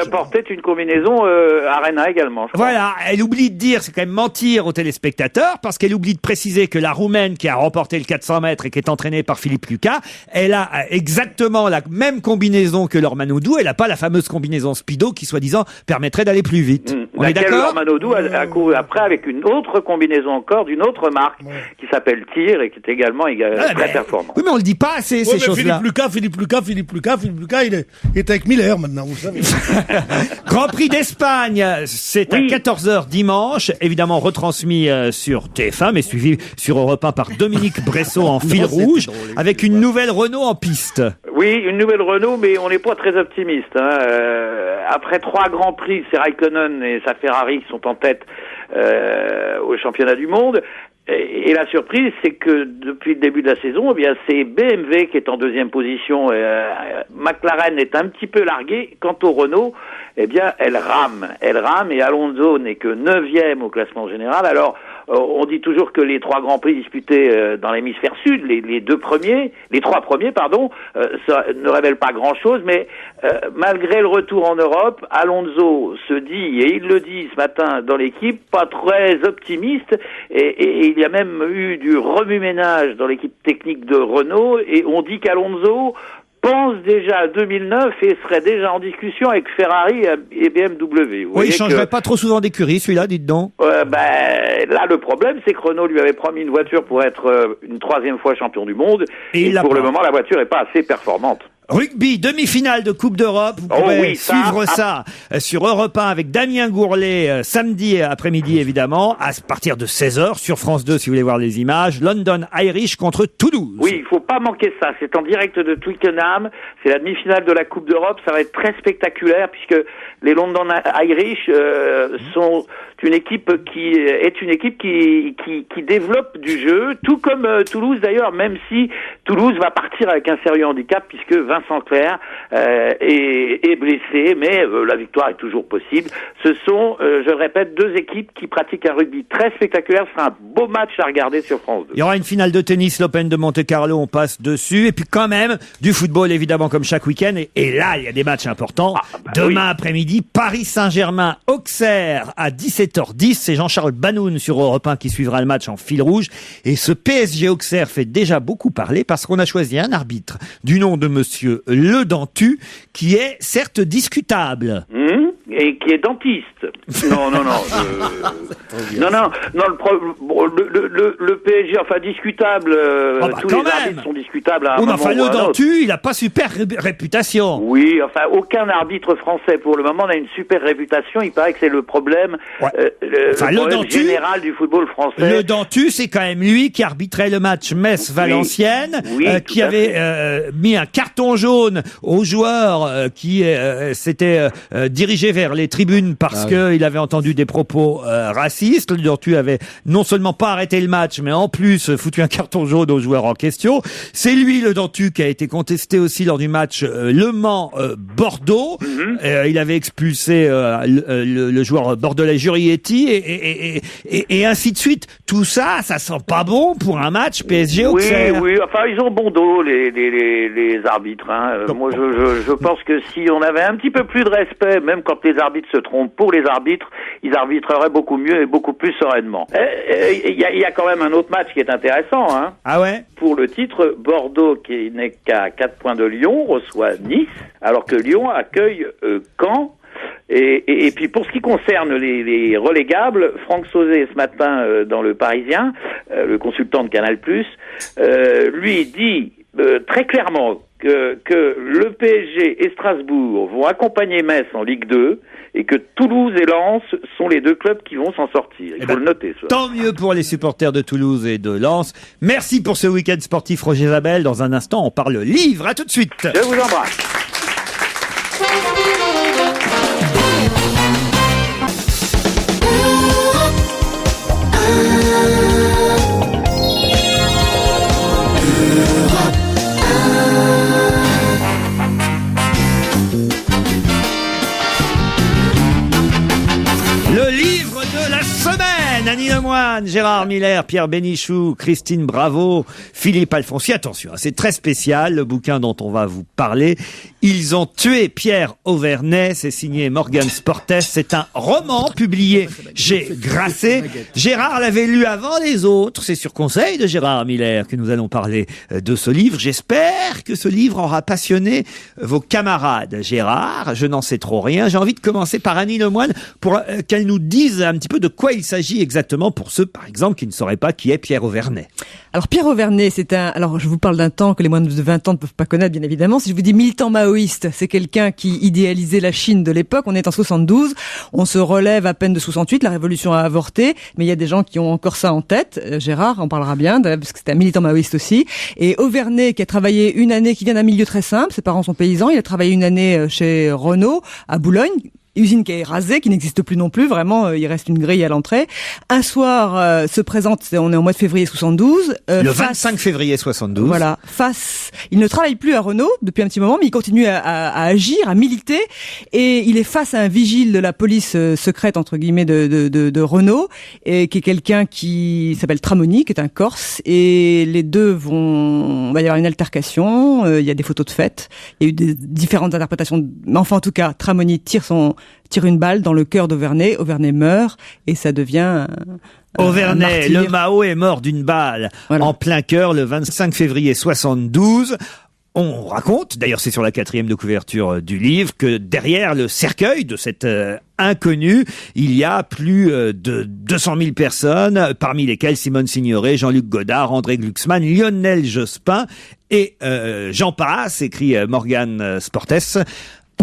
F: portait une combinaison Arena également, je crois.
H: Voilà, elle oublie de dire, c'est quand même mentir aux téléspectateurs, parce qu'elle oublie de préciser que la Roumaine qui a remporté le 400 mètres et qui est entraînée par Philippe Lucas, elle a exactement la même combinaison que Laure Manodou, elle n'a pas la fameuse combinaison Speedo qui, soi-disant, permettrait d'aller plus vite. On est d'accord?
F: Laure Manodou a couru après avec une autre combinaison encore d'une autre marque qui s'appelle TYR et qui est également très performante.
H: Oui, mais on le dit pas assez, ces choses-là.
J: Philippe Lucas, il est avec Miller maintenant, vous savez.
H: Grand Prix d'Espagne, c'est à 14h dimanche, évidemment retransmis sur TF1, mais suivi sur Europe 1 par Dominique Bressot en fil rouge, avec une nouvelle Renault en piste.
F: Oui, une nouvelle Renault, mais on n'est pas très optimiste. Après 3 grands prix, c'est Raikkonen et sa Ferrari qui sont en tête au championnat du monde. Et la surprise, c'est que depuis le début de la saison, eh bien, c'est BMW qui est en deuxième position. McLaren est un petit peu largué. Quant au Renault, eh bien, elle rame. Et Alonso n'est que 9e au classement général. Alors, on dit toujours que les 3 grands prix disputés dans l'hémisphère sud, les 3 premiers, ça ne révèlent pas grand-chose, mais malgré le retour en Europe, Alonso se dit, et il le dit ce matin dans l'équipe, pas très optimiste, et il y a même eu du remue-ménage dans l'équipe technique de Renault, et on dit qu'Alonso pense déjà à 2009 et serait déjà en discussion avec Ferrari et BMW.
H: Oui, il changerait pas trop souvent d'écurie, celui-là, dites donc.
F: Là, le problème, c'est que Renault lui avait promis une voiture pour être une 3e fois champion du monde. Et pour le moment, la voiture n'est pas assez performante.
H: Rugby, demi-finale de Coupe d'Europe. Vous pouvez suivre ça sur Europe 1 avec Damien Gourlet samedi après-midi, évidemment, à partir de 16h sur France 2 si vous voulez voir les images. London Irish contre Toulouse.
F: Oui, il faut pas manquer ça. C'est en direct de Twickenham. C'est la demi-finale de la Coupe d'Europe. Ça va être très spectaculaire puisque les London Irish sont une équipe qui développe du jeu, tout comme Toulouse d'ailleurs, même si Toulouse va partir avec un sérieux handicap puisque Vincent Clerc est blessé, mais la victoire est toujours possible. Ce sont, je le répète, 2 équipes qui pratiquent un rugby très spectaculaire. C'est un beau match à regarder sur France 2.
H: Il y aura une finale de tennis, l'Open de Monte-Carlo, on passe dessus, et puis quand même du football évidemment comme chaque week-end, et là il y a des matchs importants. Demain après-midi, Paris Saint-Germain, Auxerre à 17h10, c'est Jean-Charles Banoun sur Europe 1 qui suivra le match en fil rouge, et ce PSG Auxerre fait déjà beaucoup parler parce qu'on a choisi un arbitre du nom de monsieur Le Dentu, qui est certes discutable.
F: Et qui est dentiste. Non, le PSG, enfin discutable, tous les arbitres sont discutables à un moment
H: enfin,
F: ou à un
H: Le Dentu, il a pas super réputation.
F: Oui, enfin, aucun arbitre français pour le moment n'a une super réputation. Il paraît que c'est le problème, le problème général du football français.
H: Le Dentu, c'est quand même lui qui arbitrait le match Metz-Valenciennes, qui avait mis un carton jaune aux joueurs qui s'étaient dirigés vers les tribunes parce qu'il avait entendu des propos racistes. Le Dentu avait non seulement pas arrêté le match, mais en plus foutu un carton jaune aux joueurs en question. C'est lui, Le Dentu, qui a été contesté aussi lors du match Le Mans-Bordeaux. Il avait expulsé le joueur bordelais Jurietti et ainsi de suite. Tout ça, ça sent pas bon pour un match PSG-Auxerre.
F: Oui, enfin ils ont bon dos les arbitres. Moi je pense que si on avait un petit peu plus de respect, même quand les arbitres se trompent pour les arbitres, ils arbitreraient beaucoup mieux et beaucoup plus sereinement. Il y a quand même un autre match qui est intéressant.
H: Ah ouais?
F: Pour le titre, Bordeaux, qui n'est qu'à 4 points de Lyon, reçoit Nice, alors que Lyon accueille Caen. Et puis pour ce qui concerne les relégables, Franck Sauzet ce matin dans Le Parisien, le consultant de Canal+, lui dit très clairement que le PSG et Strasbourg vont accompagner Metz en Ligue 2 et que Toulouse et Lens sont les deux clubs qui vont s'en sortir. Il faut le noter. Ça.
H: Tant mieux pour les supporters de Toulouse et de Lens. Merci pour ce week-end sportif, Roger Zabel. Dans un instant, on parle livre. À tout de suite.
F: Je vous embrasse.
H: Le livre de la semaine, Annie Lemoine, Gérard Miller, Pierre Bénichou, Christine Bravo, Philippe Alfonsi. Attention, c'est très spécial, le bouquin dont on va vous parler. Ils ont tué Pierre Auvernais, c'est signé Morgan Sportes. C'est un roman publié chez Grasset. Gérard l'avait lu avant les autres. C'est sur conseil de Gérard Miller que nous allons parler de ce livre. J'espère que ce livre aura passionné vos camarades. Gérard, je n'en sais trop rien. J'ai envie de commencer par Annie Lemoine pour qu'elle nous dise un petit peu de quoi il s'agit exactement pour ceux, par exemple, qui ne sauraient pas qui est Pierre Auvernais.
M: Alors Pierre Auvernais, alors je vous parle d'un temps que les moins de 20 ans ne peuvent pas connaître, bien évidemment. Si je vous dis militant maoïste, c'est quelqu'un qui idéalisait la Chine de l'époque. On est en 72, on se relève à peine de 68, la révolution a avorté, mais il y a des gens qui ont encore ça en tête. Gérard en parlera bien, parce que c'était un militant maoïste aussi. Et Auvernais, qui a travaillé une année, qui vient d'un milieu très simple, ses parents sont paysans, il a travaillé une année chez Renault, à Boulogne, usine qui est rasée, qui n'existe plus non plus, vraiment, il reste une grille à l'entrée. Un soir, se présente, on est au mois de février 72.
H: Le 25 février 72.
M: Voilà, il ne travaille plus à Renault depuis un petit moment, mais il continue à agir, à militer, et il est face à un vigile de la police secrète, entre guillemets, de Renault, et qui est quelqu'un qui s'appelle Tramoni, qui est un Corse, et les deux on va y avoir une altercation, il y a des photos de fête, il y a eu différentes interprétations, mais enfin, en tout cas, Tramoni tire une balle dans le cœur d'Auvernais, Auvernais meurt, et ça devient
H: Auvernais, le Mao est mort d'une balle en plein cœur le 25 février 72. On raconte, d'ailleurs c'est sur la 4e de couverture du livre, que derrière le cercueil de cet inconnu, il y a plus de 200 000 personnes, parmi lesquelles Simone Signoret, Jean-Luc Godard, André Glucksmann, Lionel Jospin et j'en passe, écrit Morgan Sportes.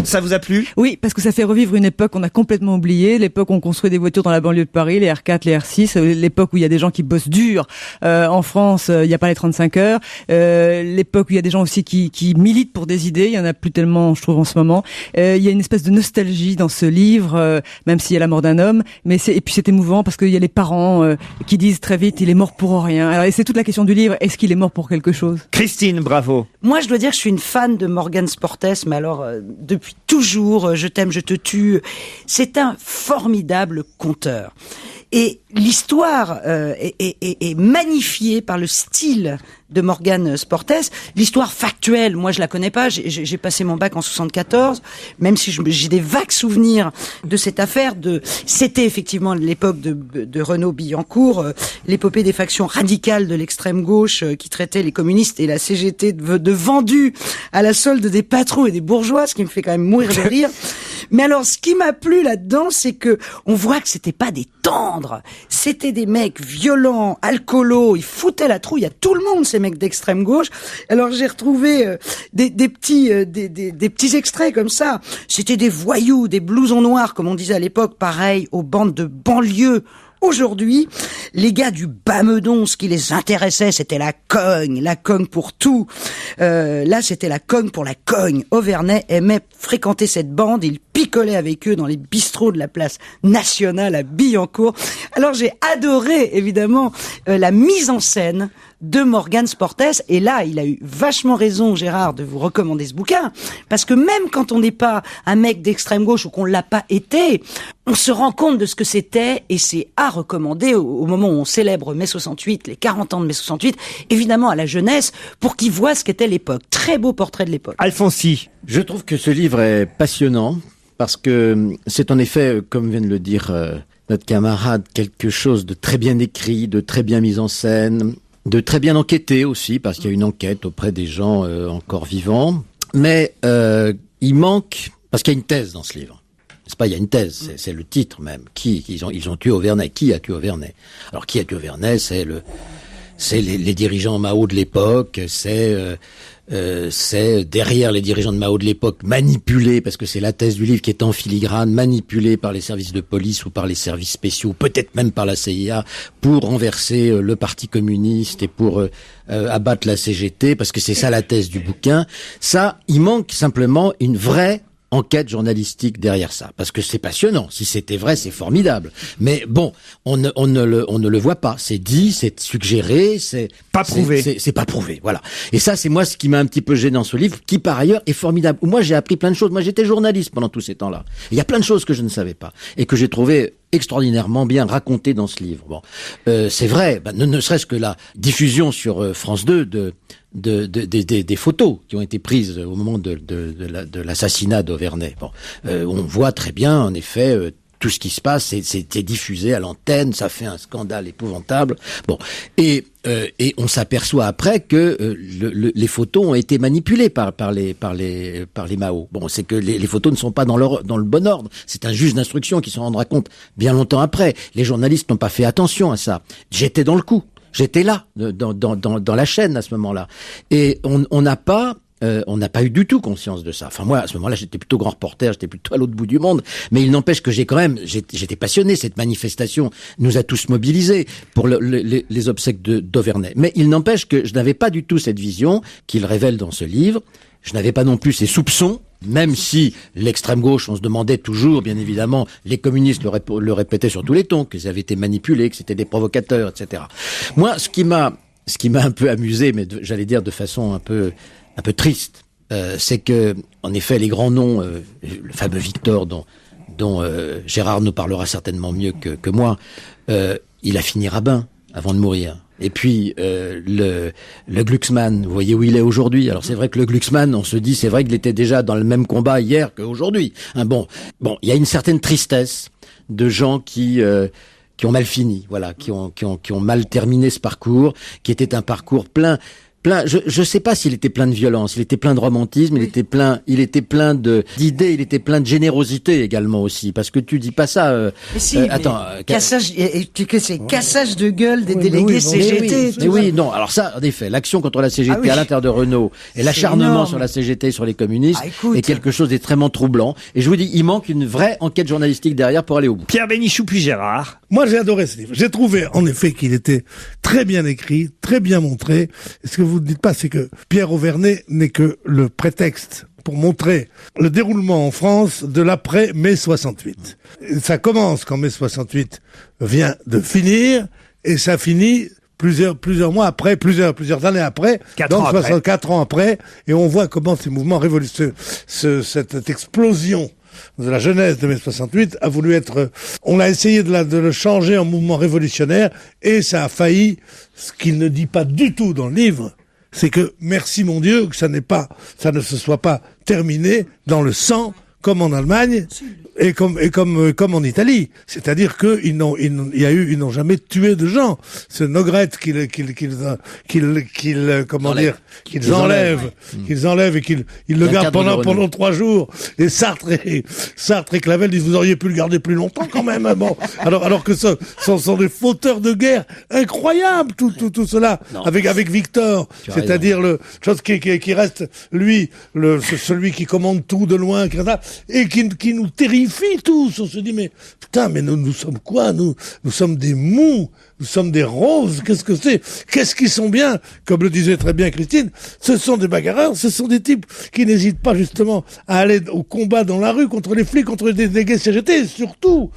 H: Ça vous a plu?
M: Oui, parce que ça fait revivre une époque qu'on a complètement oubliée, l'époque où on construit des voitures dans la banlieue de Paris, les R4, les R6, l'époque où il y a des gens qui bossent dur. En France, il n'y a pas les 35 heures. L'époque où il y a des gens aussi qui militent pour des idées, il y en a plus tellement, je trouve, en ce moment. Il y a une espèce de nostalgie dans ce livre, même s'il y a la mort d'un homme. Et puis c'est émouvant parce qu'il y a les parents qui disent très vite, il est mort pour rien. Alors, et c'est toute la question du livre, est-ce qu'il est mort pour quelque chose?
H: Christine, bravo.
K: Moi, je dois dire que je suis une fan de Morgan Sportes, mais alors, depuis toujours, je t'aime, je te tue. C'est un formidable conteur. Et l'histoire est magnifiée par le style de Morgan Sportes. L'histoire factuelle, moi je la connais pas. J'ai passé mon bac en 74, même si j'ai des vagues souvenirs de cette affaire. C'était effectivement l'époque de Renaud Billancourt, l'épopée des factions radicales de l'extrême gauche qui traitaient les communistes et la CGT de vendus à la solde des patrons et des bourgeois, ce qui me fait quand même mourir de rire. Mais alors, ce qui m'a plu là-dedans, c'est que on voit que c'était pas des tendres, c'était des mecs violents, alcoolos, ils foutaient la trouille à tout le monde, ces mecs d'extrême gauche. Alors j'ai retrouvé des petits extraits comme ça. C'était des voyous, des blousons noirs, comme on disait à l'époque, pareil aux bandes de banlieue. Aujourd'hui, les gars du Bas-Meudon, ce qui les intéressait, c'était la cogne pour tout. Là, c'était la cogne pour la cogne. Auvernais aimait fréquenter cette bande, il picolait avec eux dans les bistrots de la place nationale à Billancourt. Alors j'ai adoré, évidemment, la mise en scène de Morgan Sportes, et là, il a eu vachement raison, Gérard, de vous recommander ce bouquin, parce que même quand on n'est pas un mec d'extrême gauche ou qu'on l'a pas été, on se rend compte de ce que c'était, et c'est à recommander au moment où on célèbre mai 68, les 40 ans de mai 68, évidemment à la jeunesse, pour qu'ils voient ce qu'était l'époque. Très beau portrait de l'époque.
H: Alfonsi.
L: Je trouve que ce livre est passionnant, parce que c'est en effet, comme vient de le dire notre camarade, quelque chose de très bien écrit, de très bien mis en scène, de très bien enquêté aussi, parce qu'il y a une enquête auprès des gens encore vivants. Mais il manque, parce qu'il y a une thèse dans ce livre.
T: C'est pas, il y a une thèse, c'est le titre même. Ils ont tué Auverney. Qui a tué Auverney? Alors, qui a tué Auverney? C'est les dirigeants Mao de l'époque, c'est derrière les dirigeants de Mao de l'époque manipulés, parce que c'est la thèse du livre qui est en filigrane, manipulés par les services de police ou par les services spéciaux, peut-être même par la CIA, pour renverser le Parti communiste et pour abattre la CGT, parce que c'est ça la thèse du bouquin. Ça, il manque simplement une vraie enquête journalistique derrière ça, parce que c'est passionnant. Si c'était vrai, c'est formidable. Mais bon, on ne le voit pas. C'est dit, c'est suggéré, c'est
H: pas prouvé.
T: C'est pas prouvé. Voilà. Et ça, c'est moi ce qui m'a un petit peu gêné dans ce livre, qui par ailleurs est formidable. Moi, j'ai appris plein de choses. Moi, j'étais journaliste pendant tous ces temps-là. Il y a plein de choses que je ne savais pas et que j'ai trouvé extraordinairement bien racontées dans ce livre. Bon, c'est vrai. Ne serait-ce que la diffusion sur France 2 des photos qui ont été prises au moment de l'assassinat d'Auverney. Bon, on voit très bien, en effet, tout ce qui se passe, c'est diffusé à l'antenne, ça fait un scandale épouvantable. Bon, et on s'aperçoit après que les photos ont été manipulées par les Mao. Bon, c'est que les photos ne sont pas dans le bon ordre. C'est un juge d'instruction qui s'en rendra compte bien longtemps après. Les journalistes n'ont pas fait attention à ça. J'étais dans le coup. J'étais là, dans la chaîne à ce moment-là. Et on n'a pas eu du tout conscience de ça. Enfin, moi, à ce moment-là, j'étais plutôt grand reporter, j'étais plutôt à l'autre bout du monde. Mais il n'empêche que j'étais passionné. Cette manifestation nous a tous mobilisés pour les obsèques d'Auverney. Mais il n'empêche que je n'avais pas du tout cette vision qu'il révèle dans ce livre. Je n'avais pas non plus ces soupçons, même si l'extrême gauche, on se demandait toujours, bien évidemment, les communistes le répétaient sur tous les tons, qu'ils avaient été manipulés, que c'était des provocateurs, etc. Moi, ce qui m'a un peu amusé, mais j'allais dire de façon un peu triste, c'est que, en effet, les grands noms, le fameux Victor, dont Gérard nous parlera certainement mieux que moi, il a fini rabbin avant de mourir. Et puis le Glucksmann, vous voyez où il est aujourd'hui. Alors c'est vrai que le Glucksmann, on se dit, c'est vrai qu'il était déjà dans le même combat hier qu'aujourd'hui. Bon, il y a une certaine tristesse de gens qui ont mal fini, voilà, qui ont mal terminé ce parcours, qui était un parcours plein. Je sais pas s'il était plein de violence, il était plein de romantisme, il était plein d'idées, il était plein de générosité également aussi, parce que tu dis pas ça.
K: Mais si, cassage de gueule des délégués CGT.
T: Mais oui, non. Alors ça, en effet, l'action contre la CGT à l'intérieur de Renault et l'acharnement sur la CGT, sur les communistes, est quelque chose d'extrêmement troublant. Et je vous dis, il manque une vraie enquête journalistique derrière pour aller au bout.
H: Pierre Bénichou puis Gérard.
J: Moi, j'ai adoré ce livre. J'ai trouvé, en effet, qu'il était très bien écrit, très bien montré. Et ce que vous ne dites pas, c'est que Pierre Auverney n'est que le prétexte pour montrer le déroulement en France de l'après-mai 68. Et ça commence quand mai 68 vient de finir, et ça finit plusieurs mois après, plusieurs années après, 64 ans après, et on voit comment ces mouvements révolutionnaires, cette explosion de la jeunesse de mai 68 a voulu être, on a essayé de le changer en mouvement révolutionnaire, et ça a failli. Ce qu'il ne dit pas du tout dans le livre, c'est que, merci mon Dieu, que ça ne se soit pas terminé dans le sang, comme en Allemagne, et comme en Italie. C'est-à-dire qu'ils n'ont jamais tué de gens. Ce Nogrette qu'ils enlèvent et qu'ils le gardent pendant 3 jours. Et Sartre et Clavel disent, vous auriez pu le garder plus longtemps quand même. Bon. Alors que ce sont des fauteurs de guerre incroyables, tout cela. Non. Avec Victor. C'est-à-dire le chose qui reste, lui, celui qui commande tout de loin, et qui nous terrifie tous. On se dit, mais putain, mais nous sommes quoi? Nous sommes des mous, nous sommes des roses. Qu'est-ce que c'est? Qu'est-ce qu'ils sont bien? Comme le disait très bien Christine, ce sont des bagarreurs, ce sont des types qui n'hésitent pas justement à aller au combat dans la rue contre les flics, contre des délégués CGT. Surtout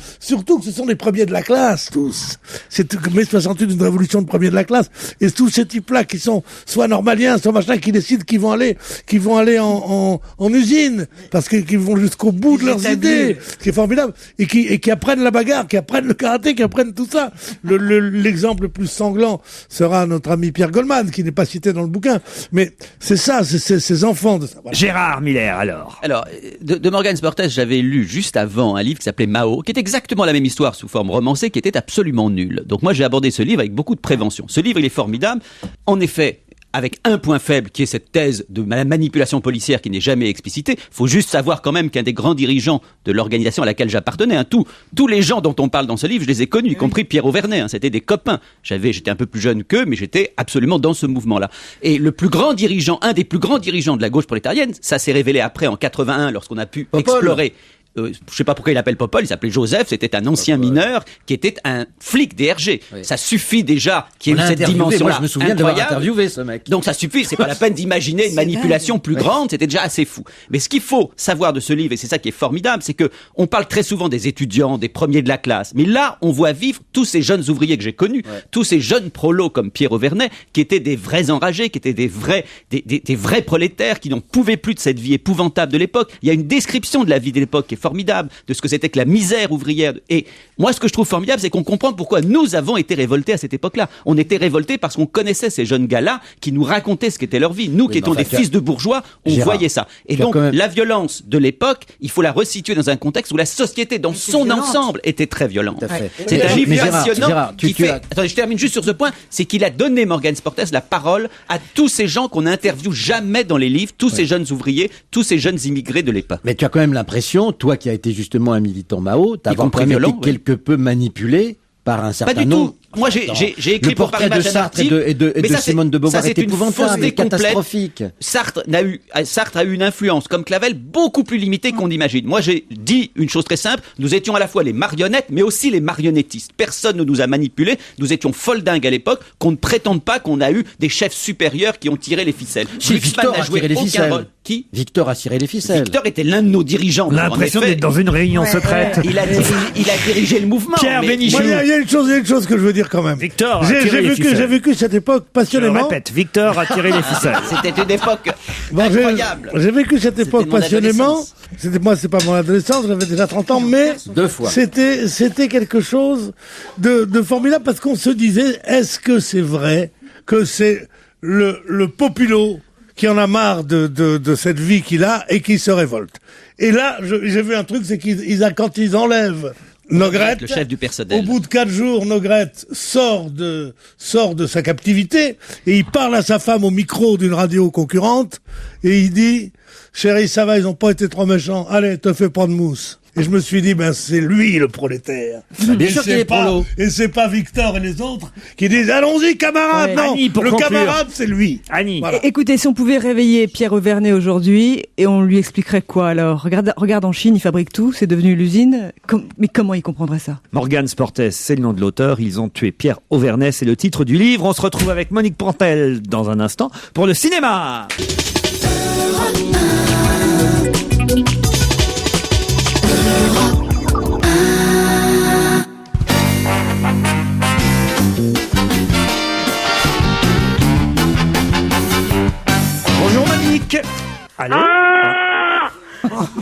J: que ce sont les premiers de la classe, tous. C'est mai 68, une révolution de premiers de la classe. Et tous ces types-là qui sont soit normaliens, soit machin, qui décident qu'ils vont aller en usine, parce qu'ils vont jusqu'au bout de leurs idées, ce qui est formidable, et qui apprennent la bagarre, qui apprennent le karaté, qui apprennent tout ça. L'exemple le plus sanglant sera notre ami Pierre Goldman, qui n'est pas cité dans le bouquin, mais c'est ça, c'est ces enfants de ça. Voilà.
H: Gérard Miller, alors,
I: de Morgan Spurtes, j'avais lu juste avant un livre qui s'appelait Mao, qui est exactement la même histoire sous forme romancée, qui était absolument nulle. Donc moi, j'ai abordé ce livre avec beaucoup de prévention. Ce livre, il est formidable. En effet, avec un point faible qui est cette thèse de la manipulation policière qui n'est jamais explicitée. Faut juste savoir quand même qu'un des grands dirigeants de l'organisation à laquelle j'appartenais, tous les gens dont on parle dans ce livre, je les ai connus, y compris Pierre Auvernet, c'était des copains. J'étais un peu plus jeune qu'eux, mais j'étais absolument dans ce mouvement-là. Et un des plus grands dirigeants de la gauche prolétarienne, ça s'est révélé après en 81 lorsqu'on a pu explorer. Je sais pas pourquoi il appelle Popol, il s'appelait Joseph, c'était un ancien mineur qui était un flic DRG. Oui. Ça suffit déjà qu'il y ait eu cette dimension-là.
T: Moi, je me souviens de l'avoir interviewé, ce mec.
I: Donc ça suffit, c'est pas la peine d'imaginer une manipulation plus grande, c'était déjà assez fou. Mais ce qu'il faut savoir de ce livre, et c'est ça qui est formidable, c'est que on parle très souvent des étudiants, des premiers de la classe, mais là, on voit vivre tous ces jeunes ouvriers que j'ai connus, tous ces jeunes prolos comme Pierre Auvernet, qui étaient des vrais enragés, qui étaient des vrais prolétaires, qui n'en pouvaient plus de cette vie épouvantable de l'époque. Il y a une description de la vie de l'époque qui est formidable, de ce que c'était que la misère ouvrière. Et moi, ce que je trouve formidable, c'est qu'on comprend pourquoi nous avons été révoltés à cette époque-là. On était révoltés parce qu'on connaissait ces jeunes gars-là qui nous racontaient ce qu'était leur vie. Nous, qui étions des fils de bourgeois, on voyait ça. Et donc, la violence de l'époque, il faut la resituer dans un contexte où la société, dans son ensemble, était très violente. C'est un livre passionnant qui fait... Attendez, je termine juste sur ce point. C'est qu'il a donné, Morgan Sportes, la parole à tous ces gens qu'on n'interviewe jamais dans les livres, tous ces jeunes ouvriers, tous ces jeunes immigrés de l'époque.
T: Mais tu as quand même l'impression, toi qui as été justement un militant Mao, d'avoir quand même été quelque peu manipulé par un certain nombre.
I: Pas du tout. Moi, j'ai écrit pour Paris Match un article.
T: Et de Simone de Beauvoir est épouvantable et catastrophique.
I: Sartre a eu une influence, comme Clavel, beaucoup plus limitée qu'on imagine. Moi, j'ai dit une chose très simple. Nous étions à la fois les marionnettes, mais aussi les marionnettistes. Personne ne nous a manipulés. Nous étions foldingues à l'époque, qu'on ne prétende pas qu'on a eu des chefs supérieurs qui ont tiré les ficelles.
T: Si, Victor a tiré les ficelles.
I: Qui?
T: Victor a tiré les ficelles.
I: Victor était l'un de nos dirigeants.
H: L'impression d'être dans une réunion secrète.
I: Il a dirigé le mouvement.
H: Pierre Bénichou.
J: Il y a une chose que je veux dire quand même.
H: Victor
J: j'ai vécu cette époque passionnément.
H: Je répète, Victor a tiré les ficelles.
I: C'était une époque incroyable.
J: J'ai vécu cette époque passionnément. Moi, c'est pas mon adolescence, j'avais déjà 30 ans, mais
T: 2 fois.
J: C'était quelque chose de formidable parce qu'on se disait, est-ce que c'est vrai que c'est le populo qui en a marre de cette vie qu'il a et qui se révolte. Et là, j'ai vu un truc, c'est quand ils enlèvent Nogrette,
I: le chef du personnel.
J: Au bout de 4 jours, Nogrette sort de sa captivité et il parle à sa femme au micro d'une radio concurrente et il dit, chérie, ça va, ils ont pas été trop méchants. Allez, te fais pas de mousse. Et je me suis dit, c'est lui le prolétaire.
T: Bien sûr qu'il est prolo.
J: Et c'est pas Victor et les autres qui disent, allons-y, camarade. Non,
H: Annie,
J: le camarade, c'est lui.
H: Annie.
J: Voilà.
M: Écoutez, si on pouvait réveiller Pierre Auvernet aujourd'hui, et on lui expliquerait quoi alors? Regarde en Chine, ils fabriquent tout, c'est devenu l'usine. Mais comment il comprendrait ça?
H: Morgan Sportes, c'est le nom de l'auteur. Ils ont tué Pierre Auvernet, c'est le titre du livre. On se retrouve avec Monique Pantel dans un instant pour le cinéma. Bonjour Monique. Allô?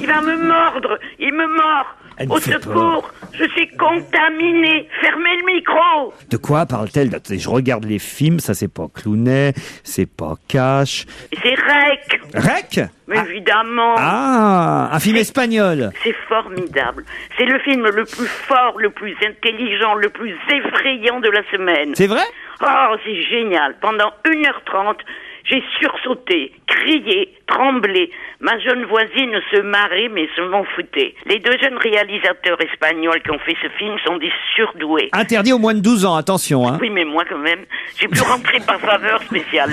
U: Il va me mordre, il me mord. Au secours, je suis contaminée. Fermez le micro.
H: De quoi parle-t-elle? Je regarde les films, ça c'est pas Clooney, c'est pas Cash.
U: C'est Rec.
H: Rec?
U: Mais évidemment.
H: Ah, un film espagnol.
U: C'est formidable. C'est le film le plus fort, le plus intelligent, le plus effrayant de la semaine.
H: C'est vrai?
U: Oh, c'est génial. Pendant 1h30, j'ai sursauté, crié, tremblé. Ma jeune voisine se marrait, mais se m'en foutait. Les 2 jeunes réalisateurs espagnols qui ont fait ce film sont des surdoués.
H: Interdit aux moins de 12 ans, attention. Hein.
U: Oui, mais moi, quand même, j'ai pu rentrer par faveur spéciale.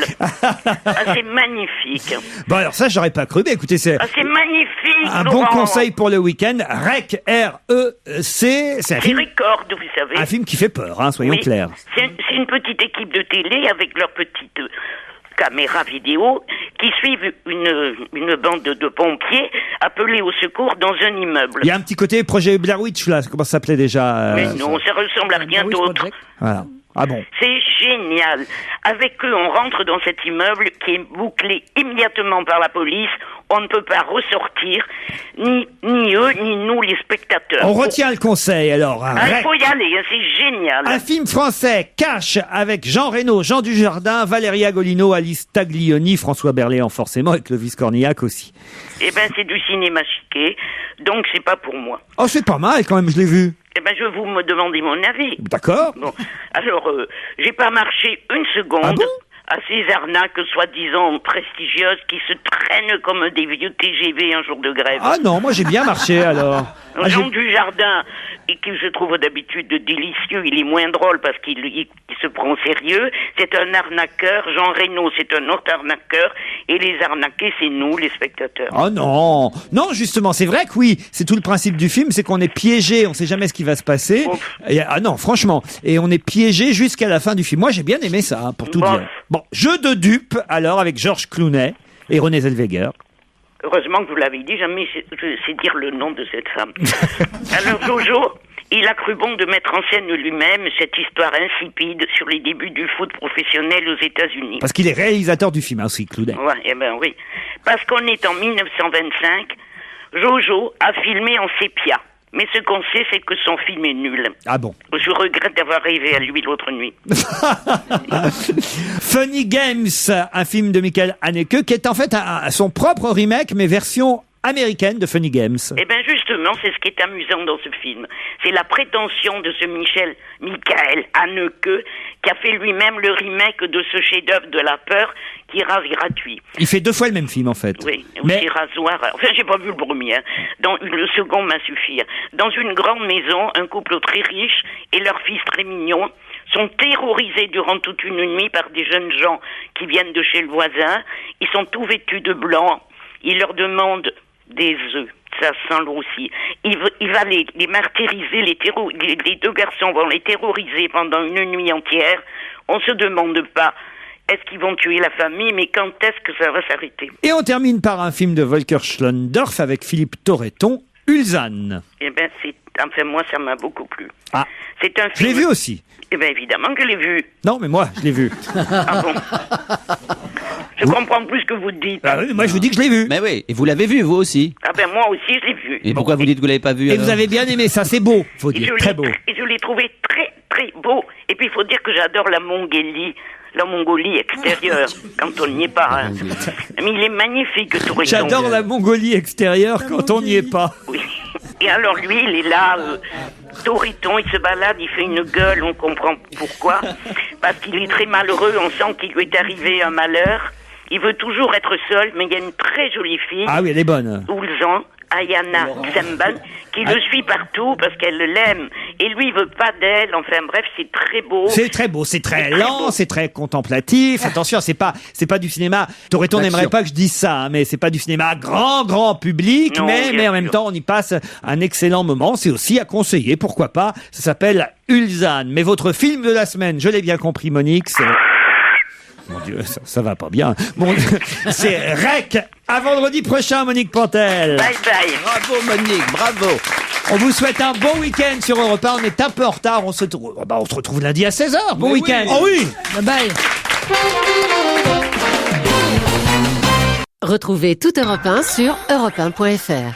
U: C'est magnifique.
H: Bon, alors ça, j'aurais pas cru. Mais écoutez, c'est
U: c'est magnifique,
H: un
U: Laurent.
H: bon conseil pour le week-end. Rec, R-E-C. C'est un film,
U: Record, vous savez.
H: un film qui fait peur, hein, soyons clairs.
U: C'est une petite équipe de télé avec leur petite caméra vidéo qui suivent une bande de pompiers appelés au secours dans un immeuble.
H: Il y a un petit côté projet Blair Witch, là. Comment ça s'appelait déjà?
U: Mais non, ça ressemble à rien d'autre.
H: Voilà. Ah bon?
U: C'est génial. Avec eux, on rentre dans cet immeuble qui est bouclé immédiatement par la police. On ne peut pas ressortir, ni eux, ni nous, les spectateurs.
H: On retient le conseil, alors. Hein.
U: Il faut y aller, hein, c'est génial.
H: Un film français, Cash, avec Jean Reno, Jean Dujardin, Valéria Golino, Alice Taglioni, François Berléand, forcément, et Clovis Cornillac aussi.
U: Eh ben, c'est du cinéma chiqué, donc c'est pas pour moi.
H: Oh, c'est pas mal, quand même, je l'ai vu.
U: Eh ben, je vous me demander mon avis.
H: D'accord.
U: Bon, alors, j'ai pas marché une seconde.
H: Ah bon?
U: à ces arnaques soi-disant prestigieuses qui se traînent comme des vieux TGV un jour de grève.
H: Ah non, moi j'ai bien marché alors.
U: Jean Dujardin, et qui je trouve d'habitude délicieux, il est moins drôle parce qu'il se prend au sérieux, c'est un arnaqueur. Jean Reno, c'est un autre arnaqueur. Et les arnaqués, c'est nous, les spectateurs.
H: Oh non, non, justement, c'est vrai que oui, c'est tout le principe du film, c'est qu'on est piégé, on sait jamais ce qui va se passer. Ah non, franchement, et on est piégé jusqu'à la fin du film. Moi, j'ai bien aimé ça, hein, pour tout dire. Bon, jeu de dupes, alors, avec Georges Clooney et Renée Zellweger.
U: Heureusement que vous l'avez dit, jamais je sais dire le nom de cette femme. Alors Jojo, il a cru bon de mettre en scène lui-même cette histoire insipide sur les débuts du foot professionnel aux États-Unis.
H: Parce qu'il est réalisateur du film, hein, aussi, Clooney.
U: Ouais, eh ben oui. Parce qu'on est en 1925, Jojo a filmé en sépia. Mais ce qu'on sait, c'est que son film est nul.
H: Ah bon?
U: Je regrette d'avoir rêvé à lui l'autre nuit.
H: Funny Games, un film de Michael Haneke, qui est en fait son propre remake, mais version américaine de Funny Games.
U: Eh bien justement, c'est ce qui est amusant dans ce film. C'est la prétention de ce Michael Haneke qui a fait lui-même le remake de ce chef-d'œuvre de la peur qui rase gratuit.
H: Il fait 2 fois le même film en fait.
U: Oui, aussi rasoir. Enfin, j'ai pas vu le premier. Hein. Le second m'a suffi. Dans une grande maison, un couple très riche et leur fils très mignon sont terrorisés durant toute une nuit par des jeunes gens qui viennent de chez le voisin. Ils sont tout vêtus de blanc. Ils leur demandent des œufs. Ça sent aussi. Il va les martyriser, les 2 garçons vont les terroriser pendant une nuit entière. On se demande pas est-ce qu'ils vont tuer la famille, mais quand est-ce que ça va s'arrêter?
H: Et on termine par un film de Volker Schlondorf avec Philippe Torreton, Ulsan.
U: Eh ben, enfin, moi, ça m'a beaucoup plu.
H: Ah.
U: C'est un film...
H: Je l'ai vu aussi.
U: Eh ben, évidemment que je l'ai vu.
H: Non, mais moi, je l'ai vu.
U: Ah bon? Je comprends plus ce que vous dites.
H: Ah oui, moi, je vous dis que je l'ai vu.
I: Mais oui, et vous l'avez vu, vous aussi.
U: Ah ben, moi aussi, je l'ai vu.
I: Et pourquoi vous dites que vous l'avez pas vu
H: Et
I: alors?
H: vous avez bien aimé ça, c'est beau, faut dire, très beau.
U: Et je l'ai trouvé très, très beau. Et puis, il faut dire que j'adore la Mongolie extérieure, quand on n'y est pas. Hein. Mais il est magnifique, Torreton.
H: J'adore la Mongolie extérieure quand on n'y est pas.
U: Oui. Et alors lui, il est là, Torreton, il se balade, il fait une gueule, on comprend pourquoi. Parce qu'il est très malheureux, on sent qu'il lui est arrivé un malheur. Il veut toujours être seul, mais il y a une très jolie fille.
H: Ah oui, elle est bonne.
U: Ulsan, Ayana Semban, qui le suit partout parce qu'elle l'aime. Et lui, il veut pas d'elle. Enfin bref, c'est très beau.
H: C'est très beau, c'est très lent, c'est très contemplatif. Attention, c'est pas du cinéma. Torreton n'aimerait pas que je dise ça, hein, mais c'est pas du cinéma grand public,
U: Non,
H: mais en même temps, on y passe un excellent moment. C'est aussi à conseiller, pourquoi pas. Ça s'appelle Ulsan. Mais votre film de la semaine, je l'ai bien compris, Monique, c'est... Mon Dieu, ça va pas bien. Bon, c'est Rec. À vendredi prochain, Monique Pantel.
U: Bye bye.
I: Bravo Monique, bravo.
H: On vous souhaite un bon week-end sur Europe 1. On est un peu en retard. On se retrouve lundi à 16h. Bon week-end.
M: Oh oui. Bye bye.
A: Retrouvez toute Europe 1 sur europe1.fr.